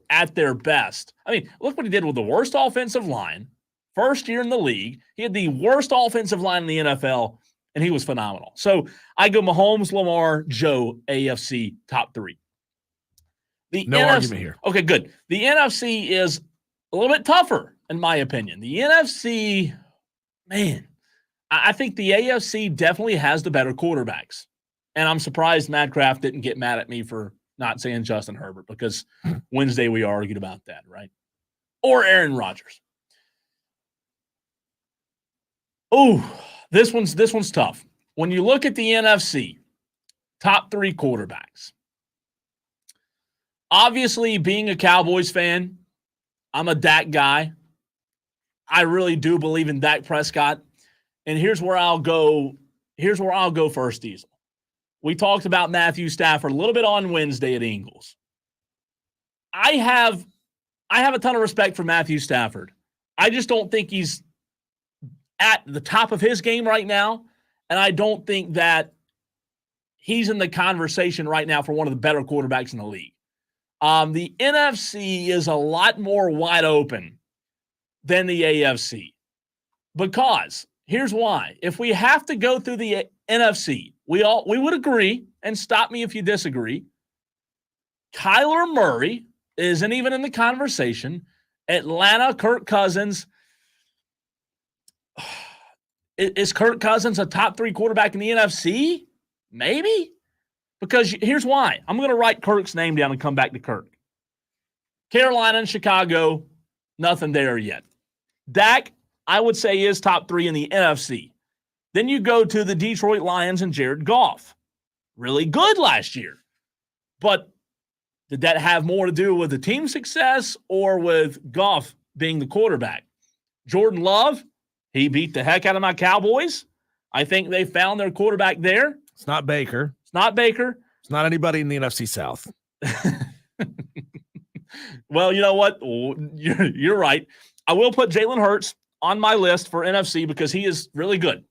at their best? I mean, look what he did with the worst offensive line. First year in the league. He had the worst offensive line in the NFL, and he was phenomenal. So I go Mahomes, Lamar, Joe, AFC top 3. Argument here. Okay, good. The NFC is a little bit tougher, in my opinion. The NFC, man, I think the AFC definitely has the better quarterbacks. And I'm surprised Madcraft didn't get mad at me for not saying Justin Herbert, because Wednesday we argued about that, right? Or Aaron Rodgers. Oh, this one's tough. When you look at the NFC, top 3 quarterbacks. Obviously, being a Cowboys fan, I'm a Dak guy. I really do believe in Dak Prescott. And here's where I'll go first, Diesel. We talked about Matthew Stafford a little bit on Wednesday at Ingles. I have a ton of respect for Matthew Stafford. I just don't think he's at the top of his game right now, and I don't think that he's in the conversation right now for one of the better quarterbacks in the league. The NFC is a lot more wide open than the AFC, because here's why. If we have to go through the NFC, we would agree, and stop me if you disagree, Kyler Murray isn't even in the conversation. Atlanta, Kirk Cousins. Is Kirk Cousins a top 3 quarterback in the NFC? Maybe. Because here's why. I'm going to write Kirk's name down and come back to Kirk. Carolina and Chicago, nothing there yet. Dak, I would say, is top 3 in the NFC. Then you go to the Detroit Lions and Jared Goff. Really good last year. But did that have more to do with the team success or with Goff being the quarterback? Jordan Love, he beat the heck out of my Cowboys. I think they found their quarterback there. It's not Baker. It's not Baker. It's not anybody in the NFC South. Well, you know what? You're right. I will put Jalen Hurts on my list for NFC because he is really good.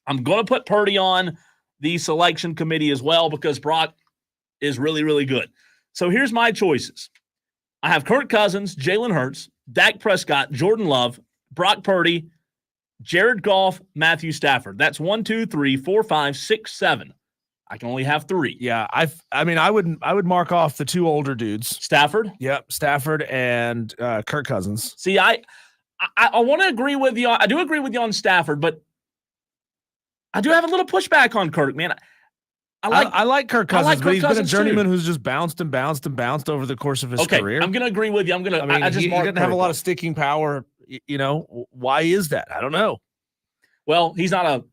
I'm going to put Purdy on the selection committee as well because Brock is really, really good. So here's my choices. I have Kirk Cousins, Jalen Hurts, Dak Prescott, Jordan Love, Brock Purdy, Jared Goff, Matthew Stafford. That's 1, 2, 3, 4, 5, 6, 7. I can only have 3. Yeah, I would mark off the 2 older dudes. Stafford? Yep, Stafford and Kirk Cousins. See, I I want to agree with you. I do agree with you on Stafford, but I do have a little pushback on Kirk, man. I like Kirk Cousins, but he's been a journeyman too. who's just bounced and bounced and bounced over the course of his career. I'm going to agree with you. He doesn't have a lot of sticking power. You know, why is that? I don't know. Well, he's not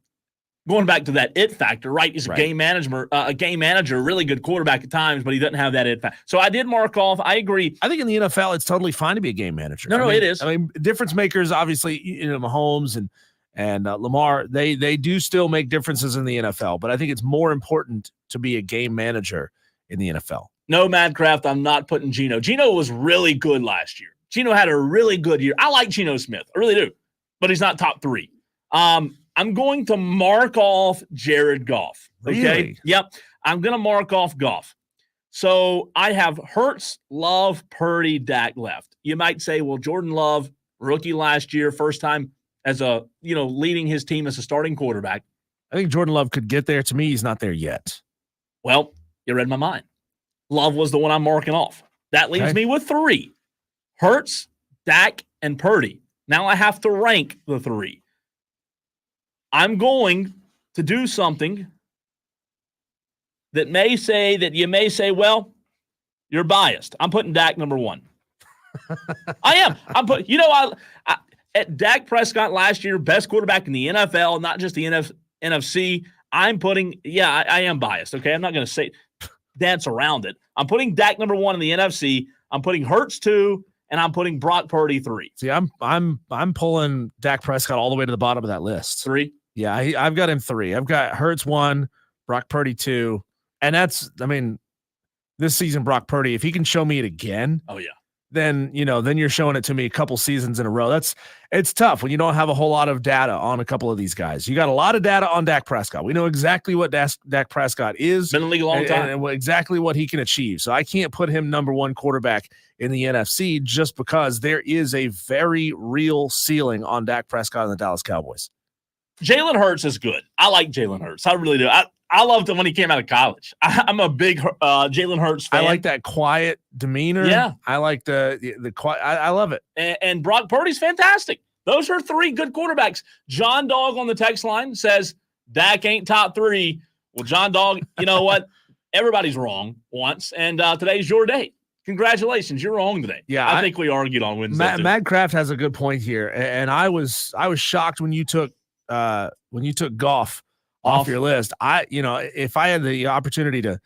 going back to that it factor, right? He's a game manager, really good quarterback at times, but he doesn't have that it factor. So I did mark off. I agree. I think in the NFL, it's totally fine to be a game manager. No, it is. I mean, difference makers, obviously, Mahomes and Lamar, they do still make differences in the NFL, but I think it's more important to be a game manager in the NFL. No, Madcraft, I'm not putting Geno. Geno was really good last year. Geno had a really good year. I like Geno Smith. I really do, but he's not top 3. I'm going to mark off Jared Goff. Okay? Really? Yep. I'm going to mark off Goff. So I have Hurts, Love, Purdy, Dak left. You might say, well, Jordan Love, rookie last year, first time as leading his team as a starting quarterback. I think Jordan Love could get there. To me, he's not there yet. Well, you read my mind. Love was the one I'm marking off. That leaves me with 3. Hurts, Dak, and Purdy. Now I have to rank the 3. I'm going to do something that you may say, well, you're biased. I'm putting Dak number 1. I am. At Dak Prescott last year, best quarterback in the NFL, not just the NFC. I'm putting, I am biased. Okay. I'm not going to dance around it. I'm putting Dak number 1 in the NFC. I'm putting Hurts 2, and I'm putting Brock Purdy 3. See, I'm pulling Dak Prescott all the way to the bottom of that list. 3? Yeah, I've got him 3. I've got Hurts 1, Brock Purdy 2. And this season, Brock Purdy, if he can show me it again. Oh, yeah. Then you're showing it to me a couple seasons in a row. It's tough when you don't have a whole lot of data on a couple of these guys. You got a lot of data on Dak Prescott. We know exactly what Dak Prescott is. Been in the league a long time. And exactly what he can achieve. So I can't put him number 1 quarterback in the NFC just because there is a very real ceiling on Dak Prescott and the Dallas Cowboys. Jalen Hurts is good. I like Jalen Hurts. I really do. I loved him when he came out of college. I'm a big Jalen Hurts fan. I like that quiet demeanor. Yeah. I like the quiet. I love it. And Brock Purdy's fantastic. Those are 3 good quarterbacks. John Dog on the text line says Dak ain't top 3. Well, John Dog, you know what? Everybody's wrong once, and today's your day. Congratulations, you're wrong today. Yeah, I think we argued on Wednesday. Madcraft has a good point here, and I was shocked when you took Goff off your list. If I had the opportunity to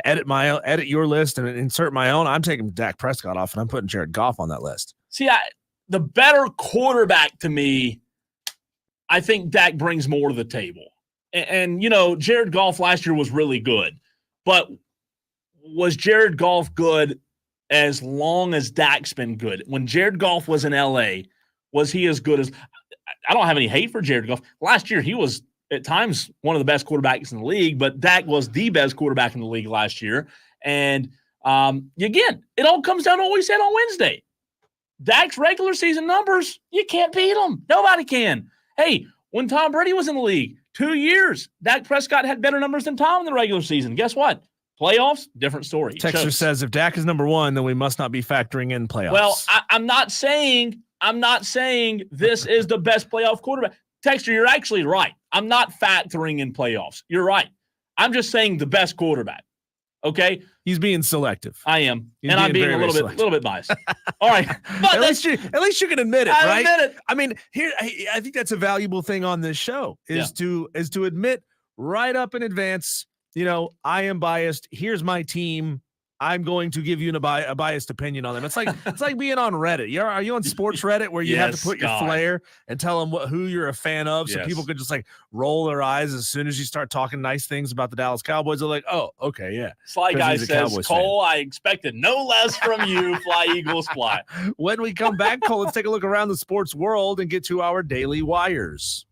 edit your list and insert my own, I'm taking Dak Prescott off and I'm putting Jared Goff on that list. See, the better quarterback to me, I think Dak brings more to the table. And Jared Goff last year was really good, but was Jared Goff good as long as Dak's been good? When Jared Goff was in LA, was he as good as? I don't have any hate for Jared Goff. Last year, he was at times one of the best quarterbacks in the league, but Dak was the best quarterback in the league last year. And again, it all comes down to what we said on Wednesday. Dak's regular season numbers, you can't beat them. Nobody can. Hey, when Tom Brady was in the league, 2 years, Dak Prescott had better numbers than Tom in the regular season. Guess what? Playoffs, different story. Texter says if Dak is number 1, then we must not be factoring in playoffs. Well, I'm not saying this is the best playoff quarterback. Texter, you're actually right. I'm not factoring in playoffs. You're right. I'm just saying the best quarterback. Okay? He's being selective. I am. And I'm being a little bit biased. All right. But at least you can admit it, right? Admit it. I mean, I think that's a valuable thing on this show is to admit right up in advance, I am biased. Here's my team. I'm going to give you a biased opinion on them. It's like being on Reddit. Are you on sports Reddit where you have to put your flair and tell them who you're a fan of, so people could just roll their eyes as soon as you start talking nice things about the Dallas Cowboys? They're like, oh, okay, yeah. Sly Guy says, Cole, I expected no less from you. Fly Eagles fly. When we come back, Cole, let's take a look around the sports world and get to our daily wires.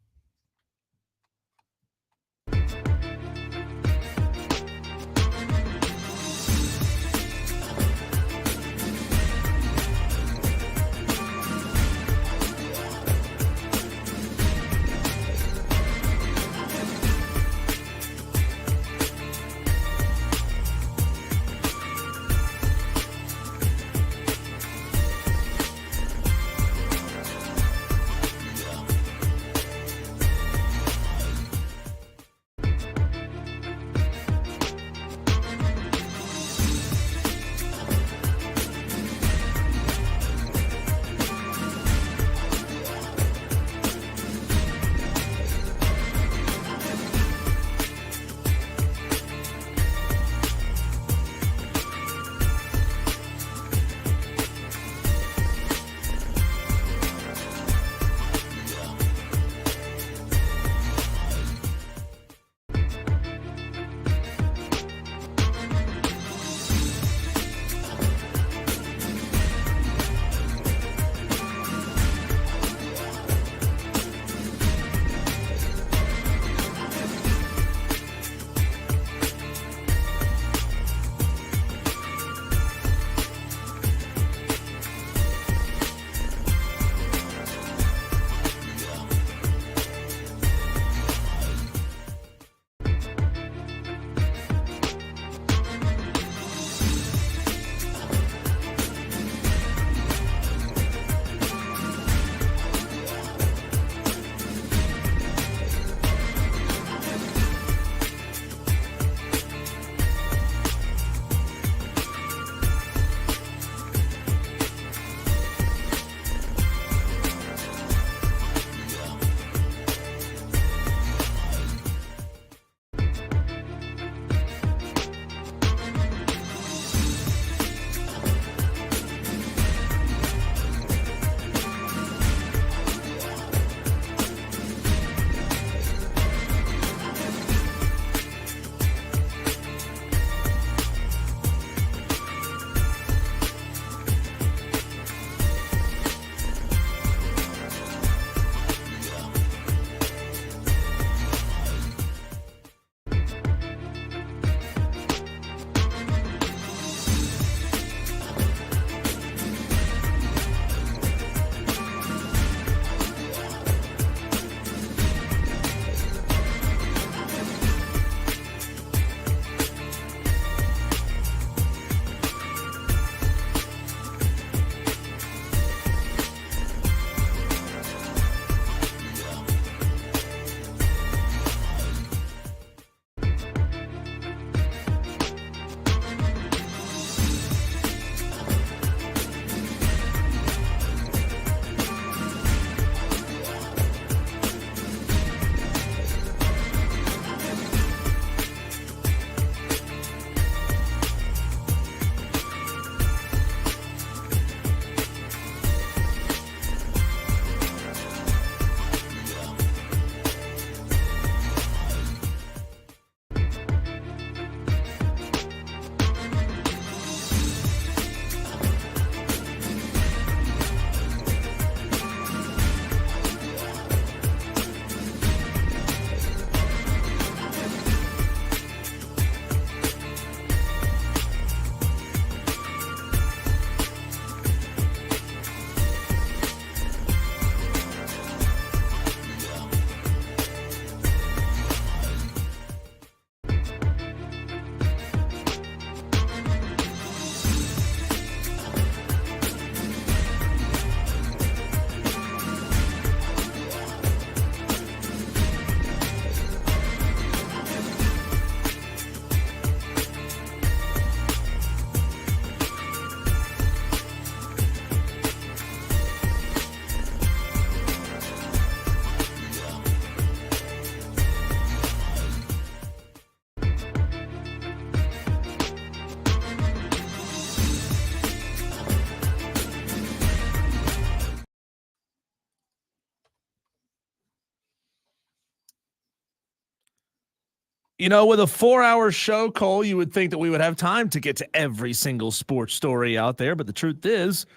You know, with a 4-hour show, Cole, you would think that we would have time to get to every single sports story out there. But the truth is,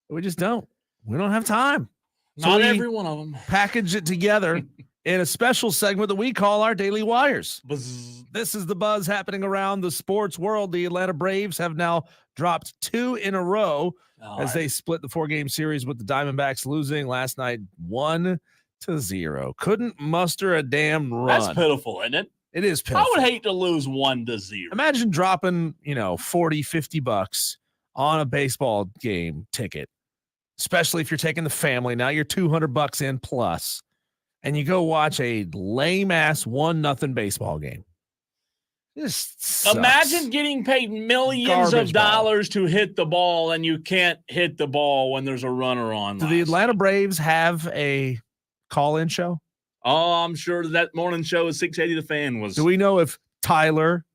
we just don't. We don't have time. Not every one of them. Package it together in a special segment that we call our Daily Wires. Buzz. This is the buzz happening around the sports world. The Atlanta Braves have now dropped 2 in a row as they split the 4-game series with the Diamondbacks losing last night 1-0. Couldn't muster a damn run. That's pitiful, isn't it? It is pitiful. I would hate to lose 1-0. Imagine dropping, $40-$50 on a baseball game ticket, especially if you're taking the family. Now you're $200 in plus, and you go watch a lame ass 1-0 baseball game. Just sucks. Imagine getting paid millions of dollars to hit the ball, and you can't hit the ball when there's a runner on. Do the Atlanta Braves have a call-in show? Oh, I'm sure that morning show at 680 The Fan was. Do we know if Tyler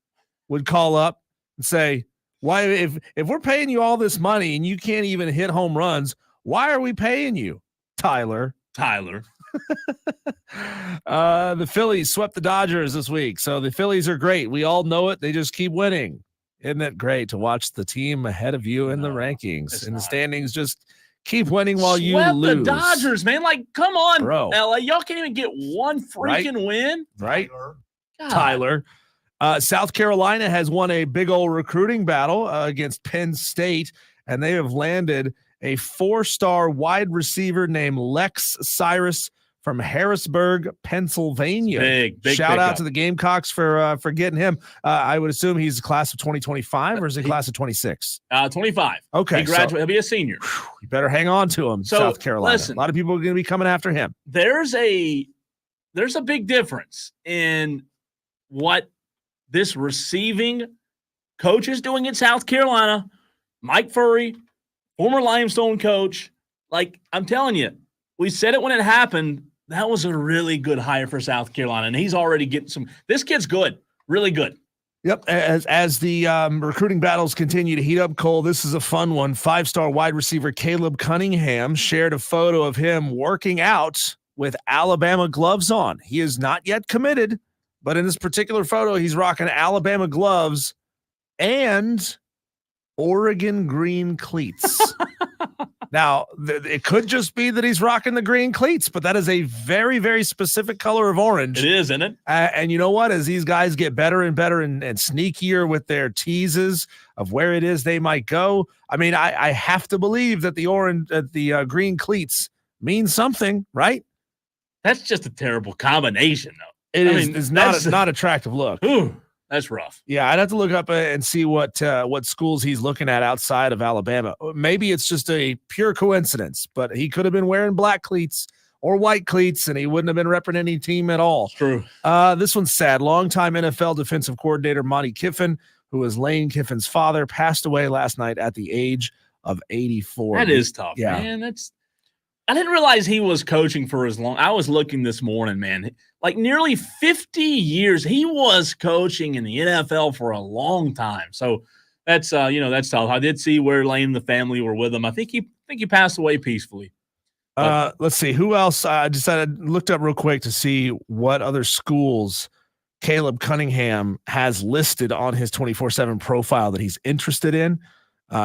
would call up and say, "Why, if we're paying you all this money and you can't even hit home runs, why are we paying you, Tyler?" The Phillies swept the Dodgers this week, so the Phillies are great. We all know it. They just keep winning. Isn't it great to watch the team ahead of you in the rankings and the standings just keep winning while you lose? The Dodgers, man. Like, come on, bro. LA. Y'all can't even get one freaking win. Right? Tyler. South Carolina has won a big old recruiting battle against Penn State, and they have landed a 4-star wide receiver named Lex Cyrus from Harrisburg, Pennsylvania. Big shout out to the Gamecocks for getting him. I would assume he's the class of 2025, or is he class of 26? 25. Okay, he graduated. He'll be a senior. You better hang on to him, so, South Carolina. Listen, a lot of people are going to be coming after him. There's a big difference in what this receiving coach is doing at South Carolina. Mike Furry, former Limestone coach. Like, I'm telling you, we said it when it happened. That was a really good hire for South Carolina, and he's already getting some. This kid's good, really good. Yep. As the recruiting battles continue to heat up, Cole, this is a fun one. 5-star wide receiver Caleb Cunningham shared a photo of him working out with Alabama gloves on. He is not yet committed, but in this particular photo, he's rocking Alabama gloves and Oregon green cleats. Now, it could just be that he's rocking the green cleats, but that is a very, very specific color of orange. It is, isn't it? And you know what? As these guys get better and better and sneakier with their teases of where it is they might go, I mean, I have to believe that the green cleats mean something, right? That's just a terrible combination, though. It's not attractive look. Ooh, that's rough. Yeah, I'd have to look up and see what schools he's looking at outside of Alabama. Maybe it's just a pure coincidence, but he could have been wearing black cleats or white cleats, and he wouldn't have been repping any team at all. True. This one's sad. Longtime NFL defensive coordinator Monty Kiffin, who was Lane Kiffin's father, passed away last night at the age of 84. That is tough, yeah. Man. I didn't realize he was coaching for as long. I was looking this morning, man. Like nearly 50 years. He was coaching in the NFL for a long time. So that's that's tough. I did see where Lane and the family were with him. I think he passed away peacefully. Let's see who else. I looked up real quick to see what other schools Caleb Cunningham has listed on his 24/7 profile that he's interested in.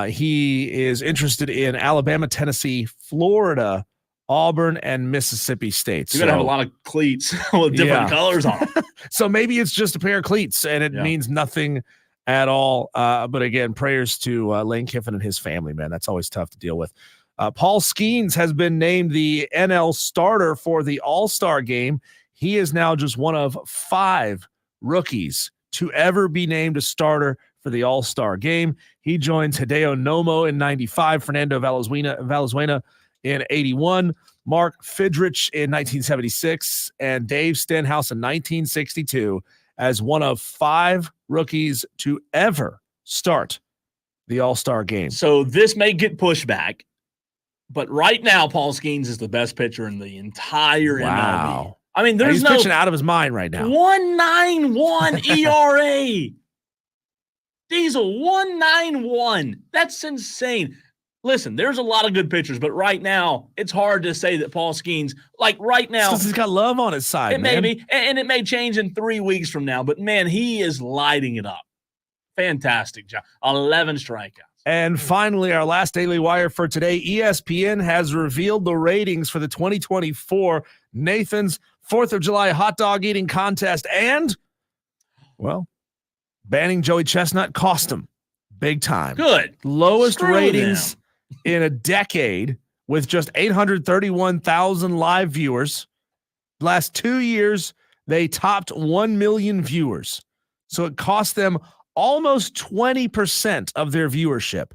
He is interested in Alabama, Tennessee, Florida, Auburn, and Mississippi State. You're going to have a lot of cleats with different colors on them. So maybe it's just a pair of cleats, and it means nothing at all. But again, prayers to Lane Kiffin and his family, man. That's always tough to deal with. Paul Skeens has been named the NL starter for the All-Star game. He is now just one of 5 rookies to ever be named a starter for the All-Star game. He joins Hideo Nomo in 95, Fernando Valenzuela in 81, Mark Fidrich in 1976, and Dave Stenhouse in 1962 as one of 5 rookies to ever start the All-Star game. So this may get pushed back, but right now Paul Skeens is the best pitcher in the entire MLB. I mean, he's pitching out of his mind right now. 1.91 ERA. Diesel 1.91. That's insane. Listen, there's a lot of good pitchers, but right now it's hard to say that Paul Skeens, like right now, Because he's got love on his side. it may be, and it may change in 3 weeks from now, but man, he is lighting it up. Fantastic job. 11 strikeouts. And finally, our last Daily Wire for today, ESPN has revealed the ratings for the 2024 Nathan's 4th of July hot dog eating contest. And, well, banning Joey Chestnut cost him big time. Good. Lowest Screw ratings them. in a decade with just 831,000 live viewers. Last 2 years, they topped 1 million viewers. So it cost them almost 20% of their viewership.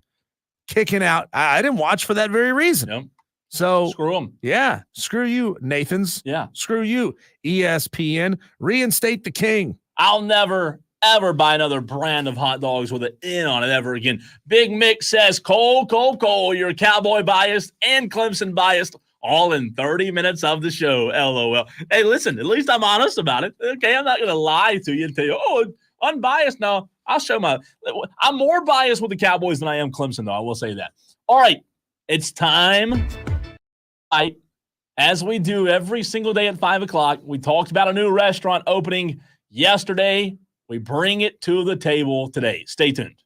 Kicking out. I didn't watch for that very reason. Yep. So Screw them. yeah, screw you, Nathans. Yeah. Screw you, ESPN. Reinstate the king. I'll never, ever buy another brand of hot dogs with an N on it ever again. Big Mick says, Cole, Cole, Cole, you're Cowboy biased and Clemson biased all in 30 minutes of the show. LOL. Hey, listen, at least I'm honest about it. Okay, I'm not going to lie to you and tell you, oh, unbiased. No, I'll show I'm more biased with the Cowboys than I am Clemson, though. I will say that. All right, it's time. As we do every single day at 5 o'clock, we talked about a new restaurant opening yesterday. We bring it to the table today. Stay tuned.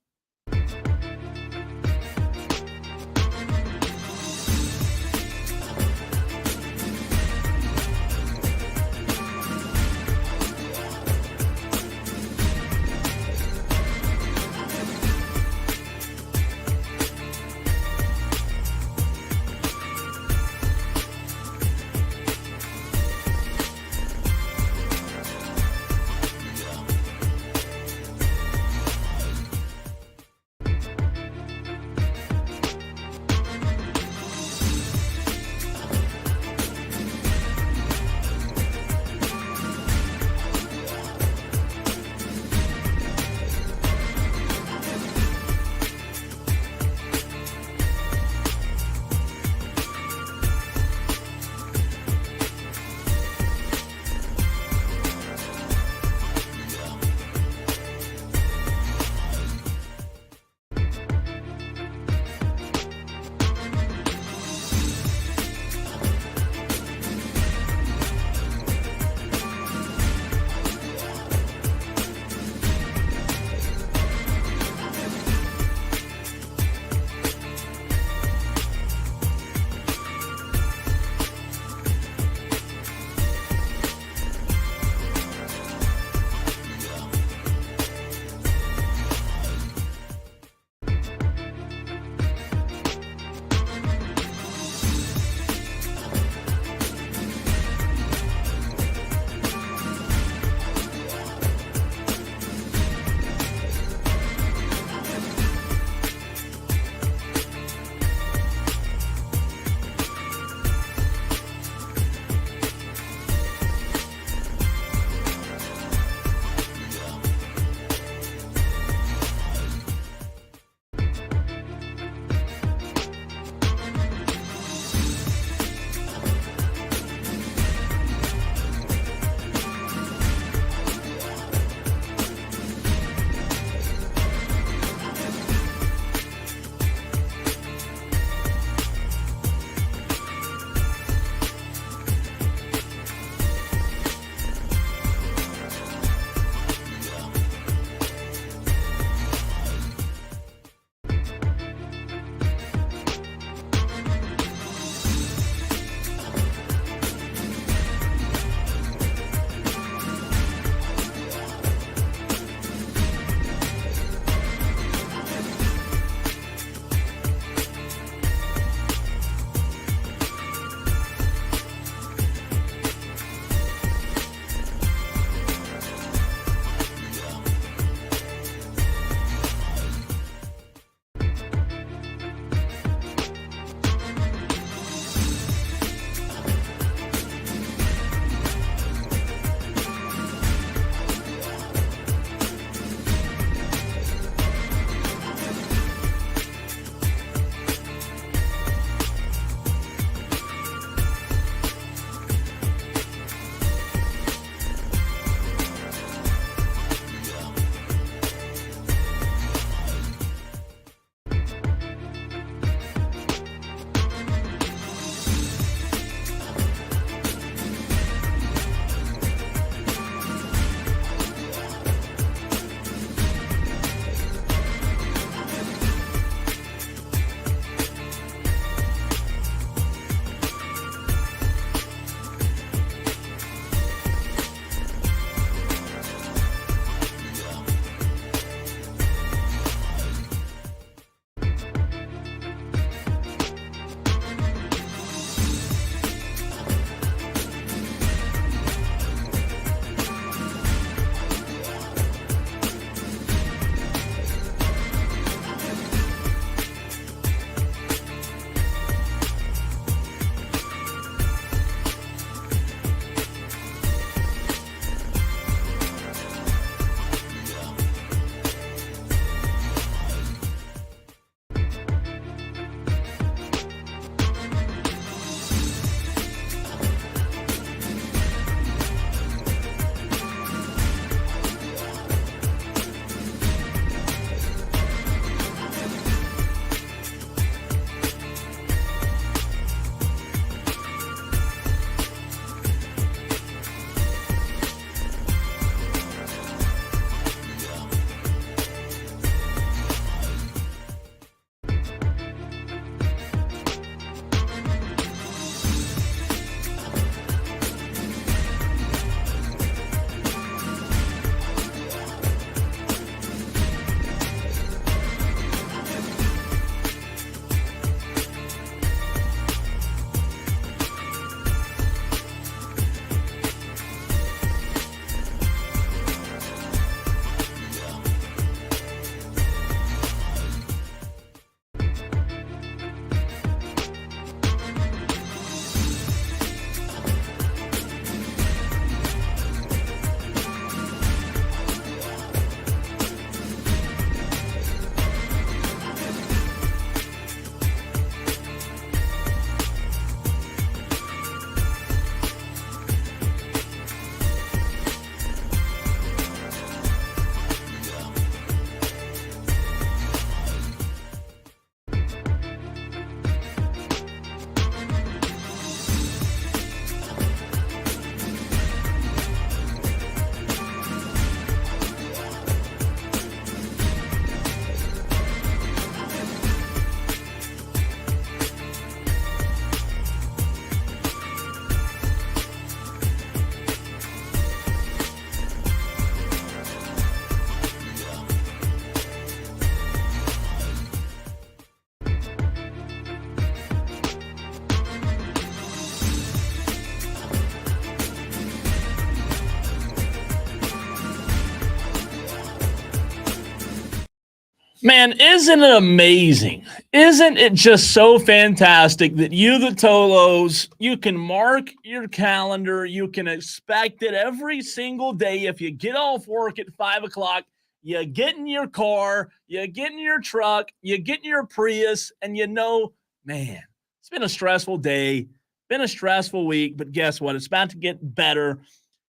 Man, isn't it amazing? Isn't it just so fantastic that you, the Tolos, you can mark your calendar. You can expect it every single day. If you get off work at 5 o'clock, you get in your car, you get in your truck, you get in your Prius, and you know, man, it's been a stressful day, been a stressful week, but guess what? It's about to get better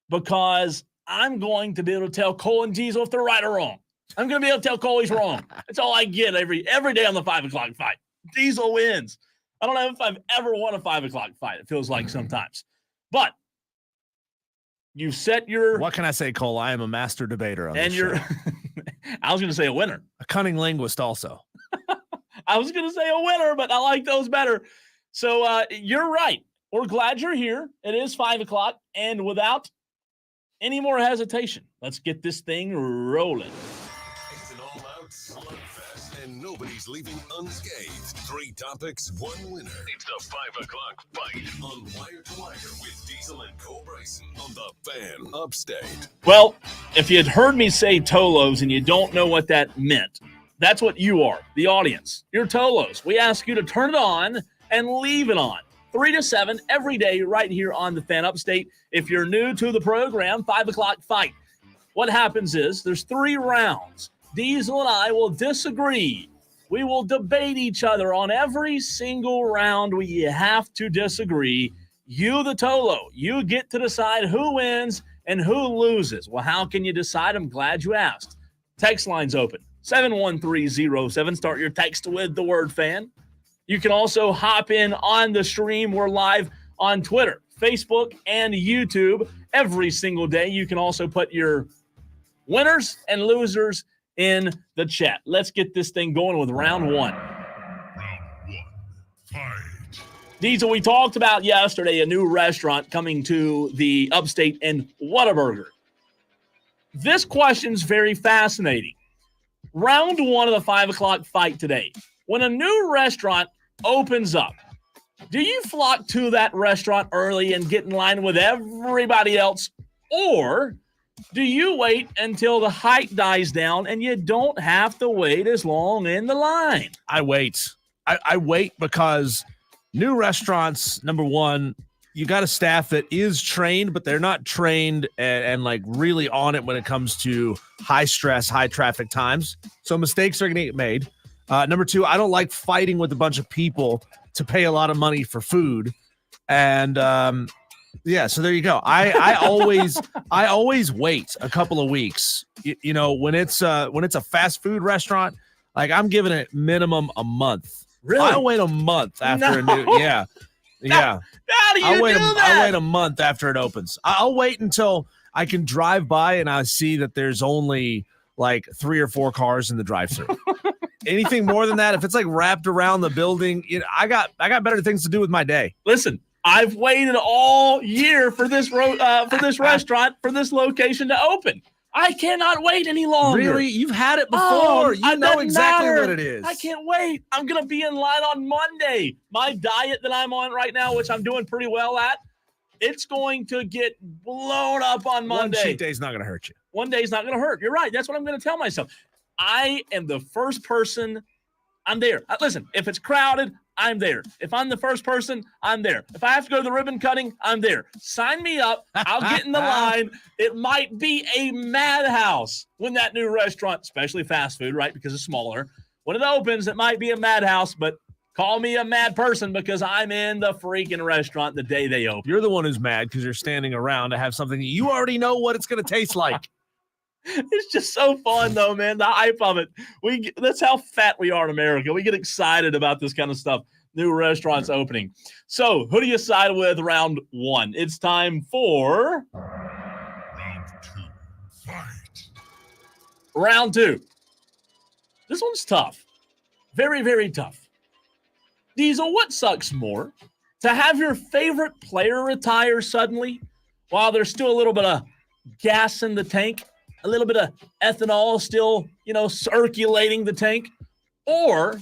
because I'm going to be able to tell Cole and Diesel if they're right or wrong. I'm going to be able to tell Cole he's wrong. That's all I get every day on the 5 o'clock fight. Diesel wins. I don't know if I've ever won a 5 o'clock fight. It feels like sometimes. But you set your... What can I say, Cole? I am a master debater on this show. I was going to say a winner. A cunning linguist also. I was going to say a winner, but I like those better. So you're right. We're glad you're here. It is 5 o'clock. And without any more hesitation, let's get this thing rolling. It's an all-out slugfest, and nobody's leaving unscathed. 3 topics, 1 winner. It's the 5 o'clock fight on Wire to Wire with Diesel and Cole Bryson on the Fan Upstate. Well, if you had heard me say Tolos and you don't know what that meant, that's what you are, the audience. You're Tolos. We ask you to turn it on and leave it on. 3 to 7 every day right here on the Fan Upstate. If you're new to the program, 5 o'clock fight. What happens is there's 3 rounds. Diesel and I will disagree. We will debate each other on every single round. We have to disagree. You, the Tolo, you get to decide who wins and who loses. Well, how can you decide? I'm glad you asked. Text line's open. 71307. Start your text with the word fan. You can also hop in on the stream. We're live on Twitter, Facebook, and YouTube every single day. You can also put your winners and losers in the chat. Let's get this thing going with round 1. Round 1, fight. Diesel, we talked about yesterday a new restaurant coming to the Upstate in Whataburger. This question's very fascinating. Round 1 of the 5 o'clock fight today. When a new restaurant opens up, do you flock to that restaurant early and get in line with everybody else? Or do you wait until the hype dies down and you don't have to wait as long in the line? I wait. I wait because new restaurants, number one, you got a staff that is trained, but they're not trained and like really on it when it comes to high stress, high traffic times. So mistakes are going to get made. Number 2, I don't like fighting with a bunch of people to pay a lot of money for food. And yeah, so there you go. I always wait a couple of weeks. You know, when it's a fast food restaurant, like I'm giving it minimum a month. Really? I wait a month after a new yeah. How do you I'll wait that? a month after it opens. I'll wait until I can drive by and I see that there's only like 3 or 4 cars in the drive-thru. Anything more than that, if it's like wrapped around the building, you know, I got better things to do with my day. Listen, I've waited all year for this restaurant, for this location to open. I cannot wait any longer. Really? You've had it before. You know exactly what it is. I can't wait. I'm going to be in line on Monday. My diet that I'm on right now, which I'm doing pretty well at, it's going to get blown up on Monday. One cheat day is not going to hurt you. One day is not going to hurt. You're right. That's what I'm going to tell myself. I am the first person. I'm there. Listen, if it's crowded, I'm there. If I'm the first person, I'm there. If I have to go to the ribbon cutting, I'm there. Sign me up. I'll get in the line. It might be a madhouse when that new restaurant, especially fast food, right, because it's smaller, when it opens, it might be a madhouse, but call me a mad person because I'm in the freaking restaurant the day they open. You're the one who's mad because you're standing around to have something you already know what it's going to taste like. It's just so fun, though, man. The hype of it. That's how fat we are in America. We get excited about this kind of stuff. New restaurants opening. So, who do you side with round 1? It's time for Round 2, fight. round 2. This one's tough. Very, very tough. Diesel, what sucks more? To have your favorite player retire suddenly while there's still a little bit of gas in the tank, a little bit of ethanol still, circulating the tank? Or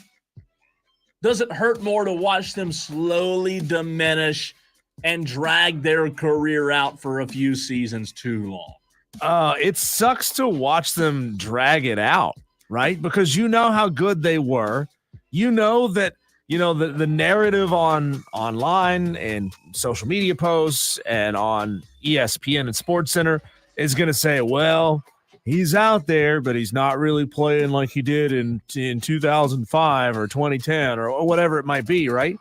does it hurt more to watch them slowly diminish and drag their career out for a few seasons too long? It sucks to watch them drag it out. right? Because you know how good they were. You know that, the narrative online and social media posts and on ESPN and SportsCenter is going to say, well, he's out there, but he's not really playing like he did in 2005 or 2010 or whatever it might be, right?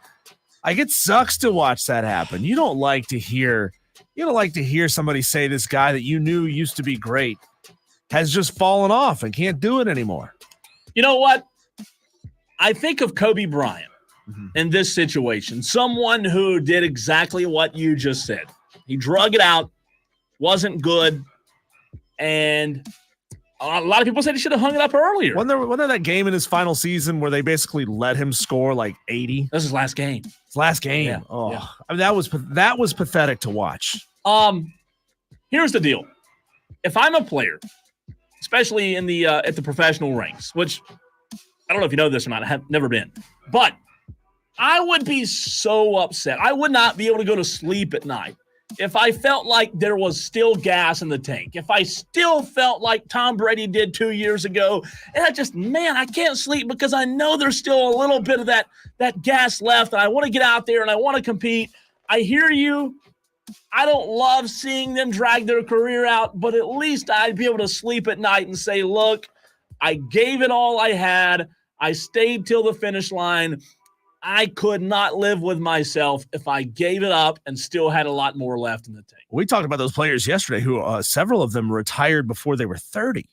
Like, it sucks to watch that happen. You don't like to hear somebody say this guy that you knew used to be great has just fallen off and can't do it anymore. You know what? I think of Kobe Bryant in this situation, someone who did exactly what you just said. He drug it out, wasn't good, and a lot of people said he should have hung it up earlier. Wasn't there that game in his final season where they basically let him score like 80? This is his last game. His last game. Yeah. Oh, Yeah. I mean, that was pathetic to watch. Here's the deal. If I'm a player, especially in the at the professional ranks, which I don't know if you know this or not, I have never been, but I would be so upset. I would not be able to go to sleep at night if I felt like there was still gas in the tank, if I still felt like Tom Brady did 2 years ago, and I can't sleep because I know there's still a little bit of that gas left, and I want to get out there and I want to compete. I hear you. I don't love seeing them drag their career out, but at least I'd be able to sleep at night and say, look, I gave it all I had. I stayed till the finish line. I could not live with myself if I gave it up and still had a lot more left in the tank. We talked about those players yesterday who several of them retired before they were 30,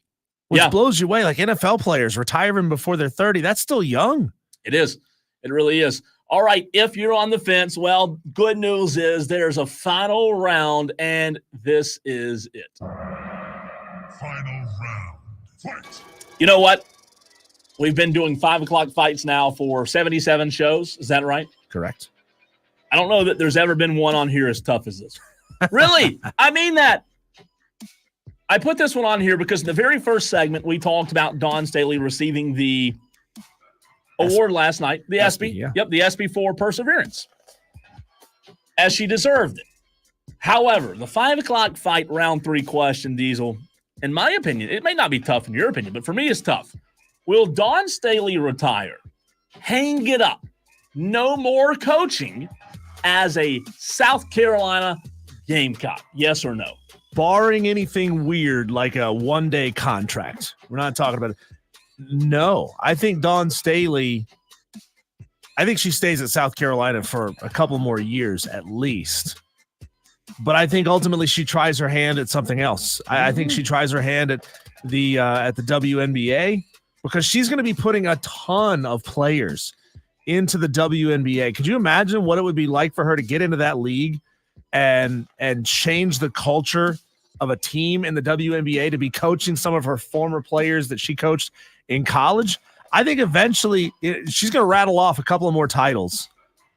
which blows you away. Like NFL players retiring before they're 30. That's still young. It is. It really is. All right, if you're on the fence, well, good news is there's a final round, and this is it. Final round. Fight. You know what? We've been doing 5 o'clock fights now for 77 shows. Is that right? Correct. I don't know that there's ever been one on here as tough as this. Really? I mean that. I put this one on here because in the very first segment, we talked about Dawn Staley receiving the award last night, the ESPY. Yeah. Yep, the ESPY for perseverance, as she deserved it. However, the 5 o'clock fight round 3 question, Diesel, in my opinion, it may not be tough in your opinion, but for me, it's tough. Will Dawn Staley retire, hang it up, no more coaching as a South Carolina Gamecock? Yes or no? Barring anything weird like a one-day contract. We're not talking about it. No. I think Dawn Staley, I think she stays at South Carolina for a couple more years at least. But I think ultimately she tries her hand at something else. I think she tries her hand at the WNBA. Because she's going to be putting a ton of players into the WNBA. Could you imagine what it would be like for her to get into that league and change the culture of a team in the WNBA, to be coaching some of her former players that she coached in college? I think eventually she's going to rattle off a couple of more titles.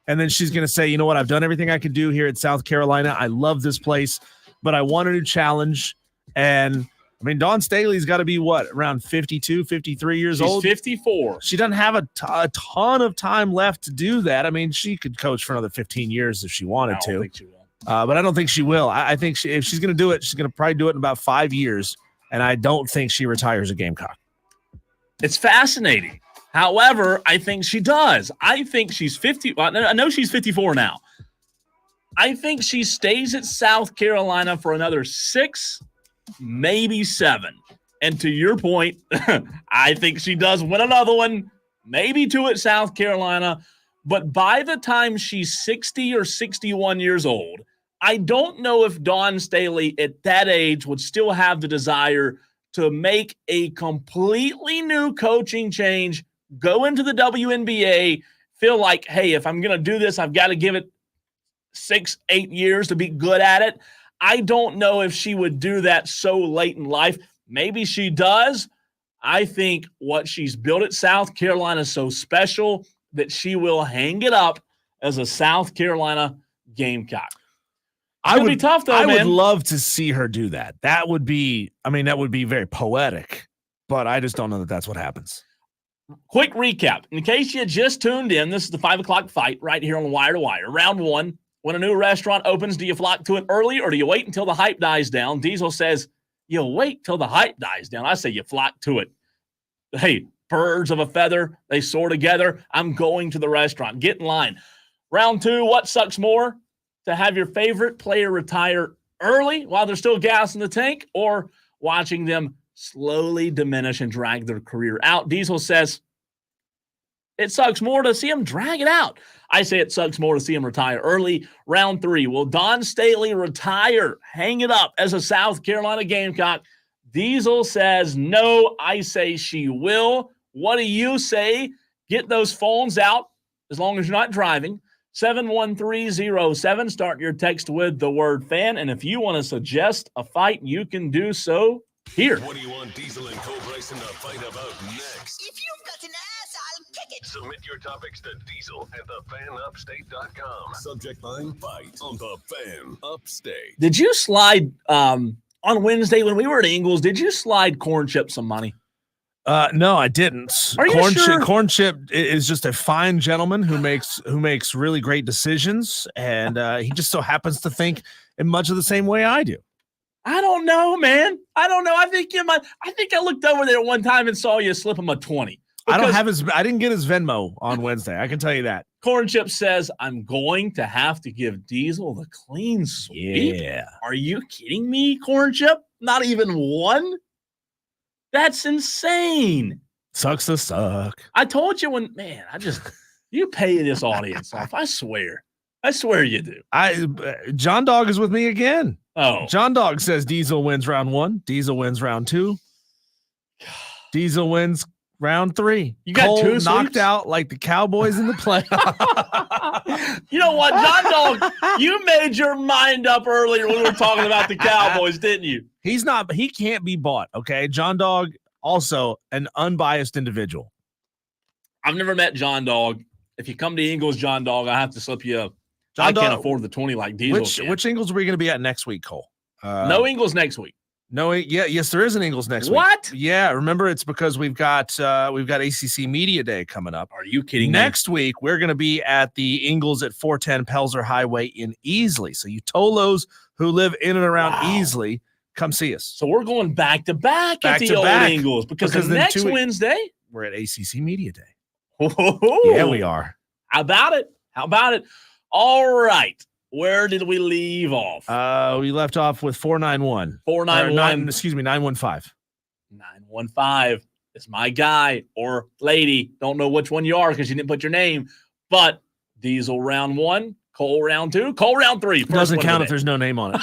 And then she's going to say, you know what, I've done everything I could do here at South Carolina. I love this place, but I want a new challenge. And I mean, Dawn Staley's got to be around 52, 53 years old? She's 54. She doesn't have a ton of time left to do that. I mean, she could coach for another 15 years if she wanted to. I don't think she will. But I don't think she will. I think if she's going to do it, she's going to probably do it in about 5 years, and I don't think she retires a Gamecock. It's fascinating. However, I think she does. I think she's 50. I know she's 54 now. I think she stays at South Carolina for another 6, maybe 7. And to your point, I think she does win another one, maybe 2 at South Carolina. But by the time she's 60 or 61 years old, I don't know if Dawn Staley at that age would still have the desire to make a completely new coaching change, go into the WNBA, feel like, hey, if I'm going to do this, I've got to give it 6, 8 years to be good at it. I don't know if she would do that so late in life. Maybe she does. I think what she's built at South Carolina is so special that she will hang it up as a South Carolina Gamecock. It would be tough, though, man. I would love to see her do that. That would be very poetic, but I just don't know that that's what happens. Quick recap. In case you just tuned in, this is the 5 o'clock fight right here on Wire to Wire. Round 1. When a new restaurant opens, do you flock to it early or do you wait until the hype dies down? Diesel says, you wait till the hype dies down. I say you flock to it. Hey, birds of a feather, they soar together. I'm going to the restaurant. Get in line. Round 2, what sucks more? To have your favorite player retire early while there's still gas in the tank, or watching them slowly diminish and drag their career out? Diesel says it sucks more to see him drag it out. I say it sucks more to see him retire early. Round 3, will Dawn Staley retire, hang it up as a South Carolina Gamecock? Diesel says no. I say she will. What do you say? Get those phones out as long as you're not driving. 71307. Start your text with the word fan. And if you want to suggest a fight, you can do so here. What do you want Diesel and Cole Bryson to fight about next? If you've got an ass, I'll kick it. Submit your topics to Diesel at thefanupstate.com. Subject line, fight on the Fan Upstate. Did you slide on Wednesday when we were at Ingles? Did you slide Corn Chip some money? No, I didn't. Are you sure? Corn Chip is just a fine gentleman who makes really great decisions, and he just so happens to think in much of the same way I do. I don't know, man. I don't know. I think I looked over there one time and saw you slip him a 20. I didn't get his Venmo on Wednesday. I can tell you that. Corn Chip says, I'm going to have to give Diesel the clean sweep. Yeah. Are you kidding me, Corn Chip? Not even one? That's insane. Sucks to suck. I told you you pay this audience off. I swear you do. John Dog is with me again. Oh, John Dog says Diesel wins round 1. Diesel wins round 2. Diesel wins round 3. You got Cole 2 knocked sweeps? out like the Cowboys in the playoffs. You know what, John Dog? You made your mind up earlier when we were talking about the Cowboys, didn't you? He can't be bought. Okay. John Dog, also an unbiased individual. I've never met John Dog. If you come to Ingles, John Dog, I have to slip you up. John Can't Dog, afford the 20 like Diesel. which Ingles are we going to be at next week, Cole? No Ingles next week. No, yes, there is an Ingles next week. What? Yeah, remember it's because we've got ACC Media Day coming up. Are you kidding Next week, we're going to be at the Ingles at 410 Pelzer Highway in Easley. So you Tolos who live in and around Easley, come see us. So we're going back to back at the old Ingles because the next Wednesday we're at ACC Media Day. Oh, yeah, we are. How about it? All right. Where did we leave off? We left off with 491. 491. Excuse me, 915. 915 is my guy or lady. Don't know which one you are because you didn't put your name. But Diesel round 1, Cole round 2, Cole round 3. Doesn't count if there's no name on it.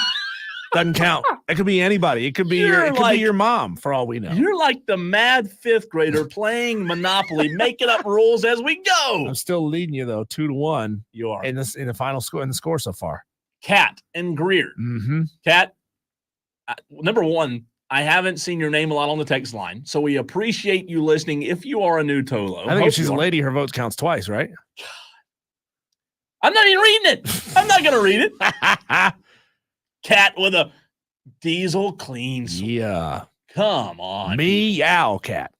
Doesn't count. It could be anybody. It could be your mom for all we know. You're like the mad 5th grader playing Monopoly, making up rules as we go. I'm still leading you though, 2-1. You are in the final score so far. Cat and Greer. Mm-hmm. Cat, number 1, I haven't seen your name a lot on the text line, so we appreciate you listening. If you are a new Tolo, I think if she's a lady, her vote counts twice, right? I'm not even reading it. I'm not going to read it. Cat with a Diesel clean sweep. Yeah. Come on. Meow, Cat.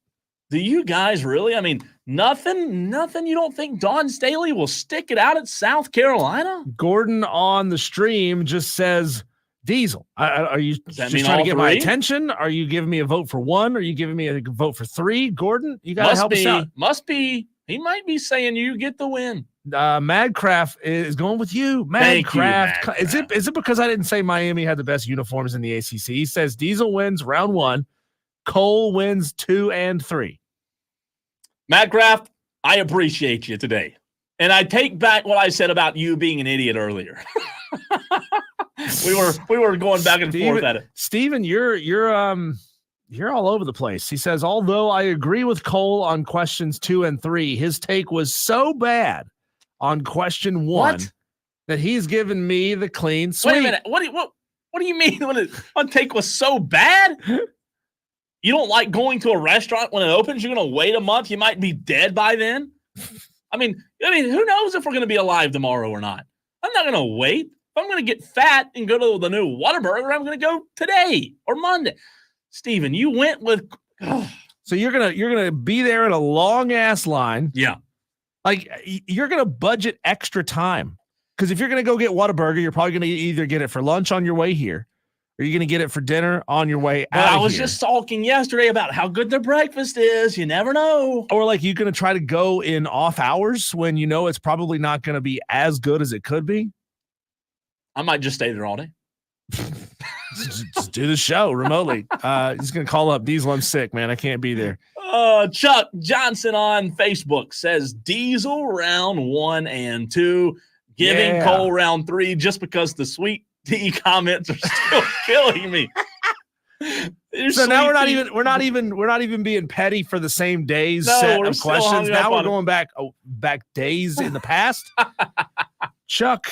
Do you guys really? I mean, nothing. You don't think Dawn Staley will stick it out at South Carolina? Gordon on the stream just says Diesel. Are you just trying to get my attention? Are you giving me a vote for 1? Are you giving me a vote for 3? Gordon, you got to help us out. Must be. He might be saying you get the win. Madcraft is going with you. Madcraft. Is it because I didn't say Miami had the best uniforms in the ACC? He says Diesel wins round 1. Cole wins 2 and 3. Madcraft, I appreciate you today. And I take back what I said about you being an idiot earlier. we were going back and forth at it. Steven, you're all over the place. He says, although I agree with Cole on questions 2 and 3, his take was so bad on question 1 that he's given me the clean sweep. Wait a minute. What do you mean when one take was so bad? You don't like going to a restaurant when it opens? You're going to wait a month? You might be dead by then? I mean, who knows if we're going to be alive tomorrow or not? I'm not going to wait. If I'm going to get fat and go to the new Whataburger, I'm going to go today or Monday. Steven, you went with So you're gonna be there in a long ass line. Yeah. Like you're gonna budget extra time. Because if you're gonna go get Whataburger, you're probably gonna either get it for lunch on your way here, Are you going to get it for dinner on your way But out? I was just talking yesterday about how good their breakfast is. You never know. Or like you going to try to go in off hours when you know it's probably not going to be as good as it could be? I might just stay there all day. Just do the show remotely. He's going to call up Diesel. I'm sick, man. I can't be there. Chuck Johnson on Facebook says Diesel round 1 and 2, giving Cole round 3 just because the sweet tea comments are still killing me. So now we're not even being petty for the same days set of questions. Now we're going back days in the past. Chuck,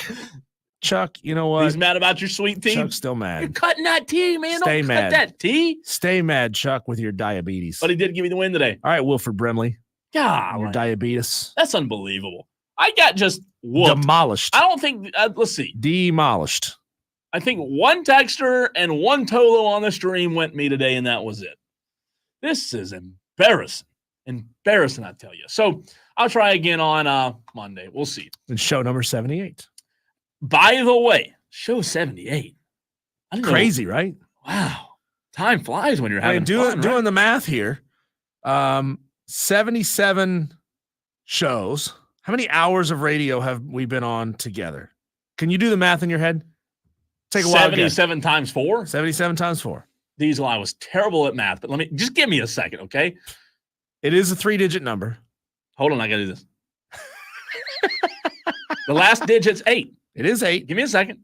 you know what? He's mad about your sweet tea. Chuck's still mad. You're cutting that tea, man. Stay Don't mad. cut that tea. Stay mad, Chuck, with your diabetes. But he did give me the win today. All right, Wilford Brimley. God, Your diabetes. that's unbelievable. I got just whooped. Demolished. I don't think. Let's see. Demolished. I think one texter and one Tolo on the stream went me today, and that was it. This is embarrassing. Embarrassing, I tell you. So I'll try again on Monday. We'll see. And show number 78. By the way, show 78. Crazy, right? Wow. Time flies when you're having fun, right? Doing the math here. 77 shows. How many hours of radio have we been on together? Can you do the math in your head? Take a while. 77 times 4? 77 times 4. Diesel, I was terrible at math, but just give me a second, okay? It is a 3-digit number. Hold on, I got to do this. The last digit's 8. It is 8. Give me a second.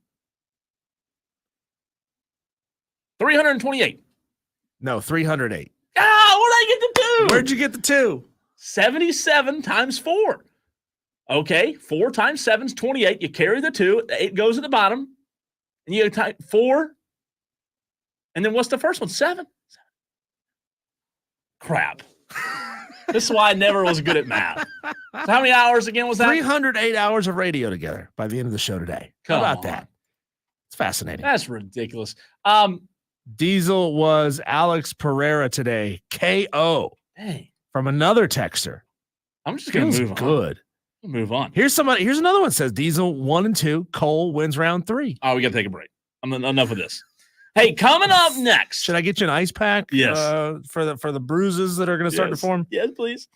328. No, 308. Where'd I get the 2? Where'd you get the 2? 77 times 4. Okay, 4 times 7 is 28. You carry the 2. The 8 goes at the bottom. And you type 4. And then what's the first one? 7. Crap. This is why I never was good at math. So how many hours again was that? 308 hours of radio together by the end of the show today. How about that? It's fascinating. That's ridiculous. Diesel was Alex Pereira today. KO. Hey. From another texter. I'm just going to move on. Good. Move on. Here's another one says Diesel 1 and 2. Cole wins round 3. Oh, we got to take a break. Enough of this. Hey, coming up next. Should I get you an ice pack? Yes. For the bruises that are going to start to form? Yes, please.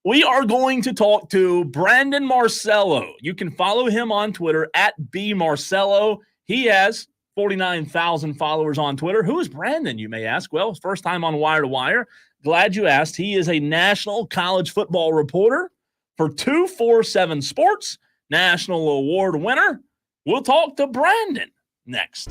We are going to talk to Brandon Marcello. You can follow him on Twitter at @bmarcello. He has 49,000 followers on Twitter. Who is Brandon, you may ask? Well, first time on Wire to Wire. Glad you asked. He is a national college football reporter for 247 Sports, national award winner. We'll talk to Brandon next.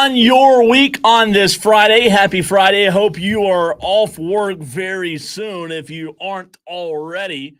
on your week on this Friday? Happy Friday. I hope you are off work very soon if you aren't already.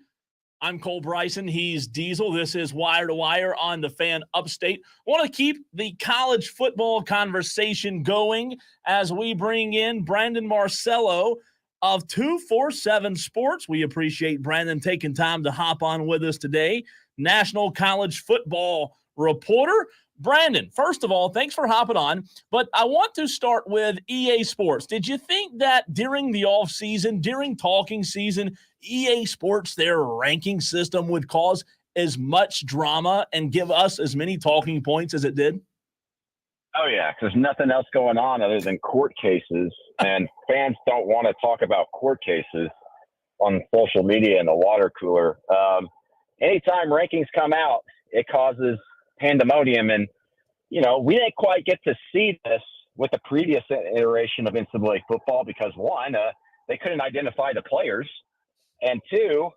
I'm Cole Bryson. He's Diesel. This is Wire to Wire on the Fan Upstate. I want to keep the college football conversation going as we bring in Brandon Marcello of 247 Sports. We appreciate Brandon taking time to hop on with us today. National college football reporter. Brandon, first of all, thanks for hopping on, but I want to start with EA Sports. Did you think that during the offseason, during talking season, EA Sports, their ranking system would cause as much drama and give us as many talking points as it did? Oh, yeah, because there's nothing else going on other than court cases, and fans don't want to talk about court cases on social media in the water cooler. Anytime rankings come out, it causes pandemonium, and we didn't quite get to see this with the previous iteration of NCAA football because one, they couldn't identify the players, and two,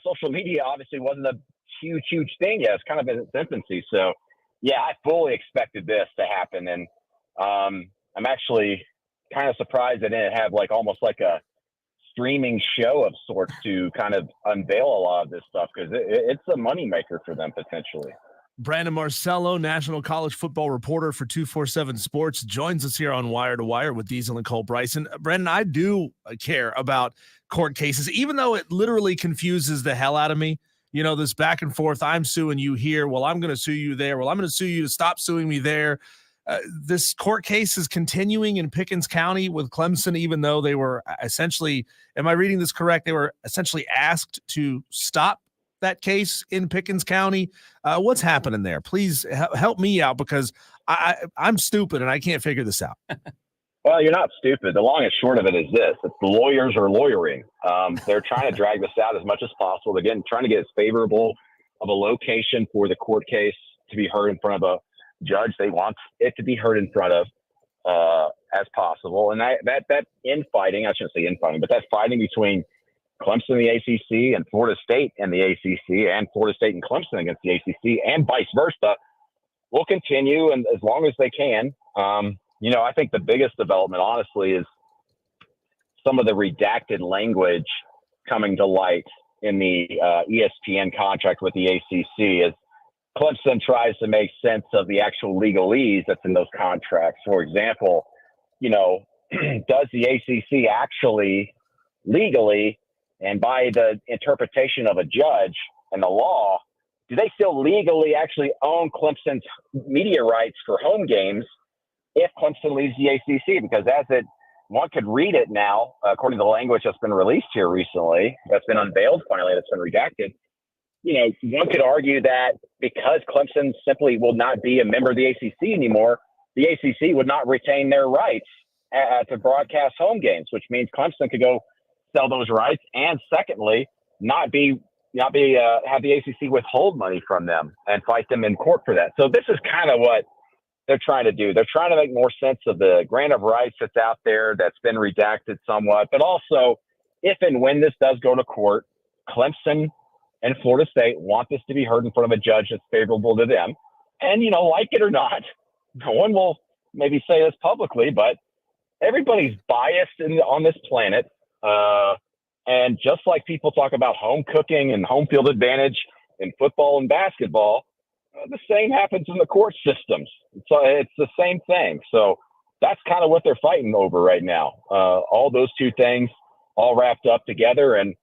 social media obviously wasn't a huge thing yet. It's kind of in its infancy. So yeah, I fully expected this to happen, and I'm actually kind of surprised they didn't have almost like a streaming show of sorts to kind of unveil a lot of this stuff, because it's a moneymaker for them potentially. Brandon Marcello, national college football reporter for 247 Sports, joins us here on Wire to Wire with Diesel and Cole Bryson. Brandon, I do care about court cases, even though it literally confuses the hell out of me. This back and forth, I'm suing you here. Well, I'm going to sue you there. Well, I'm going to sue you to stop suing me there. This court case is continuing in Pickens County with Clemson, even though they were essentially, am I reading this correct? They were essentially asked to stop that case in Pickens County. What's happening there? Please help me out, because I'm stupid and I can't figure this out. Well, you're not stupid. The long and short of it is this. It's the lawyers are lawyering. They're trying to drag this out as much as possible. They're trying to get as favorable of a location for the court case to be heard in front of a judge they want it to be heard in front of as possible. And that infighting, I shouldn't say infighting, but that fighting between Clemson and the ACC and Florida State and the ACC and Florida State and Clemson against the ACC and vice versa will continue, and as long as they can. I think the biggest development, honestly, is some of the redacted language coming to light in the ESPN contract with the ACC as Clemson tries to make sense of the actual legalese that's in those contracts. For example, does the ACC actually legally, and by the interpretation of a judge and the law, do they still legally actually own Clemson's media rights for home games if Clemson leaves the ACC? Because one could read it now, according to the language that's been released here recently, that's been unveiled finally, that's been redacted. One could argue that because Clemson simply will not be a member of the ACC anymore, the ACC would not retain their rights to broadcast home games, which means Clemson could go sell those rights, and secondly, have the ACC withhold money from them and fight them in court for that. So this is kind of what they're trying to do. They're trying to make more sense of the grant of rights that's out there that's been redacted somewhat, but also if and when this does go to court, Clemson and Florida State want this to be heard in front of a judge that's favorable to them. And, like it or not, no one will maybe say this publicly, but everybody's biased on this planet. And just like people talk about home cooking and home field advantage in football and basketball, the same happens in the court systems. So it's the same thing. So that's kind of what they're fighting over right now. All those two things all wrapped up together. And,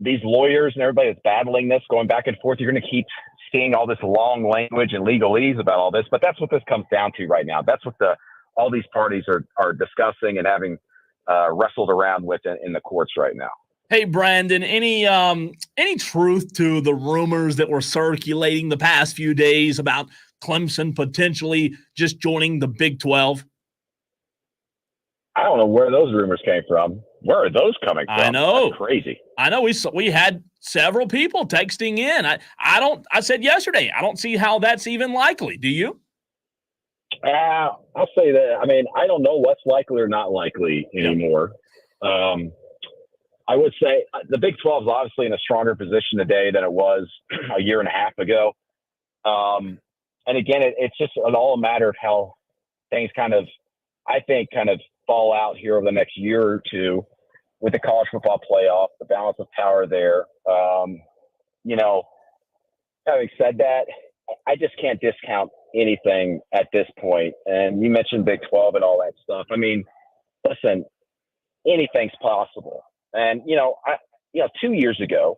these lawyers and everybody that's battling this, going back and forth, you're going to keep seeing all this long language and legalese about all this. But that's what this comes down to right now. That's what all these parties are discussing and having wrestled around with in the courts right now. Hey, Brandon, any truth to the rumors that were circulating the past few days about Clemson potentially just joining the Big 12? I don't know where those rumors came from. Where are those coming from? I know. That's crazy. I know. We had several people texting in. I said yesterday, I don't see how that's even likely. Do you? I'll say that. I mean, I don't know what's likely or not likely anymore. I would say the Big 12 is obviously in a stronger position today than it was a year and a half ago. And again, it's just all a matter of how things kind of fall out here over the next year or two with the college football playoff, the balance of power there. Having said that, I just can't discount anything at this point. And you mentioned Big 12 and all that stuff. I mean, listen, anything's possible. And, 2 years ago,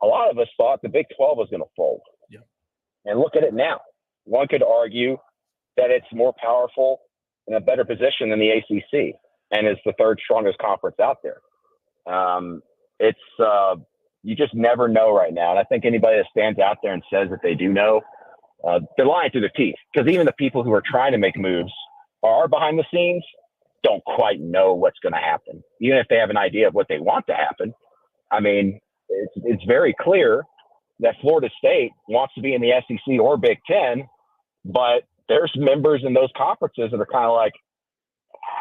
a lot of us thought the Big 12 was going to fold. Yeah. And look at it now. One could argue that it's more powerful in a better position than the ACC and is the third strongest conference out there. You just never know right now. And I think anybody that stands out there and says that they do know, they're lying through their teeth, because even the people who are trying to make moves are behind the scenes, don't quite know what's going to happen. Even if they have an idea of what they want to happen. I mean, it's very clear that Florida State wants to be in the SEC or Big Ten, but there's members in those conferences that are kind of like,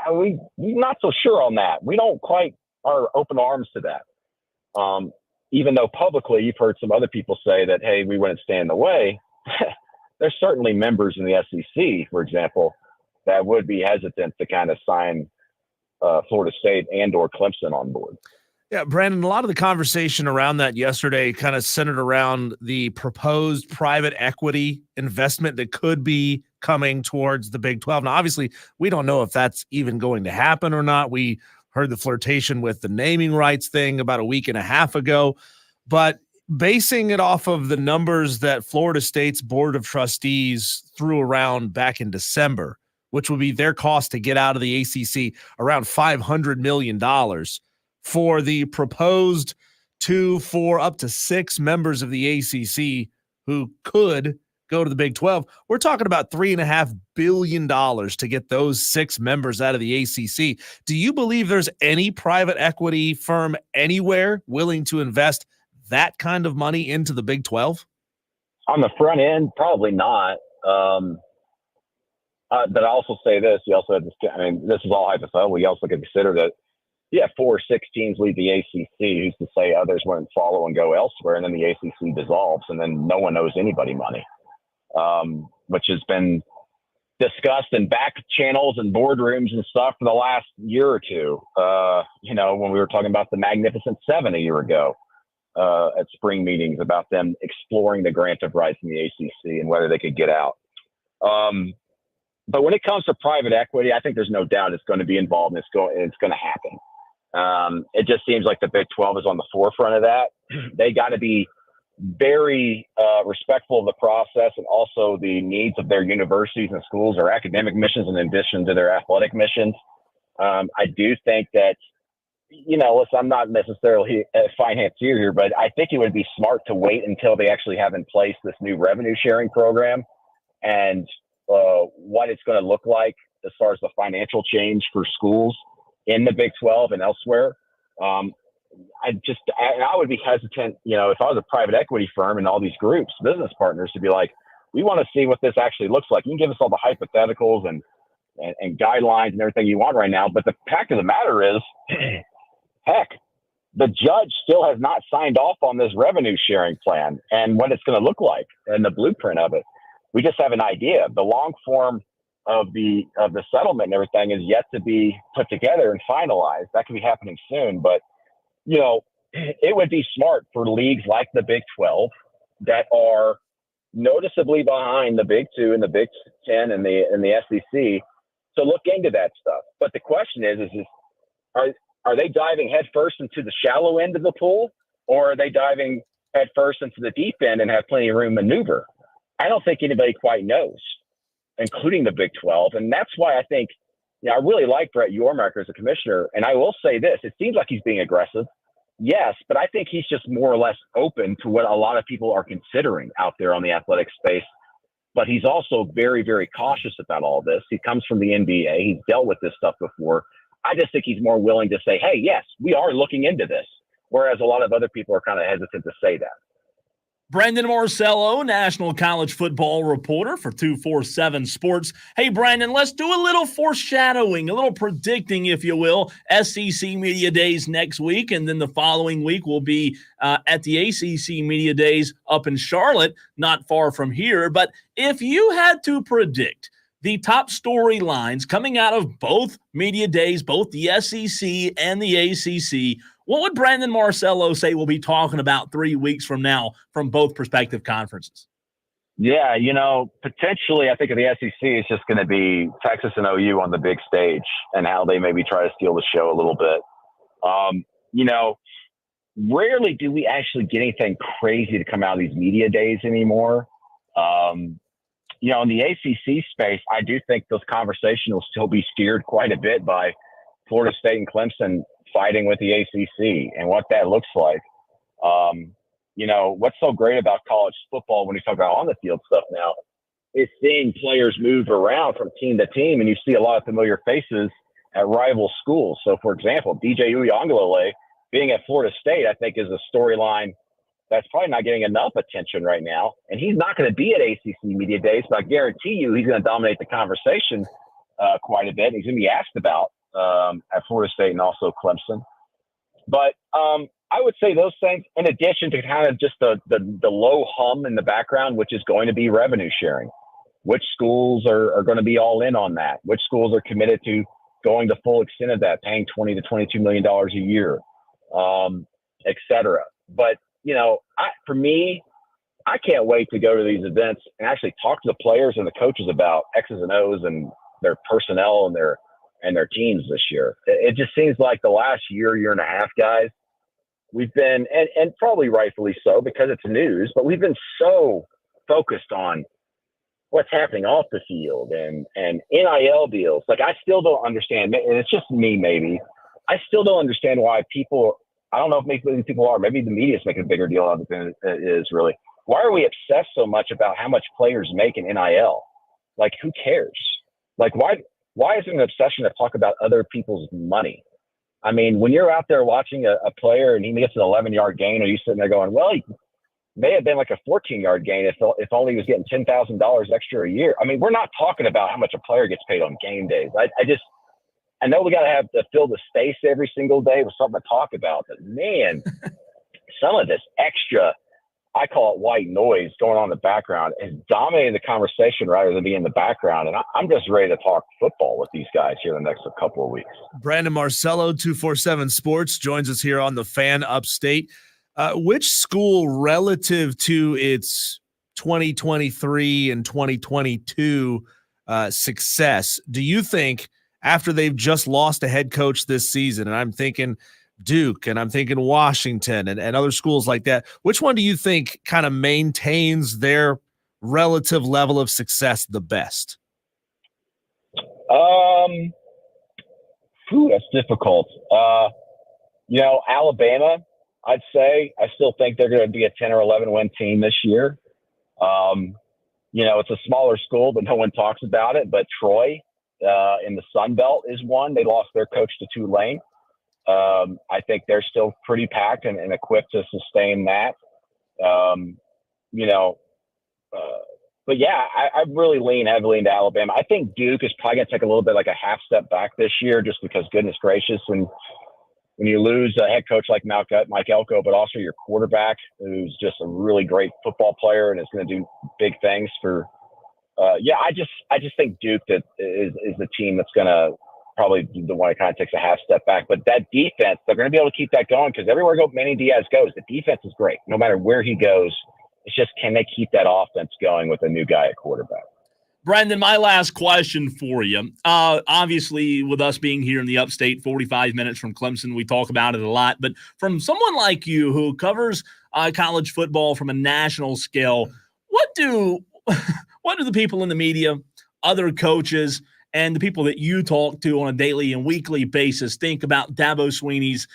we're not so sure on that. We don't quite are open arms to that. Even though publicly you've heard some other people say that, hey, we wouldn't stand in the way. There's certainly members in the SEC, for example, that would be hesitant to kind of sign Florida State and or Clemson on board. Yeah, Brandon, a lot of the conversation around that yesterday kind of centered around the proposed private equity investment that could be coming towards the Big 12. Now, obviously, we don't know if that's even going to happen or not. We heard the flirtation with the naming rights thing about a week and a half ago, but basing it off of the numbers that Florida State's Board of Trustees threw around back in December, which would be their cost to get out of the ACC, around $500 million for the proposed 2, 4, up to 6 members of the ACC who could go to the Big 12. We're talking about $3.5 billion to get those 6 members out of the ACC. Do you believe there's any private equity firm anywhere willing to invest that kind of money into the Big 12? On the front end, probably not. But I also say this, you also have this, this is all hypothetical. You also can consider that, 4 or 6 teams lead the ACC. Who's to say others won't follow and go elsewhere, and then the ACC dissolves, and then no one owes anybody money, which has been discussed in back channels and boardrooms and stuff for the last year or two. When we were talking about the Magnificent Seven a year ago at spring meetings about them exploring the grant of rights in the ACC and whether they could get out. But when it comes to private equity, I think there's no doubt it's going to be involved and it's going to happen. It just seems like the Big 12 is on the forefront of that. They got to be very respectful of the process and also the needs of their universities and schools, their academic missions in addition to their athletic missions. I do think that, listen, I'm not necessarily a financier here, but I think it would be smart to wait until they actually have in place this new revenue sharing program and what it's going to look like as far as the financial change for schools in the Big 12 and elsewhere. I would be hesitant, if I was a private equity firm and all these groups, business partners, to be like, we want to see what this actually looks like. You can give us all the hypotheticals and guidelines and everything you want right now. But the fact of the matter is, heck, the judge still has not signed off on this revenue sharing plan and what it's going to look like and the blueprint of it. We just have an idea. The long form of the settlement and everything is yet to be put together and finalized. That could be happening soon. But, it would be smart for leagues like the Big 12 that are noticeably behind the Big 2 and the Big 10 and the SEC to look into that stuff. But the question is are they diving headfirst into the shallow end of the pool, or are they diving headfirst into the deep end and have plenty of room to maneuver? I don't think anybody quite knows, including the Big 12. And that's why I think, I really like Brett Yormark as a commissioner. And I will say this, it seems like he's being aggressive. Yes, but I think he's just more or less open to what a lot of people are considering out there on the athletic space. But he's also very, very cautious about all this. He comes from the NBA. He's dealt with this stuff before. I just think he's more willing to say, hey, yes, we are looking into this. Whereas a lot of other people are kind of hesitant to say that. Brandon Marcello, national college football reporter for 247 Sports. Hey, Brandon, let's do a little foreshadowing, a little predicting, if you will. SEC Media Days next week, and then the following week will be at the ACC Media Days up in Charlotte, not far from here. But if you had to predict the top storylines coming out of both media days, both the SEC and the ACC, what would Brandon Marcello say we'll be talking about 3 weeks from now from both prospective conferences? Yeah, potentially I think of the SEC, it's just going to be Texas and OU on the big stage and how they maybe try to steal the show a little bit. Rarely do we actually get anything crazy to come out of these media days anymore. In the ACC space, I do think those conversations will still be steered quite a bit by Florida State and Clemson fighting with the ACC and what that looks like. What's so great about college football when you talk about on the field stuff now is seeing players move around from team to team, and you see a lot of familiar faces at rival schools. So, for example, DJ Uiagalelei being at Florida State, I think, is a storyline that's probably not getting enough attention right now. And he's not going to be at ACC Media Days, but I guarantee you he's going to dominate the conversation quite a bit. He's going to be asked about at Florida State and also Clemson. But I would say those things, in addition to kind of just the low hum in the background, which is going to be revenue sharing. Which schools are going to be all in on that? Which schools are committed to going the full extent of that, paying $20 to $22 million a year, et cetera. But, for me, I can't wait to go to these events and actually talk to the players and the coaches about X's and O's and their personnel and their teams this year. It just seems like the last year and a half, guys, we've been, and probably rightfully so because it's news, but we've been so focused on what's happening off the field and NIL deals. Like, I still don't understand, and it's just me maybe, I still don't understand why people, I don't know if maybe people are, maybe the media is making a bigger deal out of it than it is really. Why are we obsessed so much about how much players make in NIL? Like, who cares? Like, why is it an obsession to talk about other people's money? I mean, when you're out there watching a player and he gets an 11-yard gain, are you sitting there going, well, he may have been like a 14-yard gain if only he was getting $10,000 extra a year? I mean, we're not talking about how much a player gets paid on game days. I know we got to have to fill the space every single day with something to talk about, but man, some of this extra, I call it white noise going on in the background, is dominating the conversation rather than being in the background. And I'm just ready to talk football with these guys here in the next couple of weeks. Brandon Marcello, 247 Sports, joins us here on the Fan Upstate. Which school relative to its 2023 and 2022 success do you think, after they've just lost a head coach this season, and I'm thinking Duke and I'm thinking Washington and other schools like that, which one do you think kind of maintains their relative level of success the best? That's difficult. Alabama, I'd say. I still think they're going to be a 10 or 11 win team this year. It's a smaller school, but no one talks about it. But Troy in the Sun Belt is one. They lost their coach to Tulane. I think they're still pretty packed and equipped to sustain that. But yeah, I really lean heavily into Alabama. I think Duke is probably going to take a little bit like a half step back this year, just because, goodness gracious, when you lose a head coach like Mike Elko, but also your quarterback, who's just a really great football player and is going to do big things for. I just think Duke that is the team that's going to probably the one that kind of takes a half step back. But that defense, they're going to be able to keep that going because everywhere Manny Diaz goes, the defense is great. No matter where he goes, it's just, can they keep that offense going with a new guy at quarterback? Brandon, my last question for you. Obviously, with us being here in the Upstate, 45 minutes from Clemson, we talk about it a lot. But from someone like you who covers college football from a national scale, what do the people in the media, other coaches, and the people that you talk to on a daily and weekly basis think about Dabo Swinney's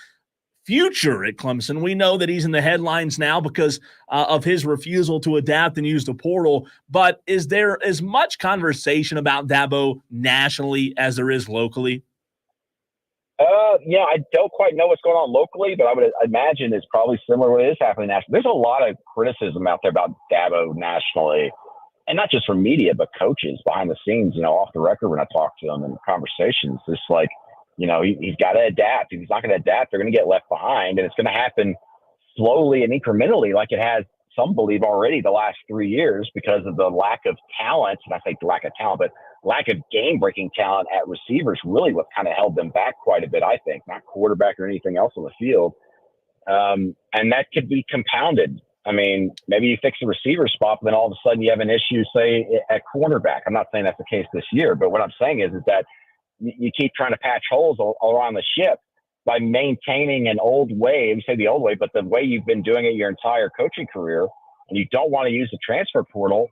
future at Clemson? We know that he's in the headlines now because of his refusal to adapt and use the portal. But is there as much conversation about Dabo nationally as there is locally? I don't quite know what's going on locally, but I would imagine it's probably similar to what is happening nationally. There's a lot of criticism out there about Dabo nationally, and not just from media, but coaches behind the scenes, off the record when I talk to them in conversations. It's like, he's got to adapt. If he's not going to adapt, they're going to get left behind, and it's going to happen slowly and incrementally like it has some believe already the last 3 years because of the lack of talent. And I think the lack of talent, but lack of game-breaking talent at receivers really what kind of held them back quite a bit, I think, not quarterback or anything else on the field. And that could be compounded. I mean, maybe you fix the receiver spot, but then all of a sudden you have an issue, say, at cornerback. I'm not saying that's the case this year, but what I'm saying is that you keep trying to patch holes all around the ship by maintaining an old way. We say the old way, but the way you've been doing it your entire coaching career, and you don't want to use the transfer portal.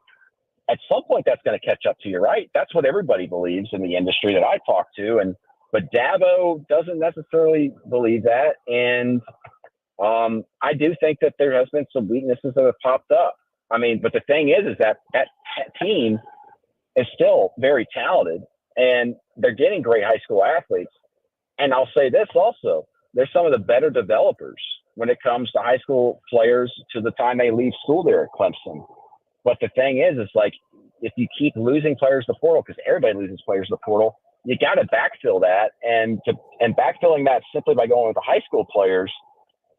At some point, that's going to catch up to you, right? That's what everybody believes in the industry that I talk to, but Dabo doesn't necessarily believe that, and I do think that there has been some weaknesses that have popped up. I mean, but the thing is that team is still very talented, and they're getting great high school athletes. And I'll say this also, they're some of the better developers when it comes to high school players to the time they leave school there at Clemson. But the thing is like, if you keep losing players to the portal, because everybody loses players to the portal, you got to backfill that. And backfilling that simply by going with the high school players,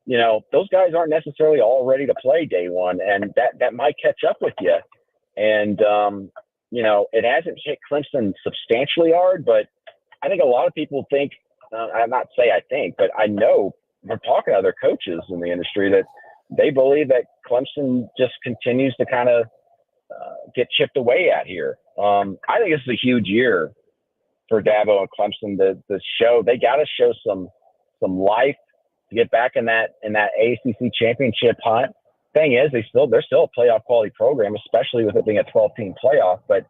you know, those guys aren't necessarily all ready to play day one, and that might catch up with you. And, you know, it hasn't hit Clemson substantially hard, but I think a lot of people think, I'm not say I think, but I know from talking to other coaches in the industry that they believe that Clemson just continues to kind of get chipped away at here. I think this is a huge year for Dabo and Clemson to show. They got to show some life to get back in that ACC championship hunt. Thing is, they're still a playoff quality program, especially with it being a 12-team playoff. But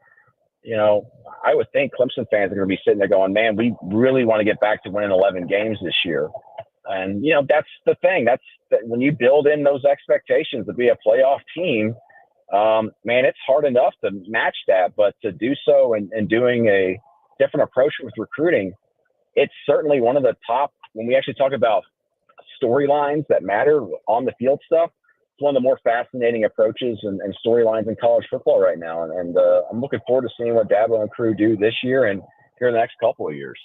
you know, I would think Clemson fans are going to be sitting there going, "Man, we really want to get back to winning 11 games this year." And you know, that's the thing. That's when you build in those expectations to be a playoff team. Man, it's hard enough to match that, but to do so and doing a different approach with recruiting, it's certainly one of the top. When we actually talk about storylines that matter on the field stuff, it's one of the more fascinating approaches and storylines in college football right now. And I'm looking forward to seeing what Dabo and crew do this year and here in the next couple of years.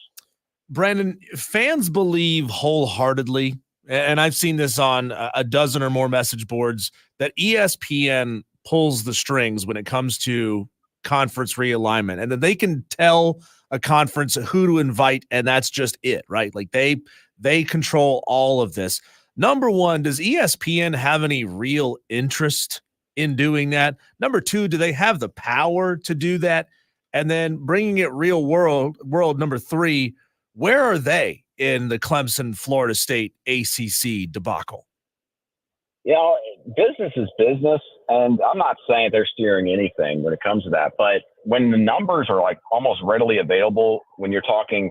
Brandon, fans believe wholeheartedly, and I've seen this on a dozen or more message boards, that ESPN pulls the strings when it comes to conference realignment, and that they can tell a conference who to invite, and that's just it, right? Like they control all of this. Number one, does ESPN have any real interest in doing that? Number two, do they have the power to do that? And then bringing it real world, number three, where are they in the Clemson, Florida State ACC debacle? You know, business is business, and I'm not saying they're steering anything when it comes to that. But when the numbers are like almost readily available, when you're talking,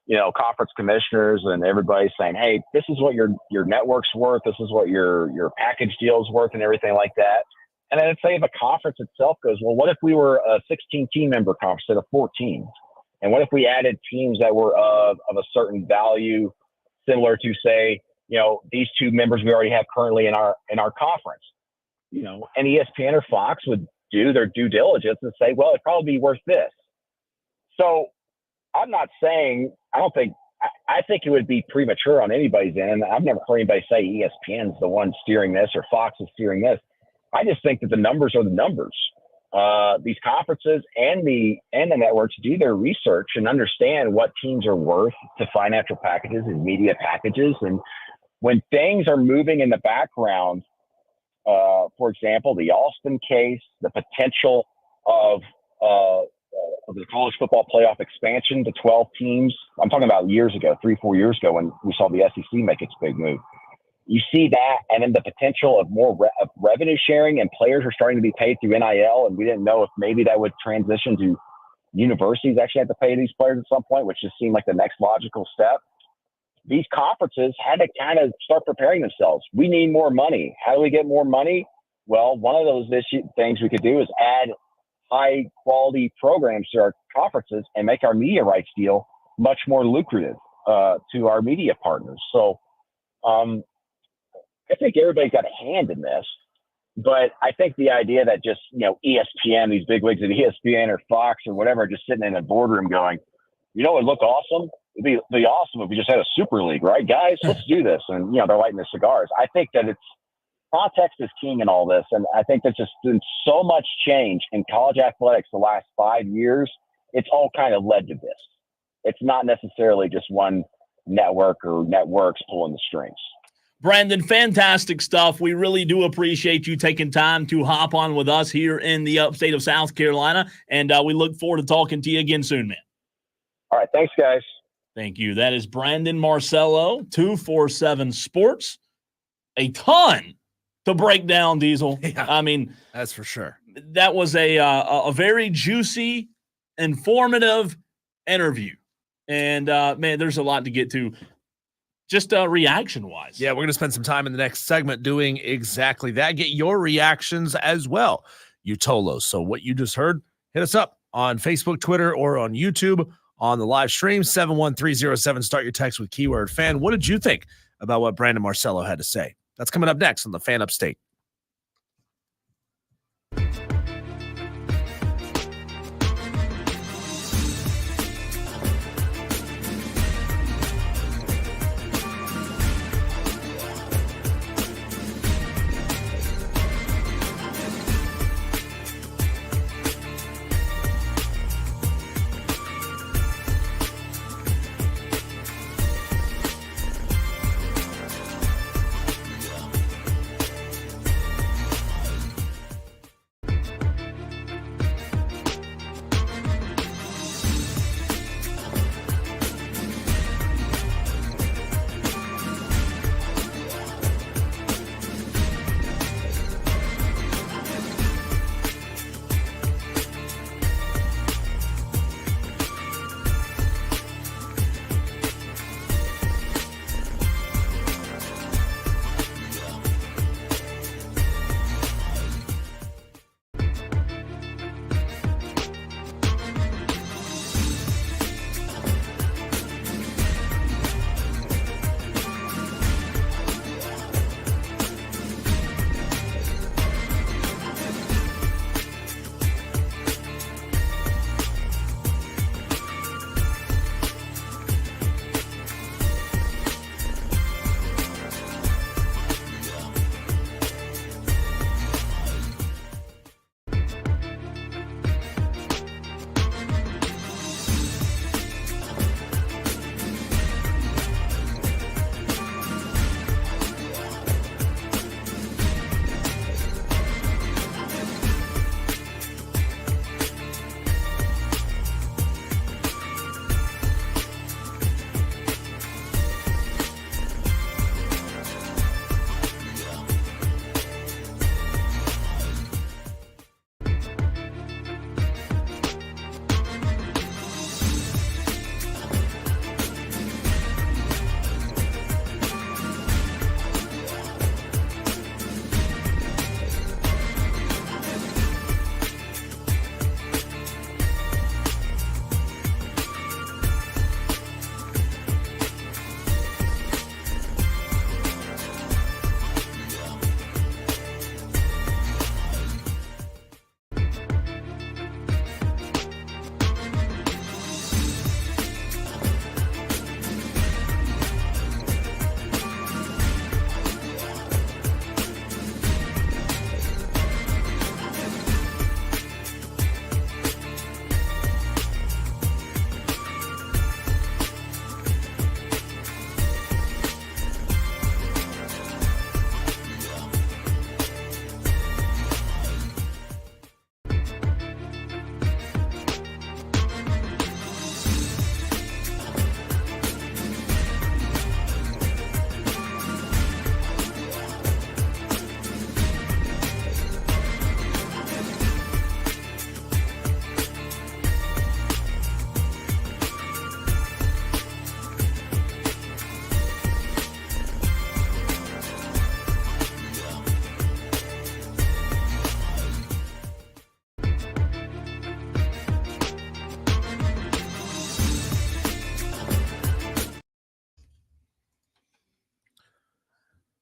you know, conference commissioners and everybody saying, "Hey, this is what your network's worth. This is what your package deal's worth," and everything like that. And then say if a conference itself goes, "Well, what if we were a 16-team member conference instead of 14? And what if we added teams that were of a certain value, similar to, say, you know, these two members we already have currently in our conference?" You know, and ESPN or Fox would do their due diligence and say, "Well, it'd probably be worth this." So I'm not saying I think it would be premature on anybody's end. And I've never heard anybody say ESPN's the one steering this or Fox is steering this. I just think that the numbers are the numbers. These conferences and the networks do their research and understand what teams are worth to financial packages and media packages. And when things are moving in the background, for example, the Austin case, the potential of the college football playoff expansion to 12 teams. I'm talking about years ago, 3-4 years ago, when we saw the SEC make its big move. You see that, and then the potential of more of revenue sharing, and players are starting to be paid through NIL, and we didn't know if maybe that would transition to universities actually have to pay these players at some point, which just seemed like the next logical step. These conferences had to kind of start preparing themselves. We need more money. How do we get more money? Well, one of those things we could do is add high quality programs to our conferences and make our media rights deal much more lucrative to our media partners. So I think everybody's got a hand in this, but I think the idea that just, you know, ESPN, these big wigs at ESPN or Fox or whatever, are just sitting in a boardroom going, "You know, it'd look awesome. It'd be awesome if we just had a super league, right, guys? Let's do this." And, you know, they're lighting their cigars. I think that context is king in all this. And I think there's just been so much change in college athletics the last 5 years. It's all kind of led to this. It's not necessarily just one network or networks pulling the strings. Brandon, fantastic stuff. We really do appreciate you taking time to hop on with us here in the upstate of South Carolina, and we look forward to talking to you again soon, man. All right, thanks, guys. Thank you. That is Brandon Marcello, 247 Sports. A ton to break down, Diesel. Yeah, I mean, that's for sure. That was a very juicy, informative interview. And, man, there's a lot to get to. Just reaction-wise. Yeah, we're going to spend some time in the next segment doing exactly that. Get your reactions as well, you Tolos. So what you just heard, hit us up on Facebook, Twitter, or on YouTube on the live stream, 71307. Start your text with keyword fan. What did you think about what Brandon Marcello had to say? That's coming up next on the Fan Upstate.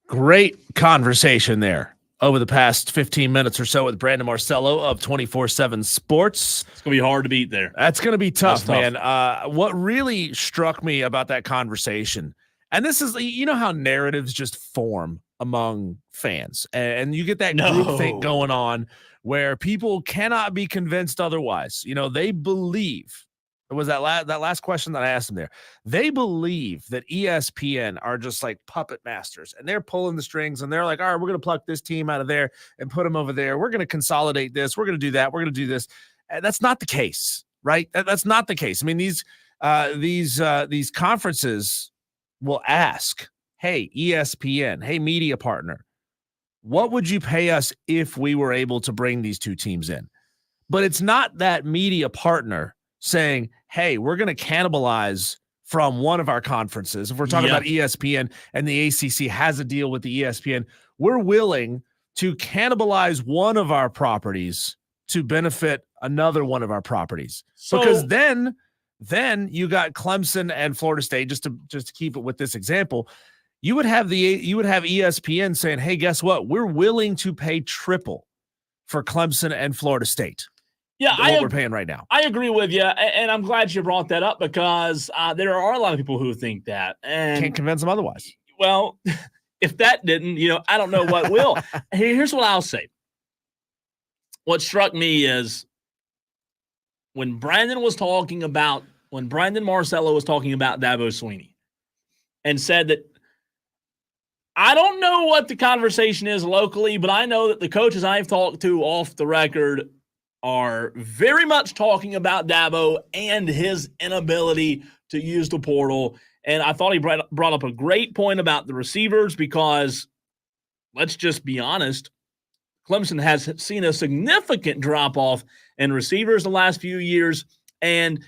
Great conversation there over the past 15 minutes or so with Brandon Marcello of 24/7 Sports. It's going to be hard to beat there. That's going to be tough, That's man. What really struck me about that conversation, and this is, you know how narratives just form among fans. And you get that groupthink going on where people cannot be convinced otherwise. You know, they believe. It was that last question that I asked them there. They believe that ESPN are just like puppet masters, and they're pulling the strings, and they're like, all right, we're going to pluck this team out of there and put them over there. We're going to consolidate this. We're going to do that. We're going to do this. And that's not the case, right? That's not the case. I mean, these conferences will ask, hey, ESPN, hey, media partner, what would you pay us if we were able to bring these two teams in? But it's not that media partner saying, hey, we're going to cannibalize from one of our conferences. If we're talking about ESPN and the ACC has a deal with the ESPN, we're willing to cannibalize one of our properties to benefit another one of our properties. So, because then you got Clemson and Florida State, just to keep it with this example, you would have ESPN saying, hey, guess what? We're willing to pay triple for Clemson and Florida State. Yeah, what we're paying right now. I agree with you, and I'm glad you brought that up because there are a lot of people who think that and can't convince them otherwise. Well, if that didn't, I don't know what will. Here's what I'll say. What struck me is when Brandon Marcello was talking about Dabo Swinney and said that I don't know what the conversation is locally, but I know that the coaches I've talked to off the record are very much talking about Dabo and his inability to use the portal. And I thought he brought up a great point about the receivers because, let's just be honest, Clemson has seen a significant drop-off in receivers the last few years. And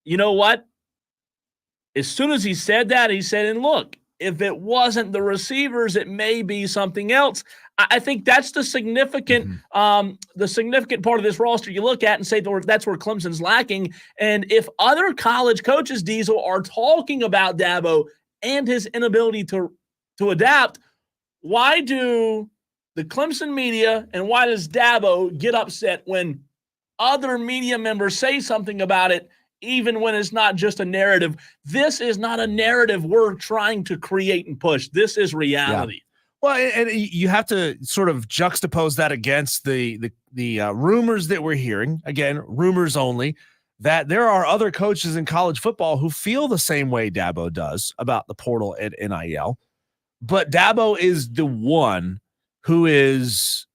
you know what? As soon as he said that, he said, and look, if it wasn't the receivers, it may be something else. I think that's the significant part of this roster you look at and say that's where Clemson's lacking. And if other college coaches, Diesel, are talking about Dabo and his inability to adapt, why do the Clemson media and why does Dabo get upset when other media members say something about it, even when it's not just a narrative? This is not a narrative we're trying to create and push. This is reality. Yeah. Well, and you have to sort of juxtapose that against the rumors that we're hearing. Again, rumors only, that there are other coaches in college football who feel the same way Dabo does about the portal at NIL. But Dabo is the one who is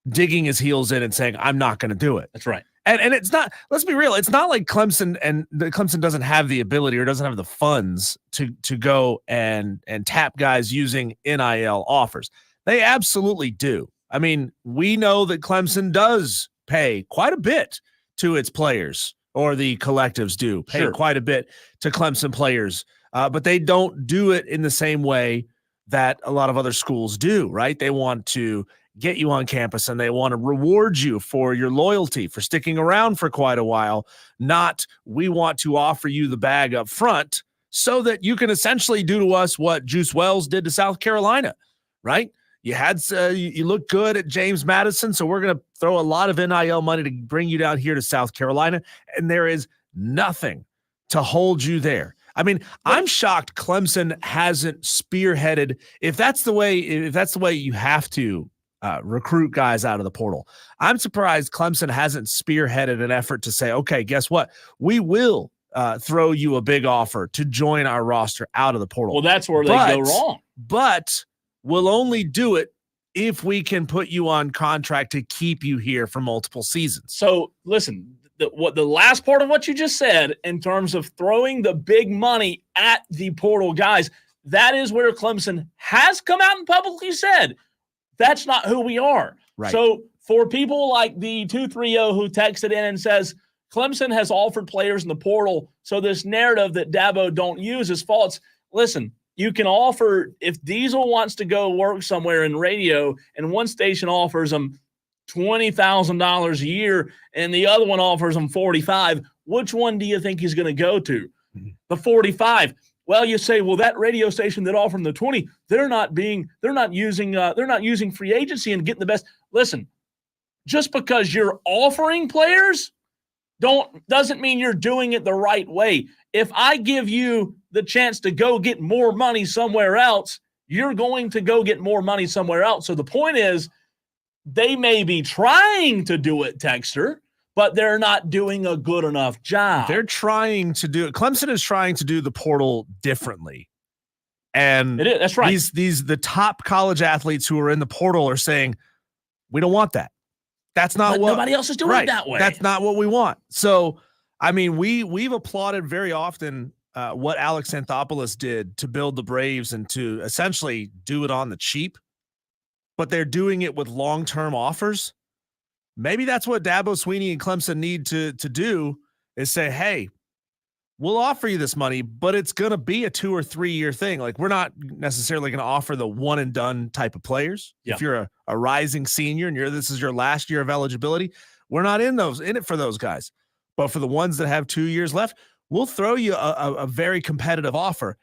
digging his heels in and saying, I'm not going to do it. That's right. And it's not, let's be real, it's not like Clemson doesn't have the ability or doesn't have the funds to go and tap guys using NIL offers. They absolutely do. I mean, we know that Clemson does pay quite a bit to its players, or the collectives do pay quite a bit to Clemson players, but they don't do it in the same way that a lot of other schools do, right? They want to get you on campus and they want to reward you for your loyalty, for sticking around for quite a while. Not, we want to offer you the bag up front so that you can essentially do to us what Juice Wells did to South Carolina, right? You had you look good at James Madison, so we're going to throw a lot of NIL money to bring you down here to South Carolina, and there is nothing to hold you there. I mean, I'm shocked Clemson hasn't spearheaded. If that's the way you have to recruit guys out of the portal, I'm surprised Clemson hasn't spearheaded an effort to say, okay, guess what? We will throw you a big offer to join our roster out of the portal. Well, that's where they go wrong. But we'll only do it if we can put you on contract to keep you here for multiple seasons. So listen, the last part of what you just said in terms of throwing the big money at the portal guys, that is where Clemson has come out and publicly said, that's not who we are. Right. So for people like the 230 who texted in and says, Clemson has offered players in the portal, so this narrative that Dabo don't use is false. Listen, you can offer, if Diesel wants to go work somewhere in radio and one station offers him $20,000 a year and the other one offers him $45,000, which one do you think he's going to go to? Mm-hmm. The $45,000. Well, you say, well, that radio station that offered him the $20,000, they're not using free agency and getting the best. Listen, just because you're offering players doesn't mean you're doing it the right way. If I give you the chance to go get more money somewhere else you're going to go get more money somewhere else. So the point is, they may be trying to do it, Texter, but they're not doing a good enough job. They're trying to do it. Clemson is trying to do the portal differently. And it is. That's right. The top college athletes who are in the portal are saying, we don't want that. That's not what nobody else is doing it that way. That's not what we want. So, I mean, we've applauded very often what Alex Anthopoulos did to build the Braves and to essentially do it on the cheap, but they're doing it with long-term offers. Maybe that's what Dabo Swinney and Clemson need to do is say, hey, we'll offer you this money, but it's going to be a 2 or 3 year thing. Like, we're not necessarily going to offer the one and done type of players. Yeah. If you're a rising senior and this is your last year of eligibility, we're not in it for those guys. But for the ones that have 2 years left, we'll throw you a very competitive offer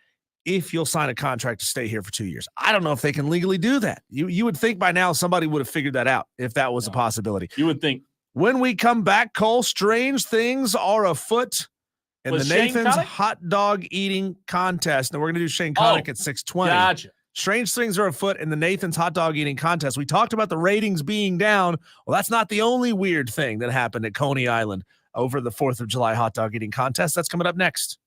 if you'll sign a contract to stay here for 2 years. I don't know if they can legally do that. You would think by now somebody would have figured that out if that was a possibility. You would think. When we come back, Cole, strange things are afoot in the Nathan's hot dog eating contest. Now we're going to do Shane Connick at 6:20. Gotcha. Strange things are afoot in the Nathan's hot dog eating contest. We talked about the ratings being down. Well, that's not the only weird thing that happened at Coney Island over the 4th of July hot dog eating contest. That's coming up next.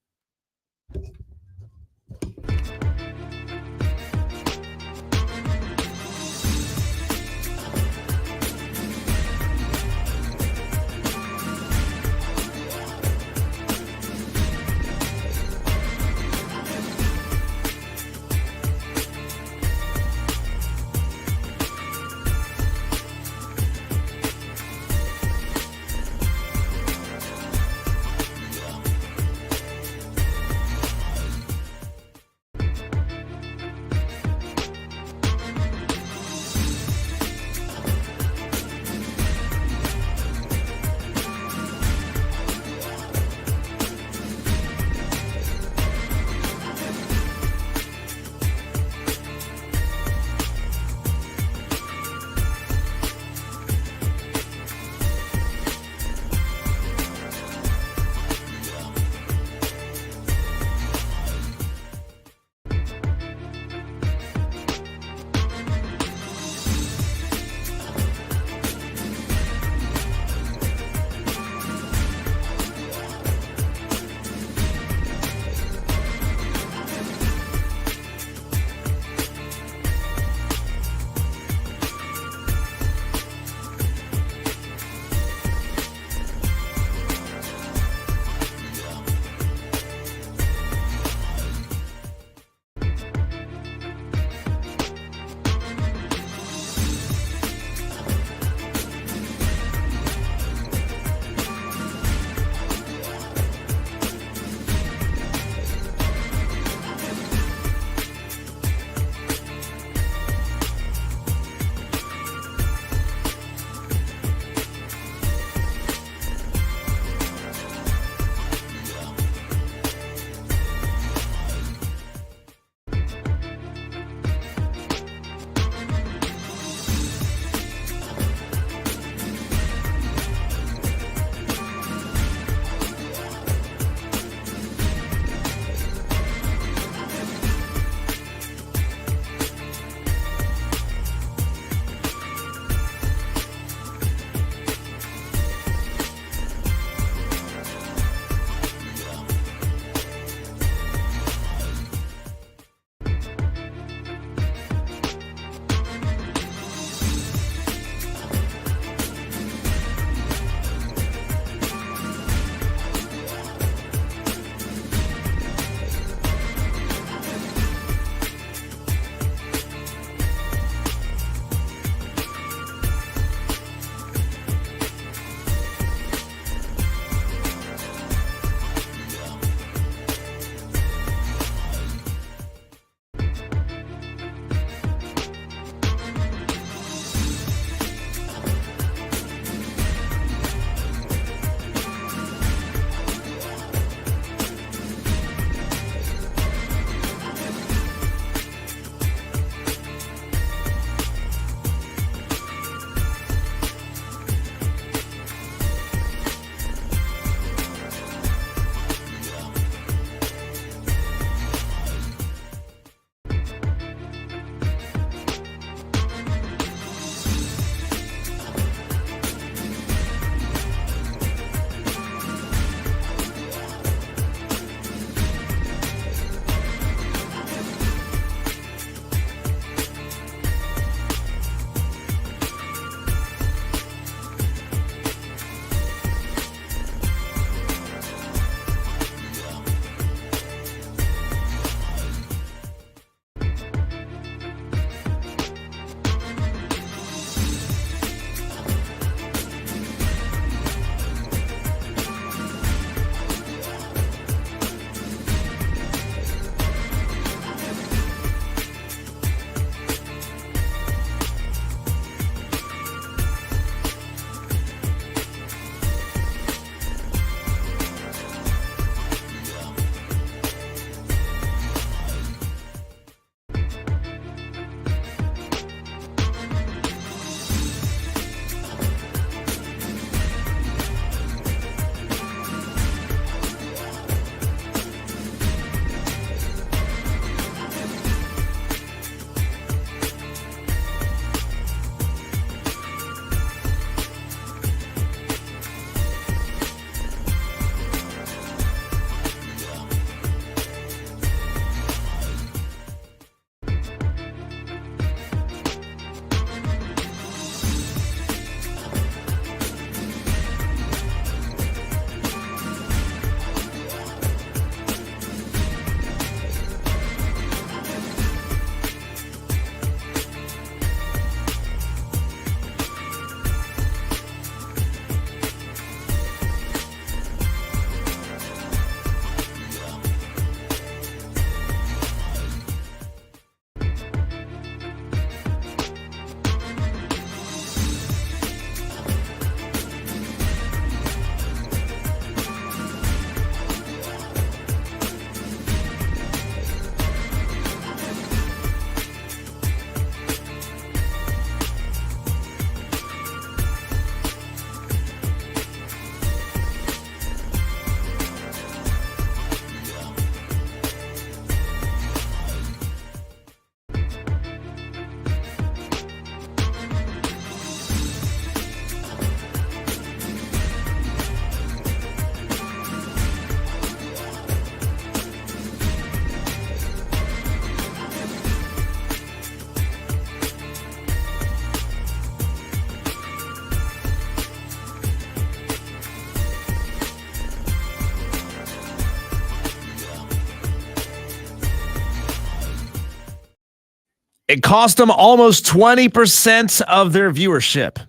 It cost them almost 20% of their viewership,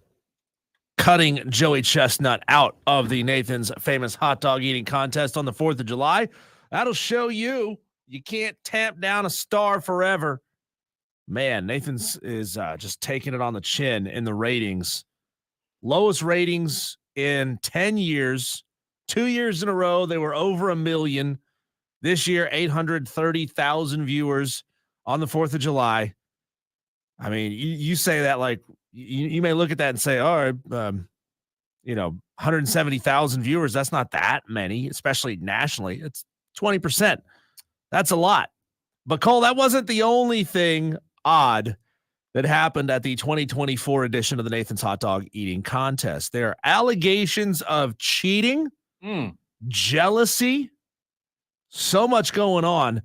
cutting Joey Chestnut out of the Nathan's famous hot dog eating contest on the 4th of July. That'll show you can't tamp down a star forever. Man, Nathan's is just taking it on the chin in the ratings. Lowest ratings in 10 years. 2 years in a row, they were over 1 million. This year, 830,000 viewers on the 4th of July. I mean, you say that like you may look at that and say, all right, 170,000 viewers. That's not that many, especially nationally. It's 20%. That's a lot. But Cole, that wasn't the only thing odd that happened at the 2024 edition of the Nathan's Hot Dog Eating Contest. There are allegations of cheating, jealousy, so much going on.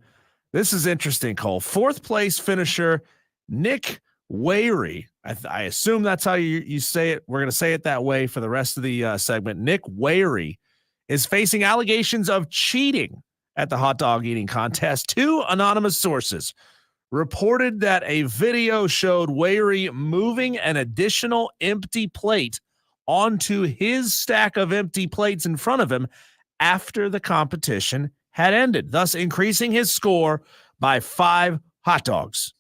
This is interesting, Cole. 4th place finisher Nick Wary. I assume that's how you say it. We're going to say it that way for the rest of the segment. Nick Wary is facing allegations of cheating at the hot dog eating contest. 2 anonymous sources reported that a video showed Wary moving an additional empty plate onto his stack of empty plates in front of him after the competition had ended, thus increasing his score by 5 hot dogs.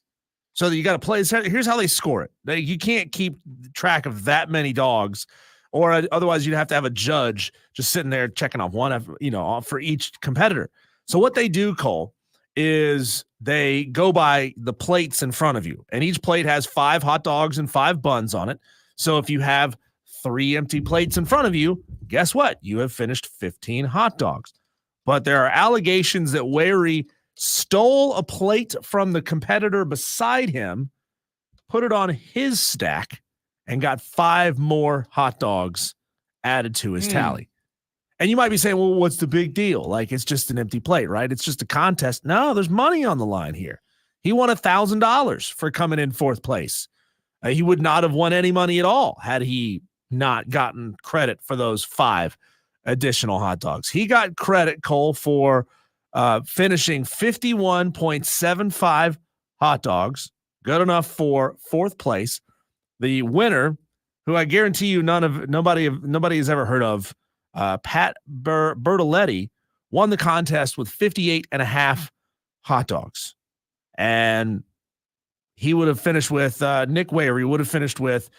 So you got to play. Here's how they score it. You can't keep track of that many dogs, or otherwise you'd have to have a judge just sitting there checking off one, for each competitor. So what they do, Cole, is they go by the plates in front of you, and each plate has 5 hot dogs and 5 buns on it. So if you have 3 empty plates in front of you, guess what? You have finished 15 hot dogs. But there are allegations that Wary stole a plate from the competitor beside him, put it on his stack, and got 5 more hot dogs added to his tally. And you might be saying, well, what's the big deal? Like, it's just an empty plate, right? It's just a contest. No, there's money on the line here. He won $1,000 for coming in 4th place. He would not have won any money at all had he not gotten credit for those 5 additional hot dogs. He got credit, Cole, for finishing 51.75 hot dogs, good enough for 4th place. The winner, who I guarantee you nobody has ever heard of, Pat Bertoletti, won the contest with 58.5 hot dogs. And he would have finished with, Nick Wary would have finished with,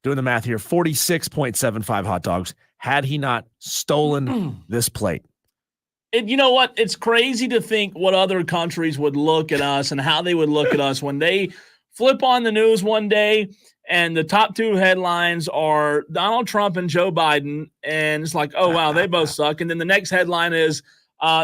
doing the math here, 46.75 hot dogs had he not stolen this plate. And you know what? It's crazy to think what other countries would look at us and how they would look at us when they flip on the news one day and the top 2 headlines are Donald Trump and Joe Biden. And it's like, oh, wow, they both suck. And then the next headline is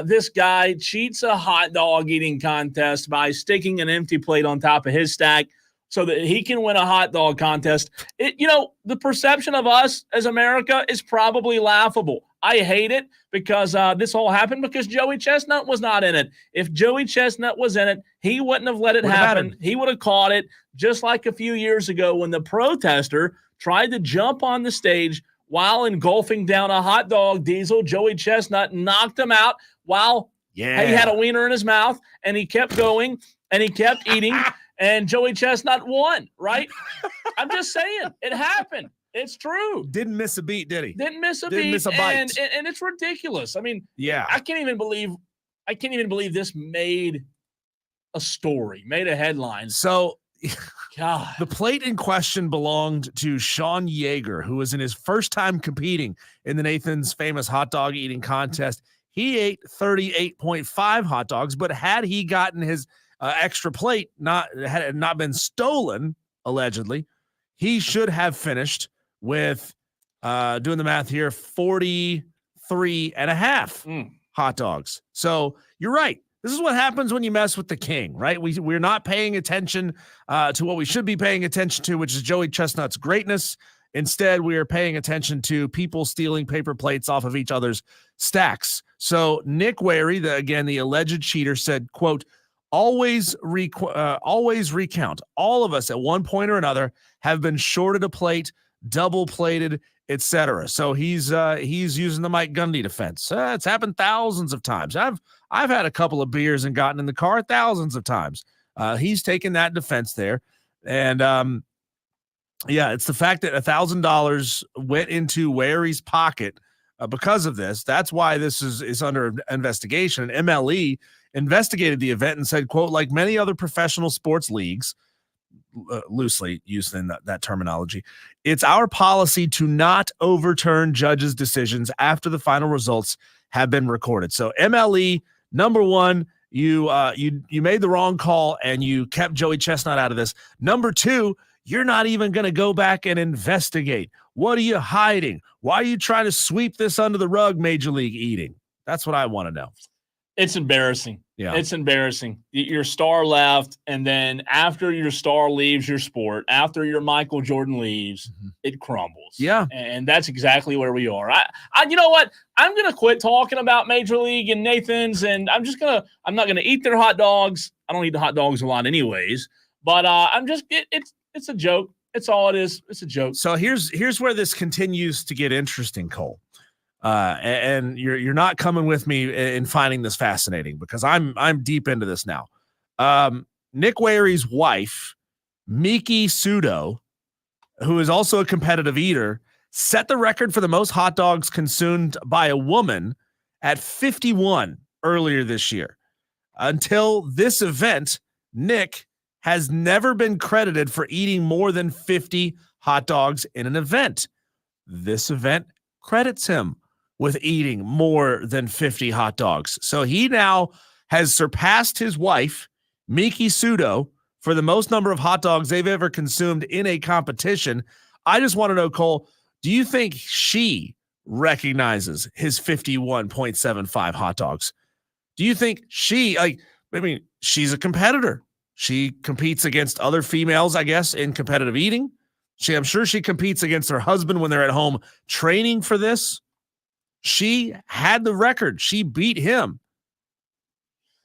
this guy cheats a hot dog eating contest by sticking an empty plate on top of his stack so that he can win a hot dog contest. The perception of us as America is probably laughable. I hate it because this all happened because Joey Chestnut was not in it. If Joey Chestnut was in it, he wouldn't have let it happen. He would have caught it, just like a few years ago when the protester tried to jump on the stage while engulfing down a hot dog diesel. Joey Chestnut knocked him out while he had a wiener in his mouth, and he kept going, and he kept eating, and Joey Chestnut won, right? I'm just saying, it happened. It's true. Didn't miss a beat, did he? Didn't miss a Didn't beat. miss a bite. And it's ridiculous. I mean, yeah. I can't even believe this made a story, made a headline. So God. The plate in question belonged to Sean Yeager, who was in his first time competing in the Nathan's famous hot dog eating contest. He ate 38.5 hot dogs, but had he gotten his extra plate, had it not been stolen, allegedly, he should have finished with, doing the math here, 43.5 hot dogs. So you're right. This is what happens when you mess with the king, right? We're not paying attention to what we should be paying attention to, which is Joey Chestnut's greatness. Instead, we are paying attention to people stealing paper plates off of each other's stacks. So Nick Wary, the alleged cheater, said, quote, always recount. All of us at one point or another have been shorted a plate, double plated, etc. So he's using the Mike Gundy defense. It's happened thousands of times. I've had a couple of beers and gotten in the car thousands of times. He's taken that defense there. And it's the fact that $1,000 went into Wary's pocket because of this. That's why this is under investigation. And MLE investigated the event and said, quote, like many other professional sports leagues, loosely used in that terminology, it's our policy to not overturn judges' decisions after the final results have been recorded. So MLE, number one, you made the wrong call and you kept Joey Chestnut out of this. Number two, you're not even going to go back and investigate. What are you hiding? Why are you trying to sweep this under the rug, Major League Eating? That's what I want to know. It's embarrassing. Yeah. It's embarrassing. Your star left, and then after your star leaves your sport, after your Michael Jordan leaves, it crumbles. Yeah. And that's exactly where we are. I you know what? I'm going to quit talking about Major League and Nathan's, and I'm not going to eat their hot dogs. I don't eat the hot dogs a lot anyways, but it's a joke. It's all it is. It's a joke. So here's where this continues to get interesting, Cole. And you're not coming with me in finding this fascinating because I'm deep into this now. Nick Wary's wife, Miki Sudo, who is also a competitive eater, set the record for the most hot dogs consumed by a woman at 51 earlier this year. Until this event, Nick has never been credited for eating more than 50 hot dogs in an event. This event credits him with eating more than 50 hot dogs. So he now has surpassed his wife, Miki Sudo, for the most number of hot dogs they've ever consumed in a competition. I just want to know, Cole, do you think she recognizes his 51.75 hot dogs? Do you think she's a competitor. She competes against other females, I guess, in competitive eating. I'm sure she competes against her husband when they're at home training for this. She had the record. She beat him.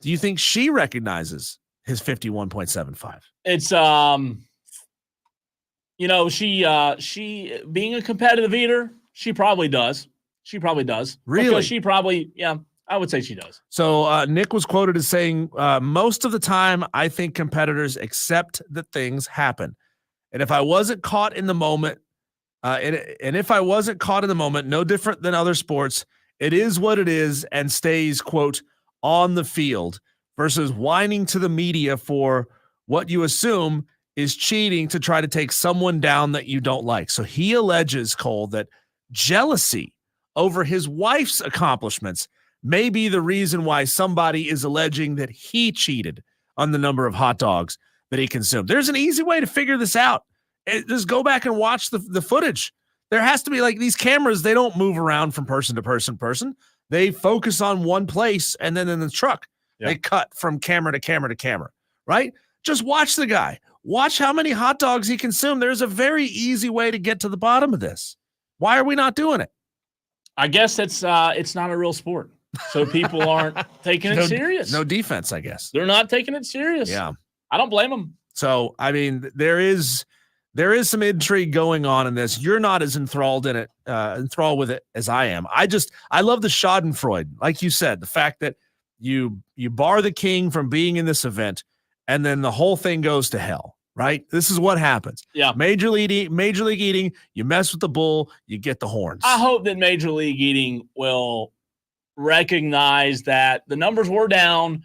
Do you think she recognizes his 51.75? It's she being a competitive eater, she probably does. Really? Because she probably, I would say she does. So Nick was quoted as saying, most of the time, I think competitors accept that things happen. And if I wasn't caught in the moment, no different than other sports, it is what it is and stays, quote, on the field versus whining to the media for what you assume is cheating to try to take someone down that you don't like. So he alleges, Cole, that jealousy over his wife's accomplishments may be the reason why somebody is alleging that he cheated on the number of hot dogs that he consumed. There's an easy way to figure this out. Just go back and watch the footage. There has to be, like, these cameras, they don't move around from person to person. They focus on one place, and then in the truck, they cut from camera to camera to camera, right? Just watch the guy. Watch how many hot dogs he consumed. There's a very easy way to get to the bottom of this. Why are we not doing it? I guess it's not a real sport. So people aren't taking it serious. No defense, I guess. They're not taking it serious. Yeah. I don't blame them. So, I mean, there is some intrigue going on in this. You're not as enthralled with it as I am. I love the schadenfreude. Like you said, the fact that you bar the king from being in this event and then the whole thing goes to hell, right? This is what happens. Yeah. Major League Eating, you mess with the bull, you get the horns. I hope that Major League Eating will recognize that the numbers were down.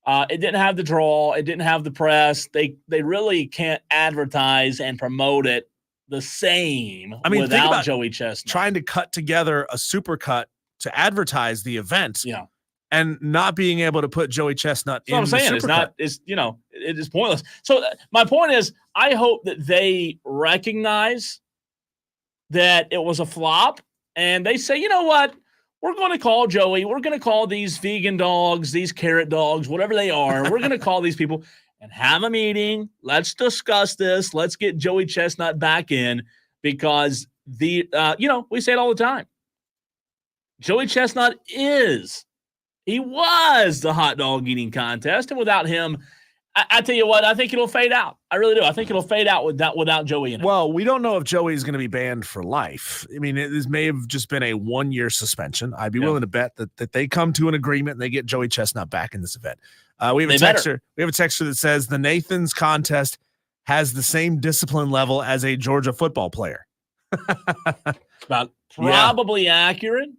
It didn't have the draw. It didn't have the press. They really can't advertise and promote it the same without Joey Chestnut. Trying to cut together a supercut to advertise the event. Yeah. And not being able to put Joey Chestnut in the supercut. It is pointless. So my point is, I hope that they recognize that it was a flop and they say, you know what? We're going to call Joey. We're going to call these vegan dogs, these carrot dogs, whatever they are. We're going to call these people and have a meeting. Let's discuss this. Let's get Joey Chestnut back in because we say it all the time. Joey Chestnut was the hot dog eating contest. And without him, I tell you what, I think it'll fade out. I really do. I think it'll fade out without Joey in it. Well, we don't know if Joey is going to be banned for life. I mean, this may have just been a 1-year suspension. I'd be willing to bet that they come to an agreement and they get Joey Chestnut back in this event. We have a texter that says the Nathan's contest has the same discipline level as a Georgia football player. Probably accurate.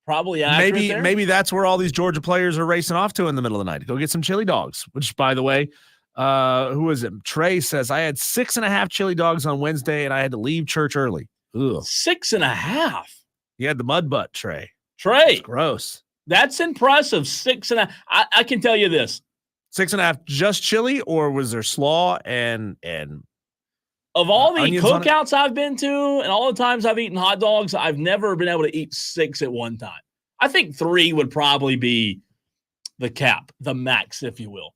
Probably accurate. Maybe that's where all these Georgia players are racing off to in the middle of the night to go get some chili dogs, which, by the way, who is it? Trey says, I had 6.5 chili dogs on Wednesday and I had to leave church early. Ugh. 6.5? You had the mud butt, Trey. That's gross. That's impressive. 6.5. I can tell you this. 6.5 just chili, or was there slaw and of all the cookouts I've been to and all the times I've eaten hot dogs, I've never been able to eat 6 at one time. I think 3 would probably be the cap, the max, if you will.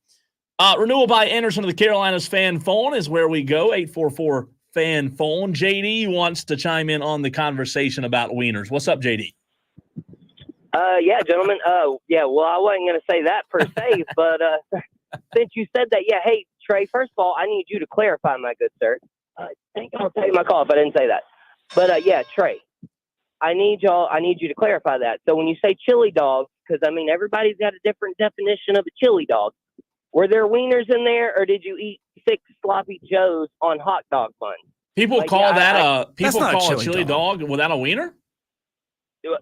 Renewal by Anderson of the Carolinas fan phone is where we go. 844 fan phone. JD wants to chime in on the conversation about wieners. What's up, JD? Yeah, gentlemen. Well, I wasn't going to say that per se, but since you said that, hey, Trey, first of all, I need you to clarify, my good sir. I think I'll take my call if I didn't say that. But, Trey, I need you to clarify that. So when you say chili dogs, because, I mean, everybody's got a different definition of a chili dog. Were there wieners in there, or did you eat 6 sloppy joes on hot dog buns? People call a chili dog without a wiener?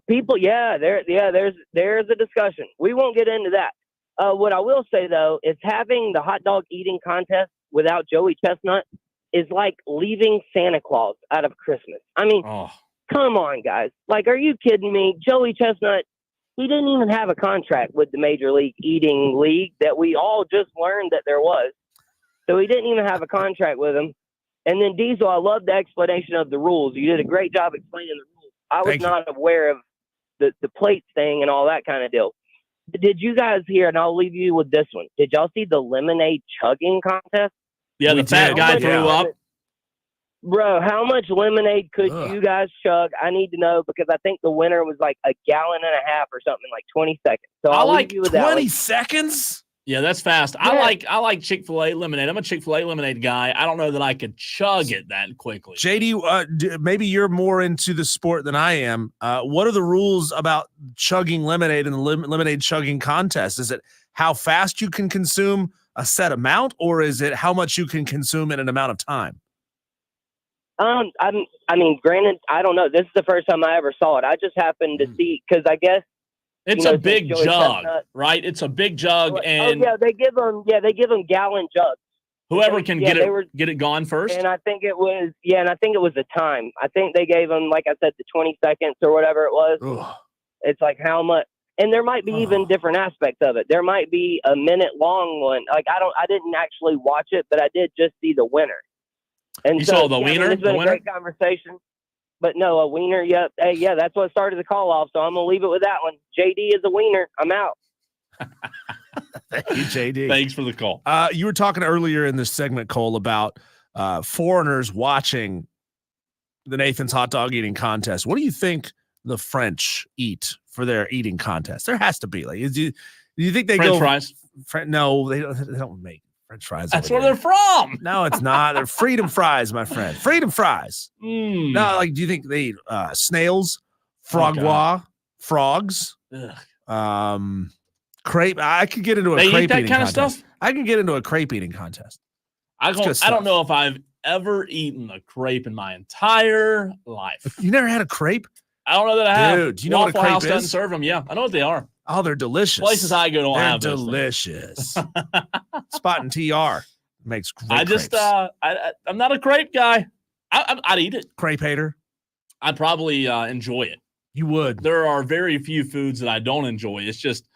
People, there's a discussion. We won't get into that. What I will say, though, is having the hot dog eating contest without Joey Chestnut is like leaving Santa Claus out of Christmas. I mean, come on, guys. Like, are you kidding me? Joey Chestnut, he didn't even have a contract with the Major League Eating League that we all just learned that there was. So he didn't even have a contract with him. And then, Diesel, I love the explanation of the rules. You did a great job explaining the rules. I was not aware of the plates thing and all that kind of deal. Did you guys hear, and I'll leave you with this one, did y'all see the lemonade chugging contest? Yeah, the fat guy threw up. Bro, how much lemonade could you guys chug? I need to know, because I think the winner was like 1.5 gallons or something, like 20 seconds. So I'll leave you with 20 seconds? Yeah, that's fast. Yeah. I like Chick-fil-A lemonade. I'm a Chick-fil-A lemonade guy. I don't know that I could chug it that quickly. JD, maybe you're more into the sport than I am. What are the rules about chugging lemonade in the lemonade chugging contest? Is it how fast you can consume a set amount, or is it how much you can consume in an amount of time? I mean, granted, I don't know. This is the first time I ever saw it. I just happened to see, because I guess it's a big jug, right? It's a big jug, and they give them gallon jugs. Whoever can get it gone first. And I think it was a time. I think they gave them, like I said, the 20 seconds or whatever it was. Ugh. It's like how much, and there might be even different aspects of it. There might be a minute long one. Like I didn't actually watch it, but I did just see the winner. And you saw the wiener? It's been a great conversation. But no, a wiener, yeah. Hey, yeah, that's what started the call off, so I'm going to leave it with that one. JD is a wiener. I'm out. Thank you, JD. Thanks for the call. You were talking earlier in this segment, Cole, about foreigners watching the Nathan's hot dog eating contest. What do you think the French eat for their eating contest? There has to be. Like, do you think they French fries? No, they don't make French fries. That's where they're from. No, it's not. They're freedom fries, my friend. Freedom fries. No, like, do you think they eat snails, frogs, crepe? I could get into a crepe eating contest. I can get into a crepe eating contest. I don't know if I've ever eaten a crepe in my entire life. You never had a crepe? I don't know that I have. Dude, do you know what a crepe House is? doesn't serve them. Yeah, I know what they are. Oh, they're delicious. Places I go don't have those. They're delicious. Spot and TR makes great crepes. I'm not a crepe guy. I'd eat it. Crepe hater? I'd probably enjoy it. You would. There are very few foods that I don't enjoy. It's just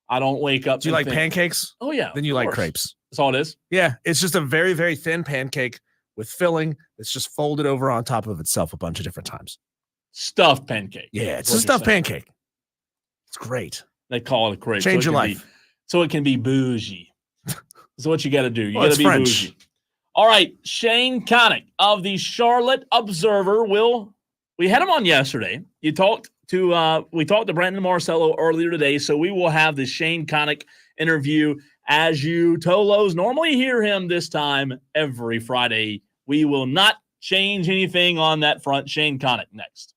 I don't wake up. Do you like pancakes? Oh, yeah. Then you like crepes. That's all it is? Yeah. It's just a very, very thin pancake with filling that's just folded over on top of itself a bunch of different times. Stuffed pancake. Yeah, it's a stuffed pancake. It's great. They call it a crepe. Change your life. So it can be bougie. So what you got to do. You got to be French. Bougie. All right. Shane Connick of the Charlotte Observer. We had him on yesterday. We talked to Brandon Marcello earlier today. So we will have the Shane Connick interview As you Tolos normally hear him this time every Friday, we will not change anything on that front. Shane Connick next.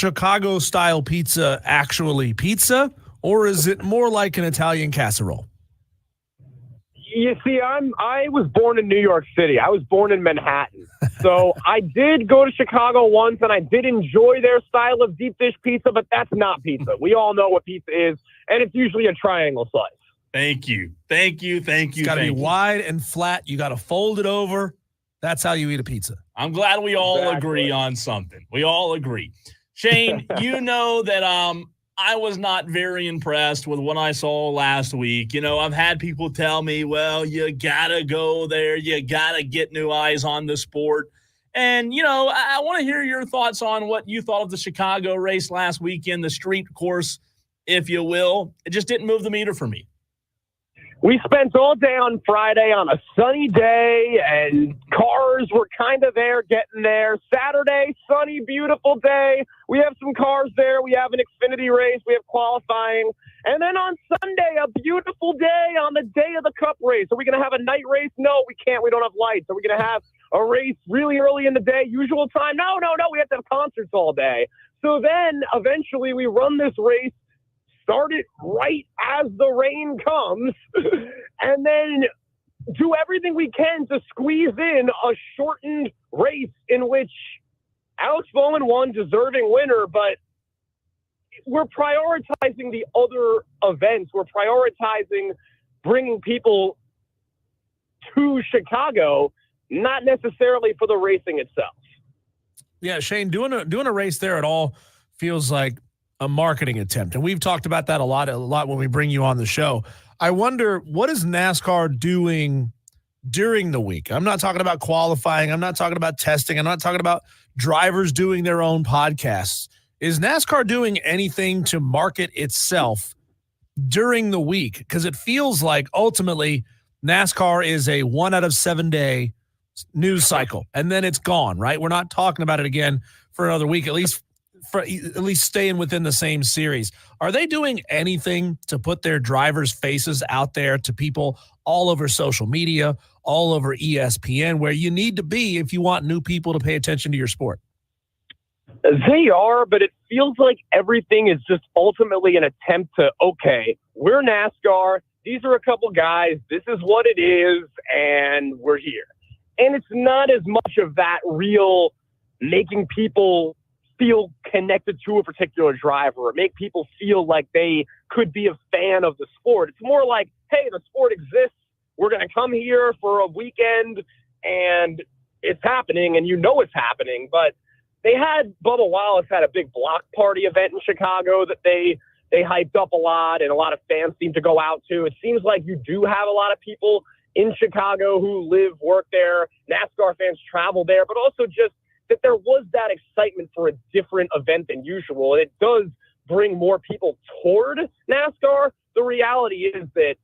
Chicago-style pizza actually pizza, or is it more like an Italian casserole? You see, I was born in New York City. I was born in Manhattan. So I did go to Chicago once, and I did enjoy their style of deep dish pizza, but that's not pizza. We all know what pizza is, and it's usually a triangle slice. Thank you. It's got to be wide and flat. You got to fold it over. That's how you eat a pizza. I'm glad we all agree on something. We all agree. Shane, you know that I was not very impressed with what I saw last week. You know, I've had people tell me, well, you got to go there. You got to get new eyes on the sport. And, you know, I want to hear your thoughts on what you thought of the Chicago race last weekend, the street course, if you will. It just didn't move the meter for me. We spent all day on Friday on a sunny day, and cars were kind of there, getting there. Saturday, sunny, beautiful day. We have some cars there. We have an Xfinity race. We have qualifying. And then on Sunday, a beautiful day on the day of the Cup race. Are we going to have a night race? No, we can't. We don't have lights. Are we going to have a race really early in the day, usual time? No. We have to have concerts all day. So then eventually we run this race, start it right as the rain comes, and then do everything we can to squeeze in a shortened race in which Alex Bowman won, deserving winner, but we're prioritizing the other events. We're prioritizing bringing people to Chicago, not necessarily for the racing itself. Yeah, Shane, doing a race there at all feels like a marketing attempt. And we've talked about that a lot when we bring you on the show. I wonder, what is NASCAR doing during the week? I'm not talking about qualifying. I'm not talking about testing. I'm not talking about drivers doing their own podcasts. Is NASCAR doing anything to market itself during the week? Because it feels like ultimately NASCAR is a 1 out of 7 day news cycle, and then it's gone, right? We're not talking about it again for another week, at least staying within the same series. Are they doing anything to put their drivers' faces out there to people all over social media, all over ESPN, where you need to be if you want new people to pay attention to your sport? They are, but it feels like everything is just ultimately an attempt to, okay, we're NASCAR. These are a couple guys. This is what it is, and we're here. And it's not as much of that real making people feel connected to a particular driver or make people feel like they could be a fan of the sport. It's more like, hey, the sport exists. We're going to come here for a weekend, and it's happening, and you know it's happening. But Bubba Wallace had a big block party event in Chicago that they hyped up a lot, and a lot of fans seem to go out to. It seems like you do have a lot of people in Chicago who live, work there. NASCAR fans travel there, but also just that there was that excitement for a different event than usual. And it does bring more people toward NASCAR. The reality is that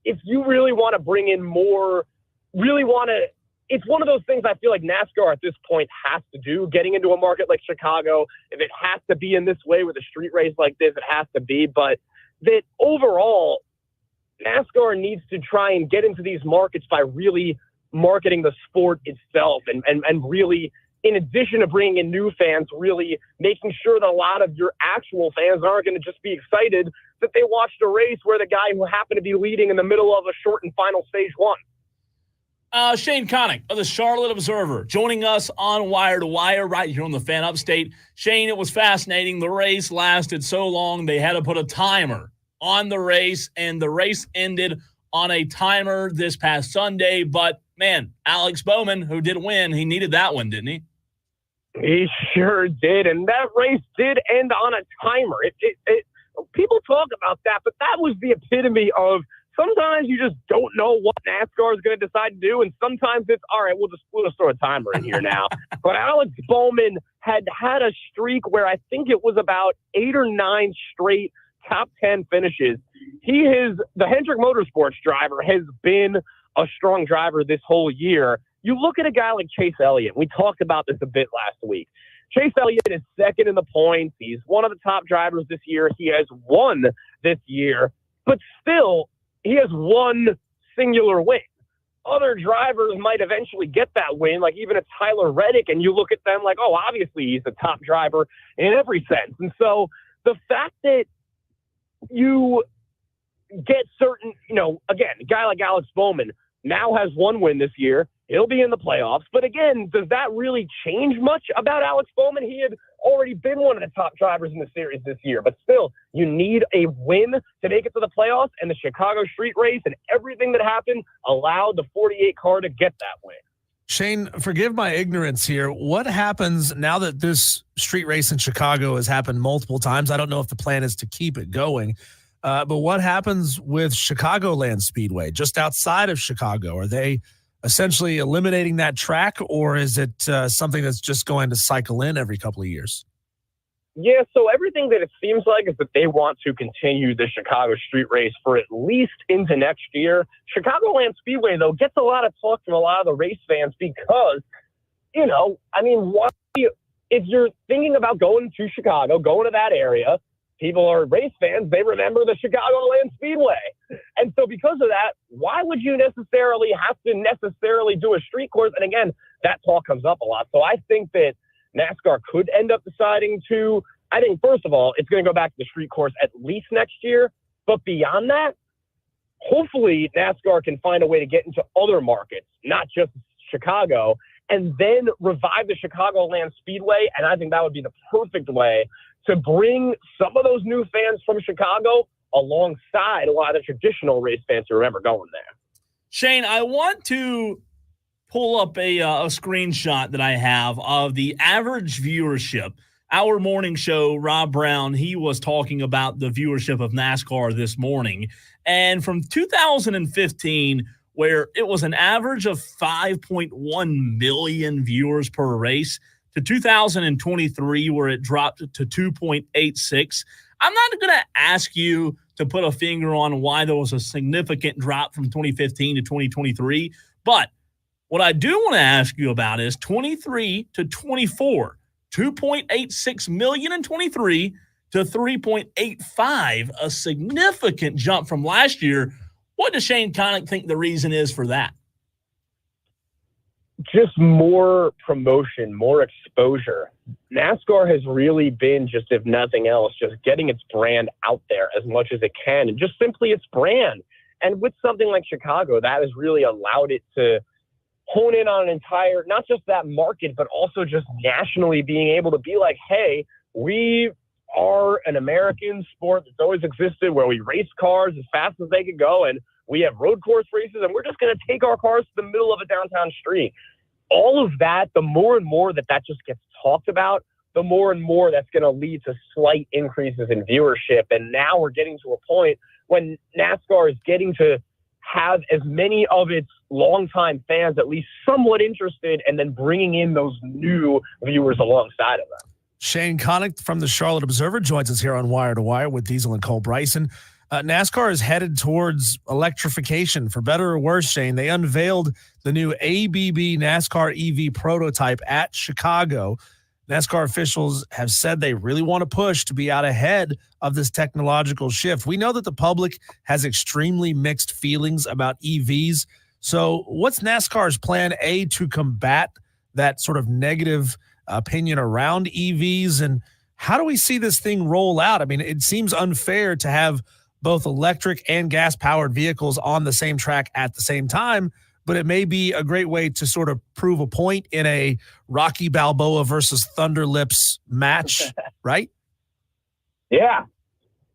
if you really want to bring in more, it's one of those things I feel like NASCAR at this point has to do, getting into a market like Chicago. If it has to be in this way with a street race like this, it has to be. But that overall, NASCAR needs to try and get into these markets by really marketing the sport itself and really, in addition to bringing in new fans, really making sure that a lot of your actual fans aren't going to just be excited that they watched a race where the guy who happened to be leading in the middle of a shortened final stage won. Shane Connick of the Charlotte Observer joining us on Wire to Wire right here on the Fan Upstate. Shane, it was fascinating. The race lasted so long they had to put a timer on the race, and the race ended on a timer this past Sunday. But, man, Alex Bowman, who did win, he needed that one, didn't he? He sure did, and that race did end on a timer. People talk about that, but that was the epitome of sometimes you just don't know what NASCAR is going to decide to do, and sometimes it's, all right, we'll just throw a timer in here now. But Alex Bowman had a streak where I think it was about 8 or 9 straight top 10 finishes. The Hendrick Motorsports driver has been a strong driver this whole year. You look at a guy like Chase Elliott. We talked about this a bit last week. Chase Elliott is second in the points. He's one of the top drivers this year. He has won this year, but still he has one singular win. other drivers might eventually get that win, like even a Tyler Reddick, and you look at them like, oh, obviously he's the top driver in every sense. And so the fact that you get certain, again, a guy like Alex Bowman now has one win this year. He'll be in the playoffs. But again, does that really change much about Alex Bowman? He had already been one of the top drivers in the series this year. But still, you need a win to make it to the playoffs. And the Chicago street race and everything that happened allowed the 48 car to get that win. Shane, forgive my ignorance here. What happens now that this street race in Chicago has happened multiple times? I don't know if the plan is to keep it going. But what happens with Chicagoland Speedway, just outside of Chicago? Are they essentially eliminating that track, or is it something that's just going to cycle in every couple of years? Yeah, so everything that it seems like is that they want to continue the Chicago street race for at least into next year. Chicagoland Speedway, though, gets a lot of talk from a lot of the race fans because, if you're thinking about going to Chicago, going to that area, people are race fans, they remember the Chicagoland Speedway. And so because of that, why would you necessarily have to do a street course? And again, that talk comes up a lot. So I think that NASCAR could end up deciding to, I think, first of all, it's going to go back to the street course at least next year. But beyond that, hopefully NASCAR can find a way to get into other markets, not just Chicago, and then revive the Chicagoland Speedway. And I think that would be the perfect way to bring some of those new fans from Chicago alongside a lot of the traditional race fans who remember going there. Shane, I want to pull up a screenshot that I have of the average viewership. Our morning show, Rob Brown, he was talking about the viewership of NASCAR this morning. And from 2015, where it was an average of 5.1 million viewers per race, to 2023, where it dropped to 2.86. I'm not going to ask you to put a finger on why there was a significant drop from 2015 to 2023, but what I do want to ask you about is 23 to 24, 2.86 million in 23 to 3.85, a significant jump from last year. What does Shane Connick think the reason is for that? Just more promotion, more exposure. NASCAR has really been, just if nothing else, just getting its brand out there as much as it can, and just simply its brand. And with something like Chicago, that has really allowed it to hone in on an entire, not just that market, but also just nationally being able to be like, hey, we are an American sport that's always existed where we race cars as fast as they could go, and we have road course races, and we're just going to take our cars to the middle of a downtown street. All of that, the more and more that just gets talked about, the more and more that's going to lead to slight increases in viewership. And now we're getting to a point when NASCAR is getting to have as many of its longtime fans at least somewhat interested, and then bringing in those new viewers alongside of them. Shane Connick from the Charlotte Observer joins us here on Wire to Wire with Diesel and Cole Bryson. NASCAR is headed towards electrification, for better or worse, Shane. They unveiled the new ABB NASCAR EV prototype at Chicago. NASCAR officials have said they really want to push to be out ahead of this technological shift. We know that the public has extremely mixed feelings about EVs. So what's NASCAR's plan A to combat that sort of negative opinion around EVs? And how do we see this thing roll out? I mean, it seems unfair to have both electric and gas-powered vehicles on the same track at the same time, but it may be a great way to sort of prove a point in a Rocky Balboa versus Thunder Lips match, right? Yeah.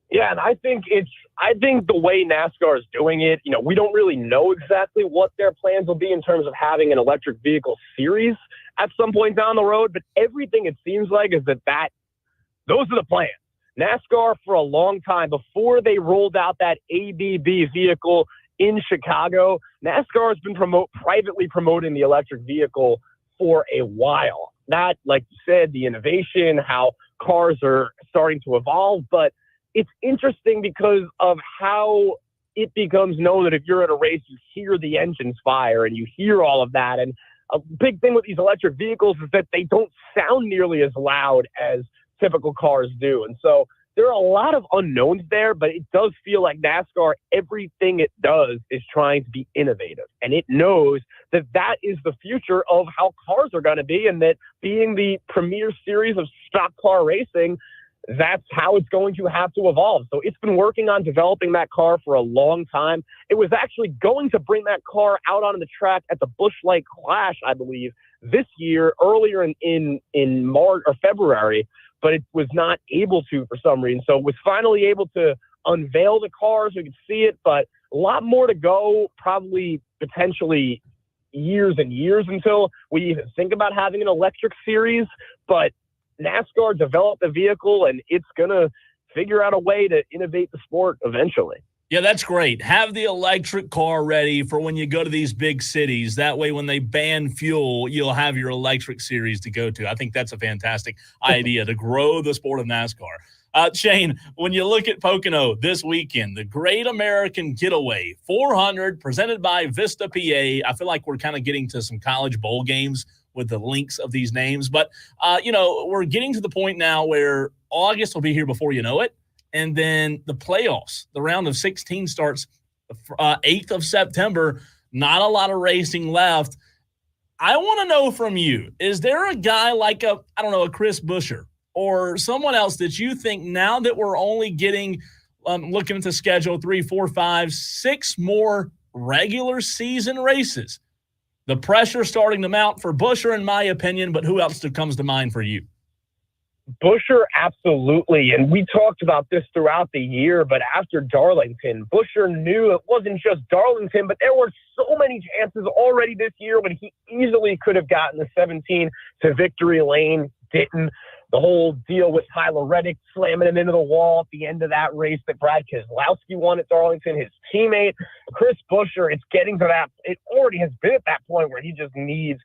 Yeah, and I think the way NASCAR is doing it, we don't really know exactly what their plans will be in terms of having an electric vehicle series at some point down the road, but everything it seems like is that those are the plans. NASCAR, for a long time, before they rolled out that ABB vehicle in Chicago, NASCAR has been privately promoting the electric vehicle for a while. Not, like you said, the innovation, how cars are starting to evolve, but it's interesting because of how it becomes known that if you're at a race, you hear the engines fire and you hear all of that. And a big thing with these electric vehicles is that they don't sound nearly as loud as typical cars do. And so there are a lot of unknowns there, but it does feel like NASCAR, everything it does is trying to be innovative. And it knows that that is the future of how cars are going to be, and that being the premier series of stock car racing, that's how it's going to have to evolve. So it's been working on developing that car for a long time. It was actually going to bring that car out on the track at the Busch Light Clash, I believe, this year, earlier in March or February, but it was not able to for some reason. So it was finally able to unveil the car so we could see it, but a lot more to go, probably potentially years and years until we even think about having an electric series. But NASCAR developed the vehicle, and it's going to figure out a way to innovate the sport eventually. Yeah, that's great. Have the electric car ready for when you go to these big cities. That way, when they ban fuel, you'll have your electric series to go to. I think that's a fantastic idea to grow the sport of NASCAR. Shane, when you look at Pocono this weekend, the Great American Getaway 400 presented by Vista PA. I feel like we're kind of getting to some college bowl games with the links of these names. But, we're getting to the point now where August will be here before you know it. And then the playoffs, the round of 16 starts 8th of September. Not a lot of racing left. I want to know from you, is there a guy like a Chris Buescher or someone else that you think, now that we're only getting, looking at the schedule, 3, 4, 5, 6 more regular season races, the pressure starting to mount for Buescher, in my opinion, but who else comes to mind for you? Buescher, absolutely. And we talked about this throughout the year, but after Darlington, Buescher knew it wasn't just Darlington, but there were so many chances already this year when he easily could have gotten the 17 to victory lane, didn't. The whole deal with Tyler Reddick slamming him into the wall at the end of that race that Brad Keselowski won at Darlington, his teammate, Chris Buescher, it's getting to that. It already has been at that point where he just needs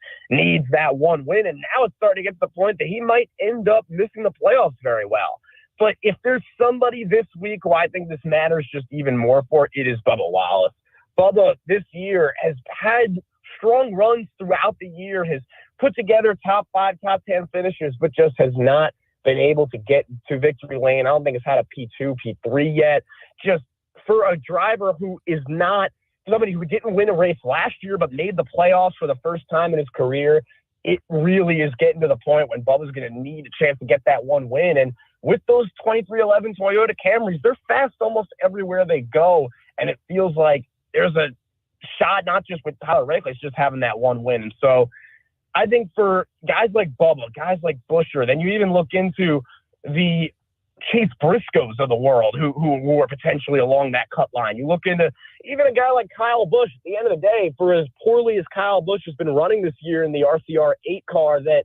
that one win. And now it's starting to get to the point that he might end up missing the playoffs very well. But if there's somebody this week who I think this matters just even more for, it is Bubba Wallace. Bubba this year has had strong runs throughout the year, has put together top 5, top 10 finishes, but just has not been able to get to victory lane. I don't think it's had a P2, P3 yet. Just for a driver who is not somebody who didn't win a race last year but made the playoffs for the first time in his career, it really is getting to the point when Bubba's going to need a chance to get that one win. And with those 2311 Toyota Camrys, they're fast almost everywhere they go, and it feels like there's a shot not just with Tyler Reddick, it's just having that one win. And so I think for guys like Bubba, guys like Buescher, then you even look into the Chase Briscoes of the world who are potentially along that cut line. You look into even a guy like Kyle Busch. At the end of the day, for as poorly as Kyle Busch has been running this year in the RCR 8 car, that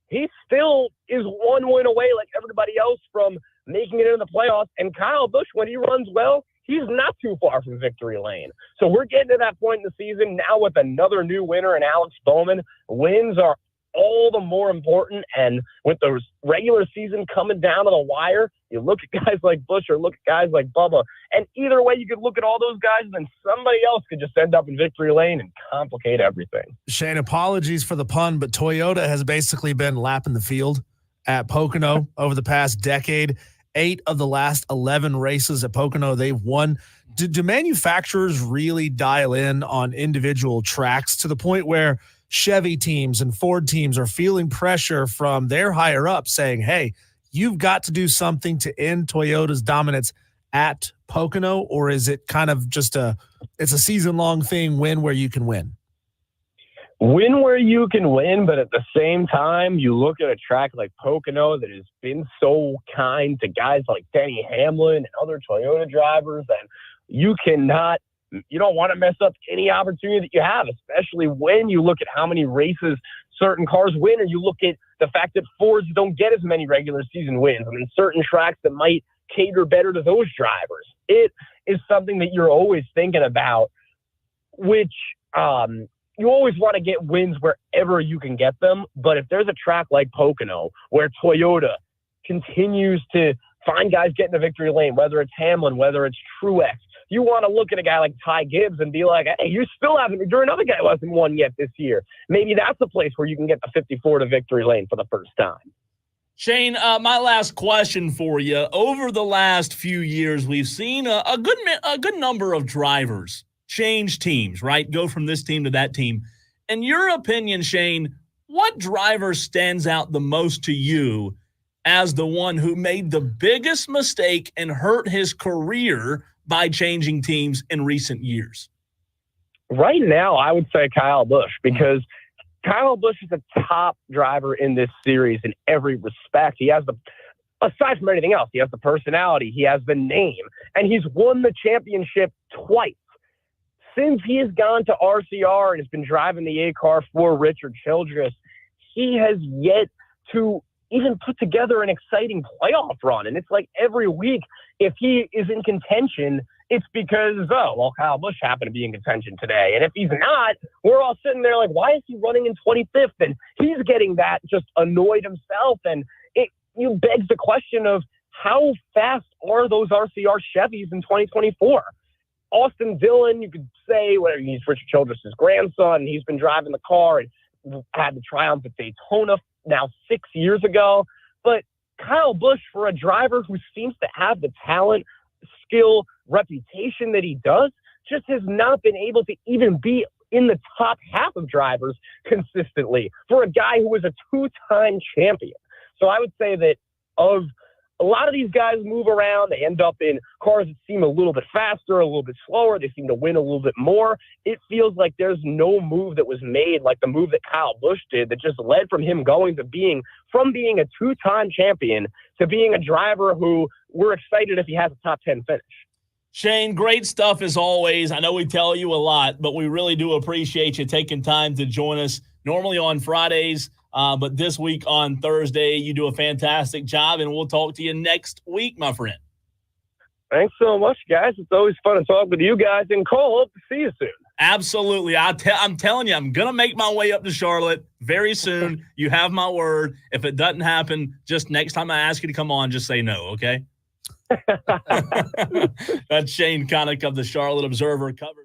he still is one win away like everybody else from making it into the playoffs. And Kyle Busch, when he runs well, he's not too far from victory lane. So we're getting to that point in the season now with another new winner in Alex Bowman. Wins are all the more important. And with the regular season coming down to the wire, you look at guys like Buescher, look at guys like Bubba. And either way, you could look at all those guys, and then somebody else could just end up in victory lane and complicate everything. Shane, apologies for the pun, but Toyota has basically been lapping the field at Pocono over the past decade. 8 of the last 11 races at Pocono they've won. Do manufacturers really dial in on individual tracks to the point where Chevy teams and Ford teams are feeling pressure from their higher up saying, hey, you've got to do something to end Toyota's dominance at Pocono? Or is it kind of just it's a season-long thing, win where you can win? Win where you can win, but at the same time, you look at a track like Pocono that has been so kind to guys like Denny Hamlin and other Toyota drivers, and you don't want to mess up any opportunity that you have, especially when you look at how many races certain cars win, or you look at the fact that Fords don't get as many regular season wins. I mean, certain tracks that might cater better to those drivers. It is something that you're always thinking about, which you always want to get wins wherever you can get them. But if there's a track like Pocono where Toyota continues to find guys getting the victory lane, whether it's Hamlin, whether it's Truex, you want to look at a guy like Ty Gibbs and be like, hey, you still haven't, you're another guy who hasn't won yet this year. Maybe that's a place where you can get the 54 to victory lane for the first time. Shane, my last question for you. Over the last few years, we've seen a good number of drivers change teams, right? Go from this team to that team. In your opinion, Shane, what driver stands out the most to you as the one who made the biggest mistake and hurt his career by changing teams in recent years? Right now, I would say Kyle Busch, because Kyle Busch is a top driver in this series in every respect. He has aside from anything else, he has the personality, he has the name, and he's won the championship twice. Since he has gone to RCR and has been driving the A car for Richard Childress, he has yet to even put together an exciting playoff run. And it's like every week, if he is in contention, it's because, Kyle Busch happened to be in contention today. And if he's not, we're all sitting there like, why is he running in 25th? And he's getting that, just annoyed himself. And you begs the question of how fast are those RCR Chevys in 2024? Austin Dillon, you could say, whatever, he's Richard Childress' grandson. He's been driving the car and had the triumph at Daytona now 6 years ago. But Kyle Busch, for a driver who seems to have the talent, skill, reputation that he does, just has not been able to even be in the top half of drivers consistently for a guy who was a two-time champion. So I would say that of a lot of these guys move around, they end up in cars that seem a little bit faster, a little bit slower, they seem to win a little bit more. It feels like there's no move that was made like the move that Kyle Busch did that just led from him going to being a two-time champion to being a driver who we're excited if he has a top 10 finish. Shane, great stuff as always. I know we tell you a lot, but we really do appreciate you taking time to join us. Normally on Fridays, but this week on Thursday, you do a fantastic job, and we'll talk to you next week, my friend. Thanks so much, guys. It's always fun to talk with you guys. And Cole, hope to see you soon. Absolutely. I'm telling you, I'm going to make my way up to Charlotte very soon. You have my word. If it doesn't happen, just next time I ask you to come on, just say no, okay? That's Shane Connick of the Charlotte Observer. Covers.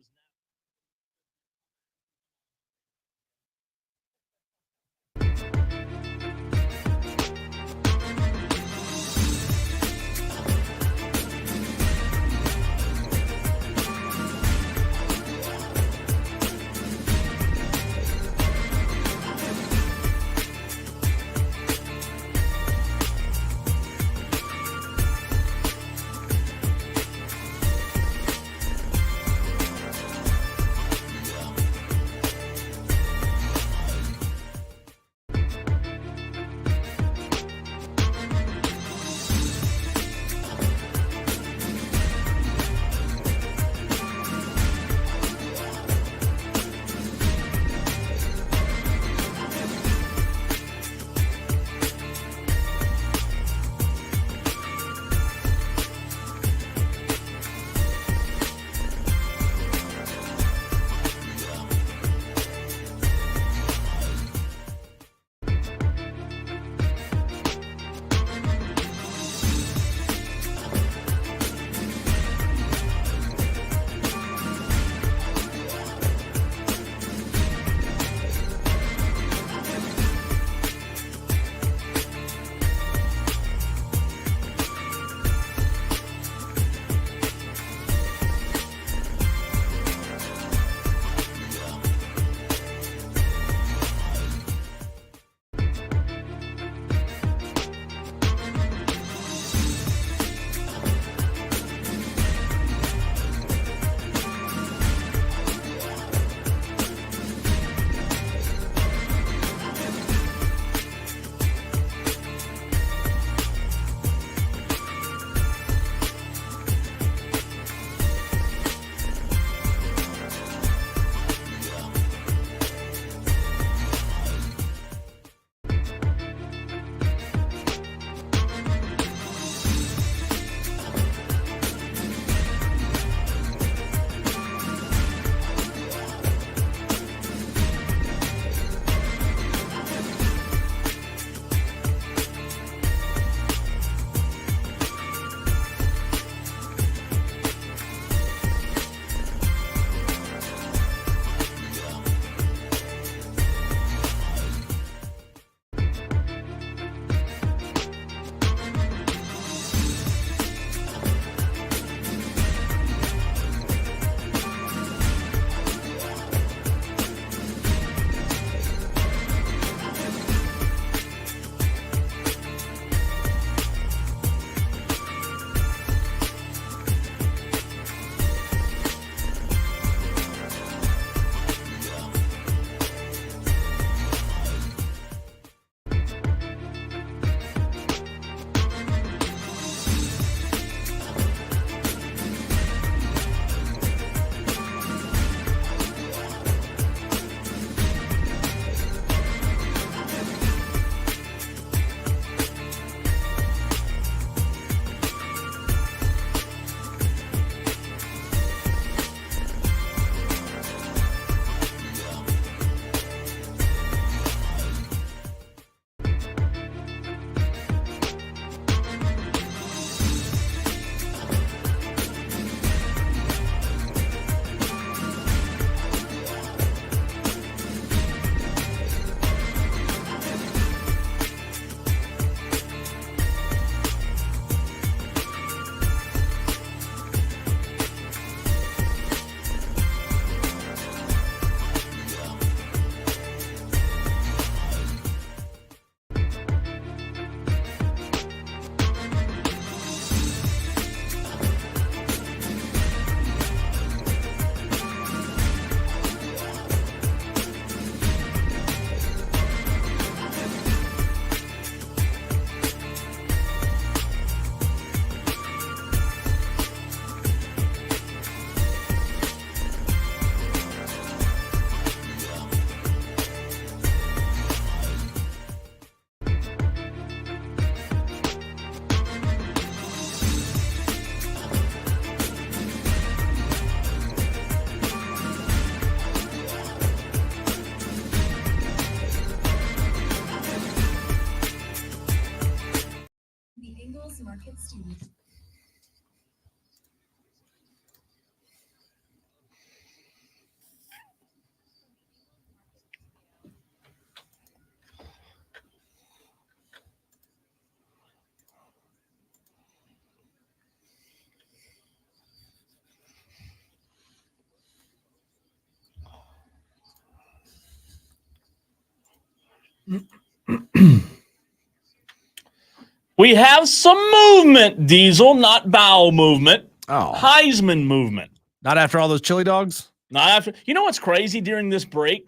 We have some movement, Diesel, not bowel movement. Oh. Heisman movement. Not after all those chili dogs? Not after. You know what's crazy during this break,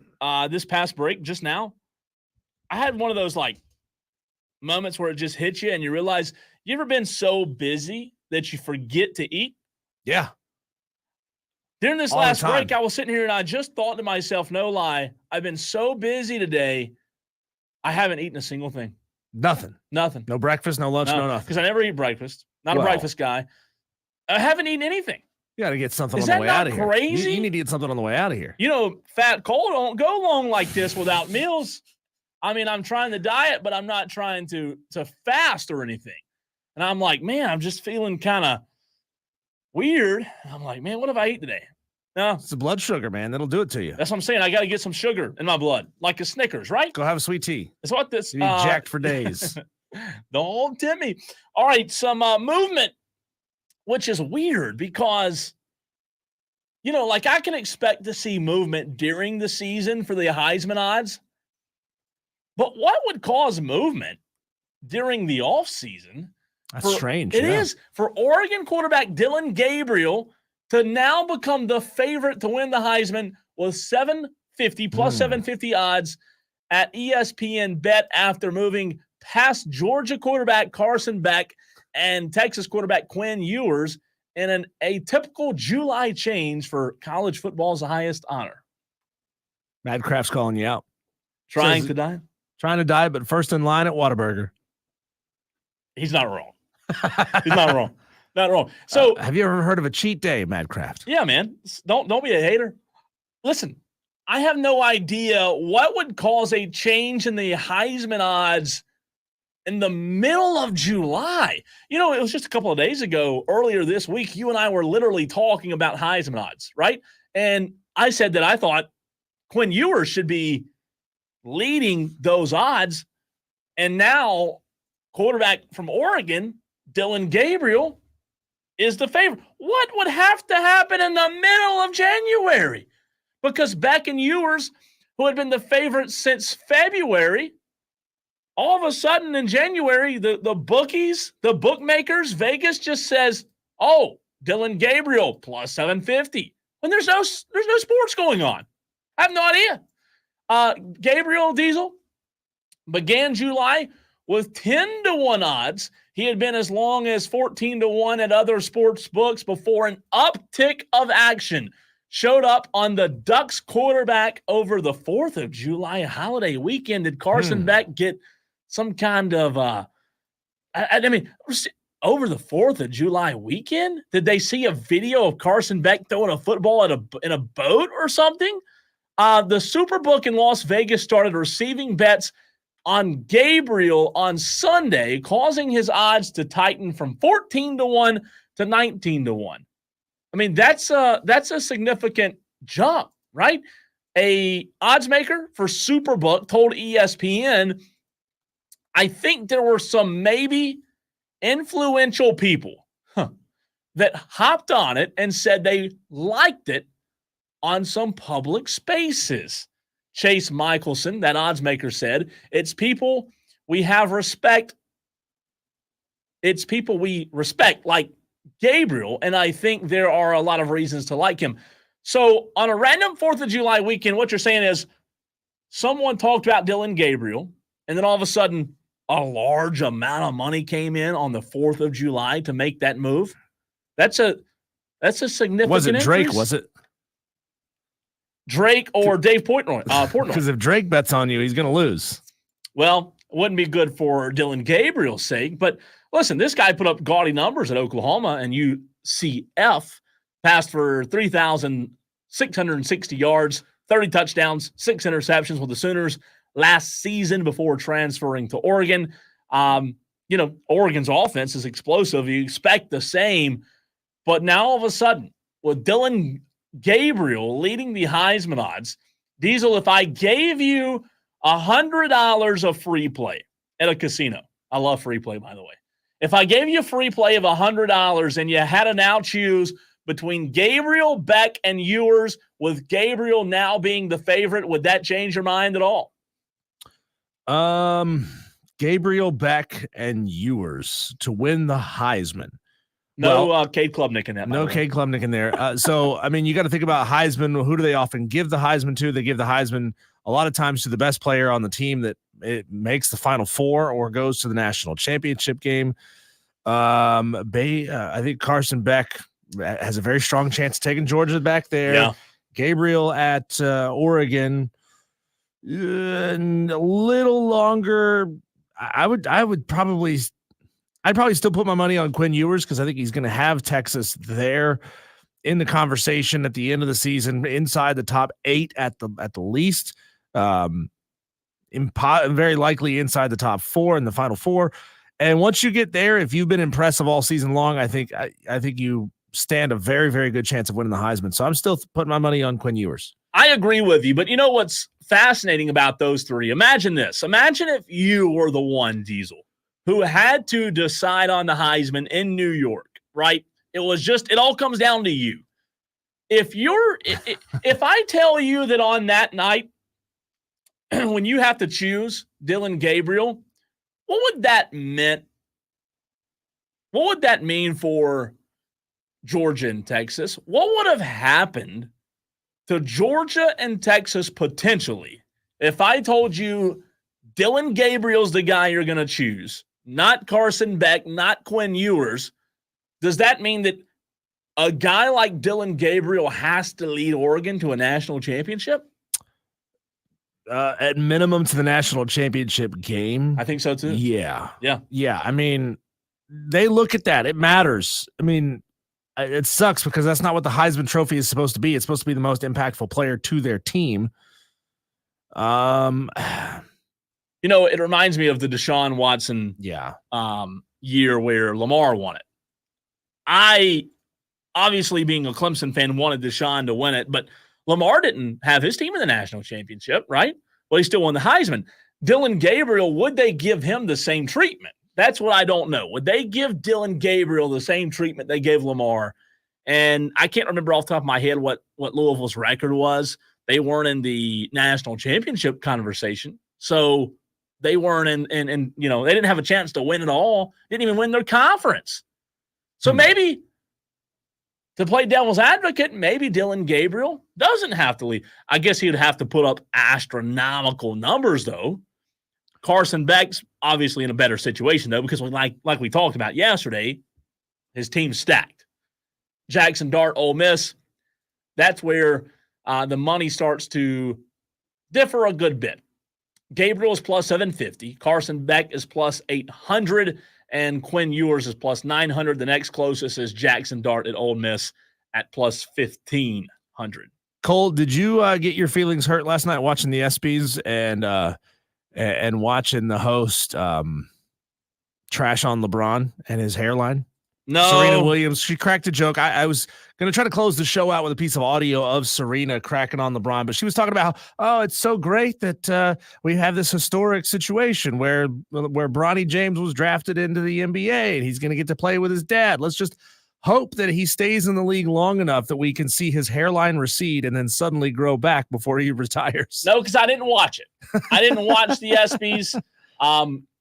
this past break just now? I had one of those like moments where it just hits you and you realize, you ever been so busy that you forget to eat? Yeah. During this All the last time. break, I was sitting here and I just thought to myself, no lie, I've been so busy today, I haven't eaten a single thing. Nothing. No breakfast, no lunch, no nothing. Because I never eat breakfast. Not a breakfast guy. I haven't eaten anything. You got to get something Is on the that way not out of here. crazy? You need to get something on the way out of here. You know, Fat Cole don't go long like this without meals. I mean, I'm trying to diet, but I'm not trying to fast or anything. And I'm like, man, I'm just feeling kind of weird. I'm like, man, what have I eaten today? No. It's the blood sugar, man. That'll do it to you. That's what I'm saying. I got to get some sugar in my blood, like a Snickers, right? Go have a sweet tea. That's what this. You'll be jacked for days. Don't tempt me. All right, some movement, which is weird because, you know, like I can expect to see movement during the season for the Heisman odds. But what would cause movement during the offseason? That's strange. It is for Oregon quarterback Dylan Gabriel to now become the favorite to win the Heisman with 750 plus 750 odds at ESPN Bet after moving past Georgia quarterback Carson Beck and Texas quarterback Quinn Ewers in an atypical July change for college football's highest honor. Madcraft's calling you out. Trying to die? Trying to die, but first in line at Whataburger. He's not wrong. He's not wrong. Not wrong. So have you ever heard of a cheat day, Madcraft? Yeah, man. Don't be a hater. Listen, I have no idea what would cause a change in the Heisman odds in the middle of July. You know, it was just a couple of days ago, earlier this week, you and I were literally talking about Heisman odds, right? And I said that I thought Quinn Ewers should be leading those odds. And now quarterback from Oregon, Dylan Gabriel, is the favorite. What would have to happen in the middle of January? Because Beck and Ewers, who had been the favorite since February, all of a sudden in January, the bookies, the bookmakers, Vegas just says, oh, Dylan Gabriel plus 750. When there's no sports going on. I have no idea. Gabriel Diesel began July with 10-1 odds. He had been as long as 14-1 at other sports books before an uptick of action showed up on the Ducks quarterback over the 4th of July holiday weekend. Did Carson Beck get some kind of, I mean, over the 4th of July weekend? Did they see a video of Carson Beck throwing a football in a boat or something? The Superbook in Las Vegas started receiving bets on Gabriel on Sunday, causing his odds to tighten from 14-1 to 19-1. I mean, that's a significant jump, right? A odds maker for Superbook told ESPN, I think there were some maybe influential people that hopped on it and said they liked it on some public spaces. Chase Michelson, that odds maker, said, it's people we have respect. It's people we respect, like Gabriel, and I think there are a lot of reasons to like him. So on a random 4th of July weekend, what you're saying is someone talked about Dylan Gabriel, and then all of a sudden a large amount of money came in on the 4th of July to make that move. That's a significant Was it Drake, increase. was it? Drake or Dave Portnoy. Because if Drake bets on you, he's going to lose. Well, it wouldn't be good for Dylan Gabriel's sake. But listen, this guy put up gaudy numbers at Oklahoma and UCF, passed for 3,660 yards, 30 touchdowns, 6 interceptions with the Sooners last season before transferring to Oregon. Oregon's offense is explosive. You expect the same. But now all of a sudden, with Dylan Gabriel leading the Heisman odds, Diesel, if I gave you $100 of free play at a casino, I love free play, by the way. If I gave you a free play of $100 and you had to now choose between Gabriel, Beck, and Ewers, with Gabriel now being the favorite, would that change your mind at all? Gabriel, Beck, and Ewers to win the Heisman. No Cade Klubnik in that. No Cade Klubnik in there. So, I mean, you got to think about Heisman. Who do they often give the Heisman to? They give the Heisman a lot of times to the best player on the team that it makes the Final Four or goes to the national championship game. I think Carson Beck has a very strong chance of taking Georgia back there. Yeah. Gabriel at Oregon, a little longer. I'd probably still put my money on Quinn Ewers because I think he's going to have Texas there in the conversation at the end of the season, inside the top 8 at the least. Very likely inside the top 4 in the Final Four. And once you get there, if you've been impressive all season long, I think you stand a very, very good chance of winning the Heisman. So I'm still putting my money on Quinn Ewers. I agree with you, but you know what's fascinating about those three? Imagine this. Imagine if you were the one, Diesel, who had to decide on the Heisman in New York, right? It all comes down to you. If I tell you that on that night, when you have to choose Dylan Gabriel, what would that mean? What would that mean for Georgia and Texas? What would have happened to Georgia and Texas potentially if I told you Dylan Gabriel's the guy you're going to choose, not Carson Beck, not Quinn Ewers? Does that mean that a guy like Dylan Gabriel has to lead Oregon to a national championship? At minimum to the national championship game. I think so too. Yeah. Yeah. I mean, they look at that. It matters. I mean, it sucks because that's not what the Heisman Trophy is supposed to be. It's supposed to be the most impactful player to their team. It reminds me of the Deshaun Watson year where Lamar won it. I, obviously being a Clemson fan, wanted Deshaun to win it, but Lamar didn't have his team in the national championship, right? Well, he still won the Heisman. Dylan Gabriel, would they give him the same treatment? That's what I don't know. Would they give Dylan Gabriel the same treatment they gave Lamar? And I can't remember off the top of my head what Louisville's record was. They weren't in the national championship conversation. So they weren't in they didn't have a chance to win it all. Didn't even win their conference. So maybe, to play devil's advocate, maybe Dylan Gabriel doesn't have to lead. I guess he would have to put up astronomical numbers, though. Carson Beck's obviously in a better situation, though, because like we talked about yesterday, his team's stacked. Jackson Dart, Ole Miss, that's where the money starts to differ a good bit. Gabriel is plus 750. Carson Beck is plus 800. And Quinn Ewers is plus 900. The next closest is Jackson Dart at Ole Miss at plus 1,500. Cole, did you get your feelings hurt last night watching the ESPYs and watching the host trash on LeBron and his hairline? No. Serena Williams, she cracked a joke. I was going to try to close the show out with a piece of audio of Serena cracking on LeBron, but she was talking about how, it's so great that we have this historic situation where Bronny James was drafted into the NBA and he's going to get to play with his dad. Let's just hope that he stays in the league long enough that we can see his hairline recede and then suddenly grow back before he retires. No, because I didn't watch it. I didn't watch the ESPYs.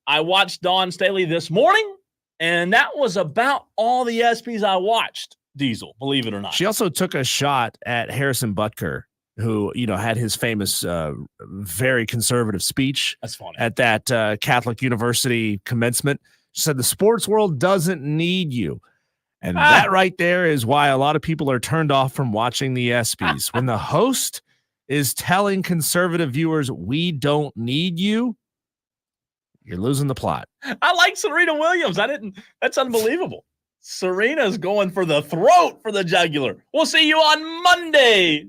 I watched Dawn Staley this morning, and that was about all the ESPYs I watched, Diesel, believe it or not. She also took a shot at Harrison Butker, who, had his famous, very conservative speech. That's funny. At that Catholic University commencement. She said, the sports world doesn't need you. And that right there is why a lot of people are turned off from watching the ESPYs. When the host is telling conservative viewers, we don't need you, you're losing the plot. I like Serena Williams. That's unbelievable. Serena's going for the throat for the jugular. We'll see you on Monday.